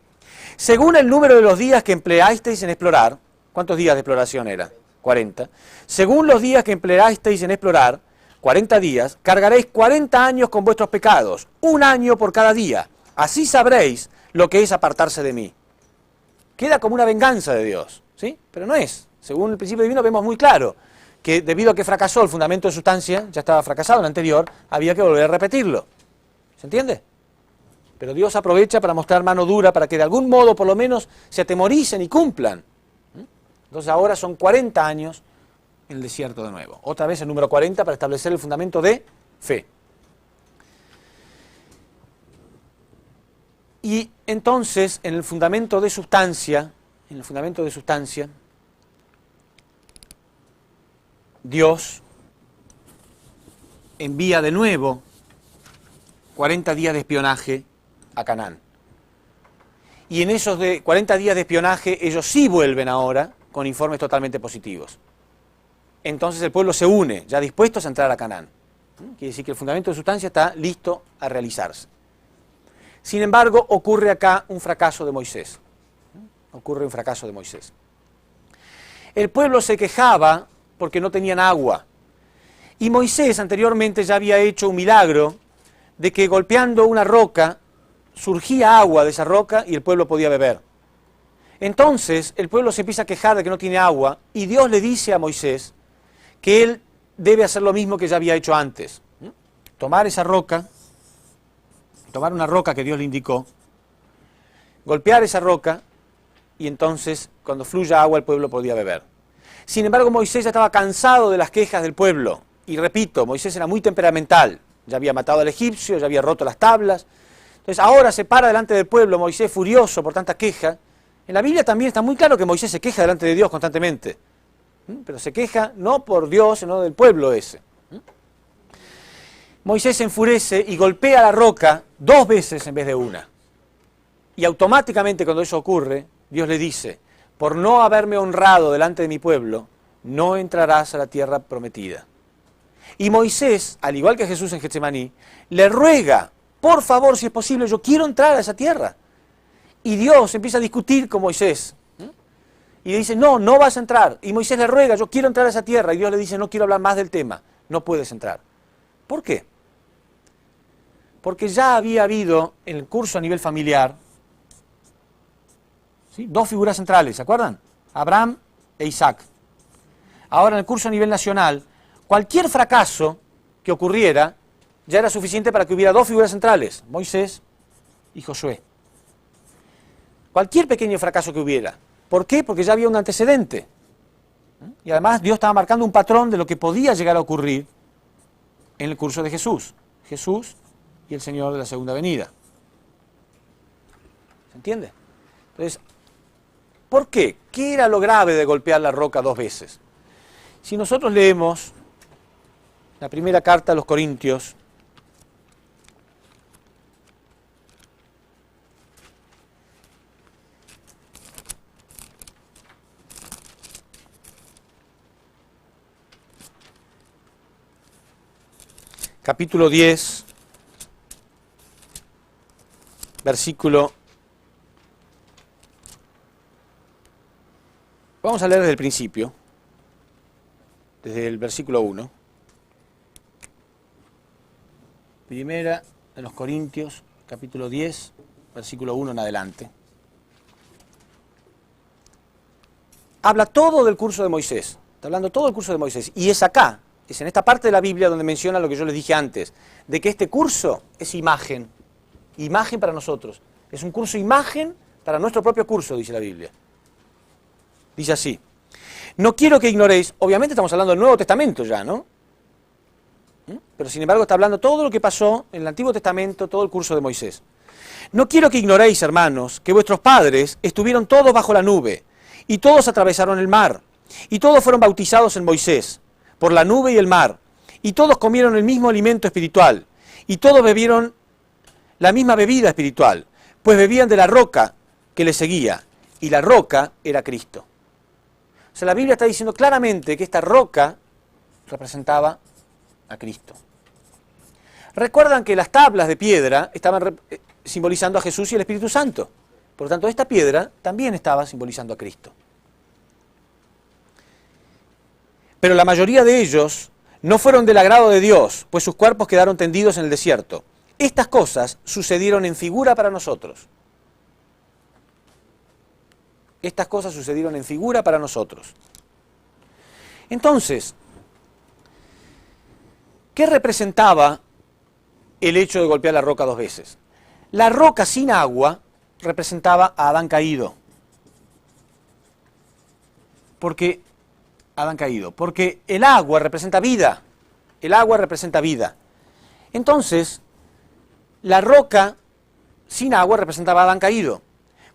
Según el número de los días que empleasteis en explorar, ¿cuántos días de exploración era? 40. Según los días que empleasteis en explorar, 40 días, cargaréis 40 años con vuestros pecados, 1 año por cada día. Así sabréis lo que es apartarse de mí. Queda como una venganza de Dios, ¿sí? Pero no es. Según el principio divino vemos muy claro que debido a que fracasó el fundamento de sustancia, ya estaba fracasado en el anterior, había que volver a repetirlo. ¿Se entiende? Pero Dios aprovecha para mostrar mano dura para que de algún modo por lo menos se atemoricen y cumplan. Entonces ahora son 40 años en el desierto de nuevo. Otra vez el número 40 para establecer el fundamento de fe. Y entonces en el fundamento de sustancia, Dios envía de nuevo 40 días de espionaje a Canaán. y en esos 40 días de espionaje ellos sí vuelven ahora con informes totalmente positivos. Entonces el pueblo se une, ya dispuestos a entrar a Canaán. Quiere decir que el fundamento de sustancia está listo a realizarse. Sin embargo, ocurre acá un fracaso de Moisés. Ocurre un fracaso de Moisés. El pueblo se quejaba porque no tenían agua. Y Moisés anteriormente ya había hecho un milagro de que golpeando una roca surgía agua de esa roca y el pueblo podía beber. Entonces el pueblo se empieza a quejar de que no tiene agua y Dios le dice a Moisés que él debe hacer lo mismo que ya había hecho antes. Tomar esa roca, tomar una roca que Dios le indicó, golpear esa roca y entonces cuando fluya agua el pueblo podía beber. Sin embargo, Moisés ya estaba cansado de las quejas del pueblo. Y repito, Moisés era muy temperamental. Ya había matado al egipcio, ya había roto las tablas. Entonces ahora se para delante del pueblo, Moisés furioso por tanta queja. En la Biblia también está muy claro que Moisés se queja delante de Dios constantemente. Pero se queja no por Dios, sino del pueblo ese. Moisés se enfurece y golpea la roca 2 veces en vez de una. Y automáticamente cuando eso ocurre, Dios le dice: por no haberme honrado delante de mi pueblo, no entrarás a la tierra prometida. Y Moisés, al igual que Jesús en Getsemaní, le ruega: por favor, si es posible, yo quiero entrar a esa tierra. Y Dios empieza a discutir con Moisés. Y le dice: no, no vas a entrar. Y Moisés le ruega: yo quiero entrar a esa tierra. Y Dios le dice: no quiero hablar más del tema. No puedes entrar. ¿Por qué? Porque ya había habido en el curso a nivel familiar, ¿sí?, 2 figuras centrales, ¿se acuerdan? Abraham e Isaac. Ahora en el curso a nivel nacional, cualquier fracaso que ocurriera ya era suficiente para que hubiera 2 figuras centrales, Moisés y Josué. Cualquier pequeño fracaso que hubiera. ¿Por qué? Porque ya había un antecedente. Y además Dios estaba marcando un patrón de lo que podía llegar a ocurrir en el curso de Jesús. Jesús y el Señor de la segunda venida. ¿Se entiende? Entonces, ¿por qué? ¿Qué era lo grave de golpear la roca 2 veces? Si nosotros leemos la primera carta a los Corintios, capítulo 10, versículo... Vamos a leer desde el principio, desde el versículo 1. Primera de los Corintios, capítulo 10, versículo 1 en adelante. Habla todo del curso de Moisés, está hablando todo del curso de Moisés, y es acá, es en esta parte de la Biblia donde menciona lo que yo les dije antes, de que este curso es imagen, imagen para nosotros, es un curso imagen para nuestro propio curso, dice la Biblia. Dice así: no quiero que ignoréis, obviamente estamos hablando del Nuevo Testamento ya, ¿no? Pero sin embargo está hablando todo lo que pasó en el Antiguo Testamento, todo el curso de Moisés. No quiero que ignoréis, hermanos, que vuestros padres estuvieron todos bajo la nube, y todos atravesaron el mar, y todos fueron bautizados en Moisés, por la nube y el mar, y todos comieron el mismo alimento espiritual, y todos bebieron la misma bebida espiritual, pues bebían de la roca que les seguía, y la roca era Cristo. O sea, la Biblia está diciendo claramente que esta roca representaba a Cristo. Recuerdan que las tablas de piedra estaban simbolizando a Jesús y el Espíritu Santo. Por lo tanto, esta piedra también estaba simbolizando a Cristo. Pero la mayoría de ellos no fueron del agrado de Dios, pues sus cuerpos quedaron tendidos en el desierto. Estas cosas sucedieron en figura para nosotros. Estas cosas sucedieron en figura para nosotros. Entonces, ¿qué representaba el hecho de golpear la roca 2 veces? La roca sin agua representaba a Adán caído. Porque el agua representa vida. El agua representa vida. Entonces, la roca sin agua representaba a Adán caído.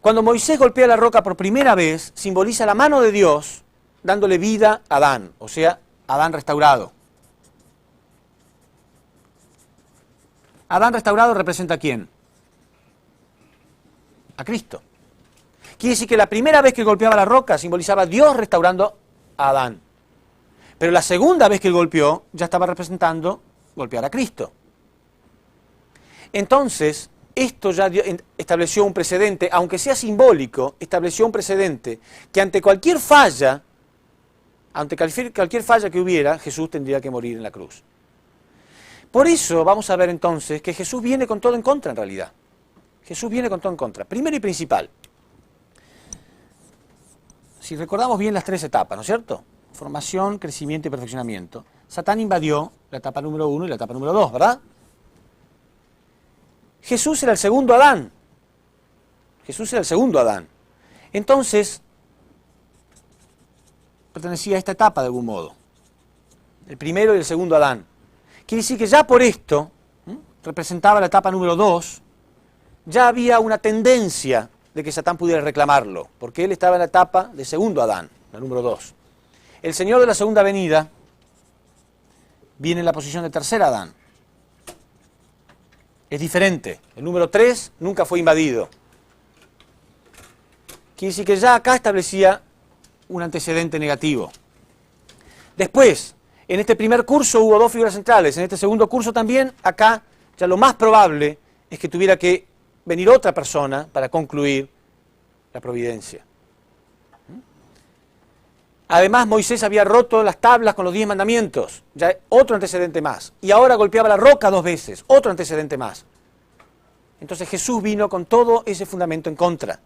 Cuando Moisés golpea la roca por primera vez, simboliza la mano de Dios dándole vida a Adán, o sea, Adán restaurado. Adán restaurado representa ¿a quién? A Cristo. Quiere decir que la primera vez que golpeaba la roca simbolizaba a Dios restaurando a Adán. Pero la segunda vez que él golpeó ya estaba representando golpear a Cristo. Entonces, esto ya estableció un precedente, aunque sea simbólico, estableció un precedente que ante cualquier falla que hubiera, Jesús tendría que morir en la cruz. Por eso vamos a ver entonces que Jesús viene con todo en contra en realidad. Jesús viene con todo en contra. Primero y principal, si recordamos bien las tres etapas, ¿no es cierto? Formación, crecimiento y perfeccionamiento. Satán invadió la etapa número 1 y la etapa número 2, ¿verdad? Jesús era el segundo Adán. Jesús era el segundo Adán. Entonces, pertenecía a esta etapa de algún modo. El primero y el segundo Adán. Quiere decir que ya por esto, representaba la etapa número 2, ya había una tendencia de que Satán pudiera reclamarlo, porque él estaba en la etapa de segundo Adán, la número 2. El Señor de la segunda venida viene en la posición de tercer Adán. Es diferente. El número 3 nunca fue invadido. Quiere decir que ya acá establecía un antecedente negativo. Después, en este primer curso hubo dos figuras centrales. En este segundo curso también, acá ya lo más probable es que tuviera que venir otra persona para concluir la providencia. Además, Moisés había roto las tablas con los 10 mandamientos, ya otro antecedente más. Y ahora golpeaba la roca 2 veces, otro antecedente más. Entonces Jesús vino con todo ese fundamento en contra.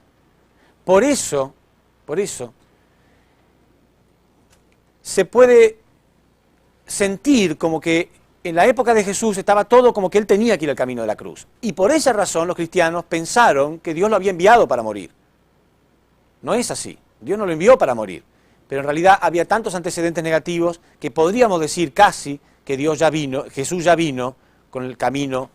Por eso, se puede sentir como que en la época de Jesús estaba todo como que él tenía que ir al camino de la cruz. Y por esa razón los cristianos pensaron que Dios lo había enviado para morir. No es así, Dios no lo envió para morir. Pero en realidad había tantos antecedentes negativos que podríamos decir casi que Jesús ya vino con el camino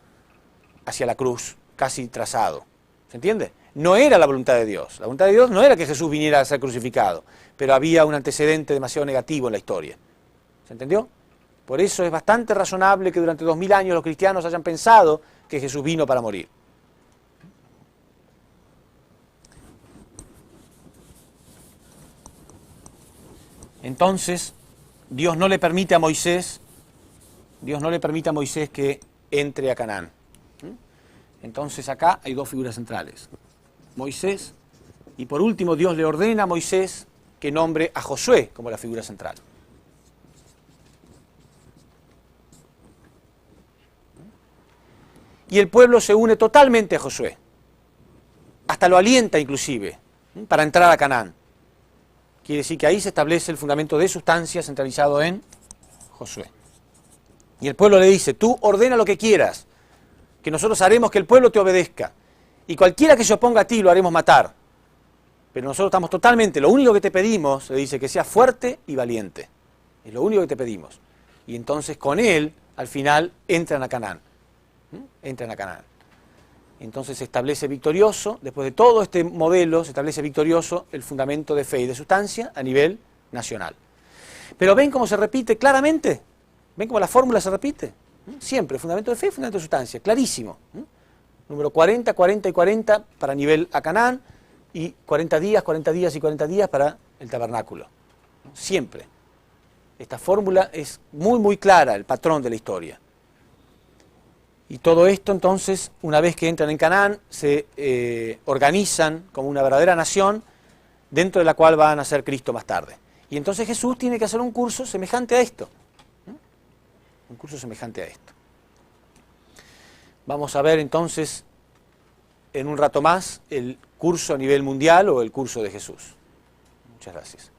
hacia la cruz, casi trazado. ¿Se entiende? No era la voluntad de Dios. La voluntad de Dios no era que Jesús viniera a ser crucificado, pero había un antecedente demasiado negativo en la historia. ¿Se entendió? Por eso es bastante razonable que durante 2000 años los cristianos hayan pensado que Jesús vino para morir. Entonces, Dios no le permite a Moisés que entre a Canaán. Entonces acá hay dos figuras centrales. Moisés, y por último Dios le ordena a Moisés que nombre a Josué como la figura central. Y el pueblo se une totalmente a Josué. Hasta lo alienta inclusive, para entrar a Canaán. Quiere decir que ahí se establece el fundamento de sustancia centralizado en Josué. Y el pueblo le dice, tú ordena lo que quieras, que nosotros haremos que el pueblo te obedezca. Y cualquiera que se oponga a ti lo haremos matar. Pero nosotros estamos totalmente, lo único que te pedimos, le dice, que seas fuerte y valiente. Es lo único que te pedimos. Y entonces con él, al final, entran a Canaán. Entran a Canaán. Entonces se establece victorioso, después de todo este modelo, se establece victorioso el fundamento de fe y de sustancia a nivel nacional. Pero ven cómo se repite claramente, ven cómo la fórmula se repite. Siempre, fundamento de fe y fundamento de sustancia, clarísimo. Número 40, 40 y 40 para nivel a Canaán, y 40 días, 40 días y 40 días para el tabernáculo. Siempre. Esta fórmula es muy, muy clara, el patrón de la historia. Y todo esto entonces, una vez que entran en Canaán, se organizan como una verdadera nación, dentro de la cual va a nacer Cristo más tarde. Y entonces Jesús tiene que hacer un curso semejante a esto. Un curso semejante a esto. Vamos a ver entonces, en un rato más, el curso a nivel mundial o el curso de Jesús. Muchas gracias.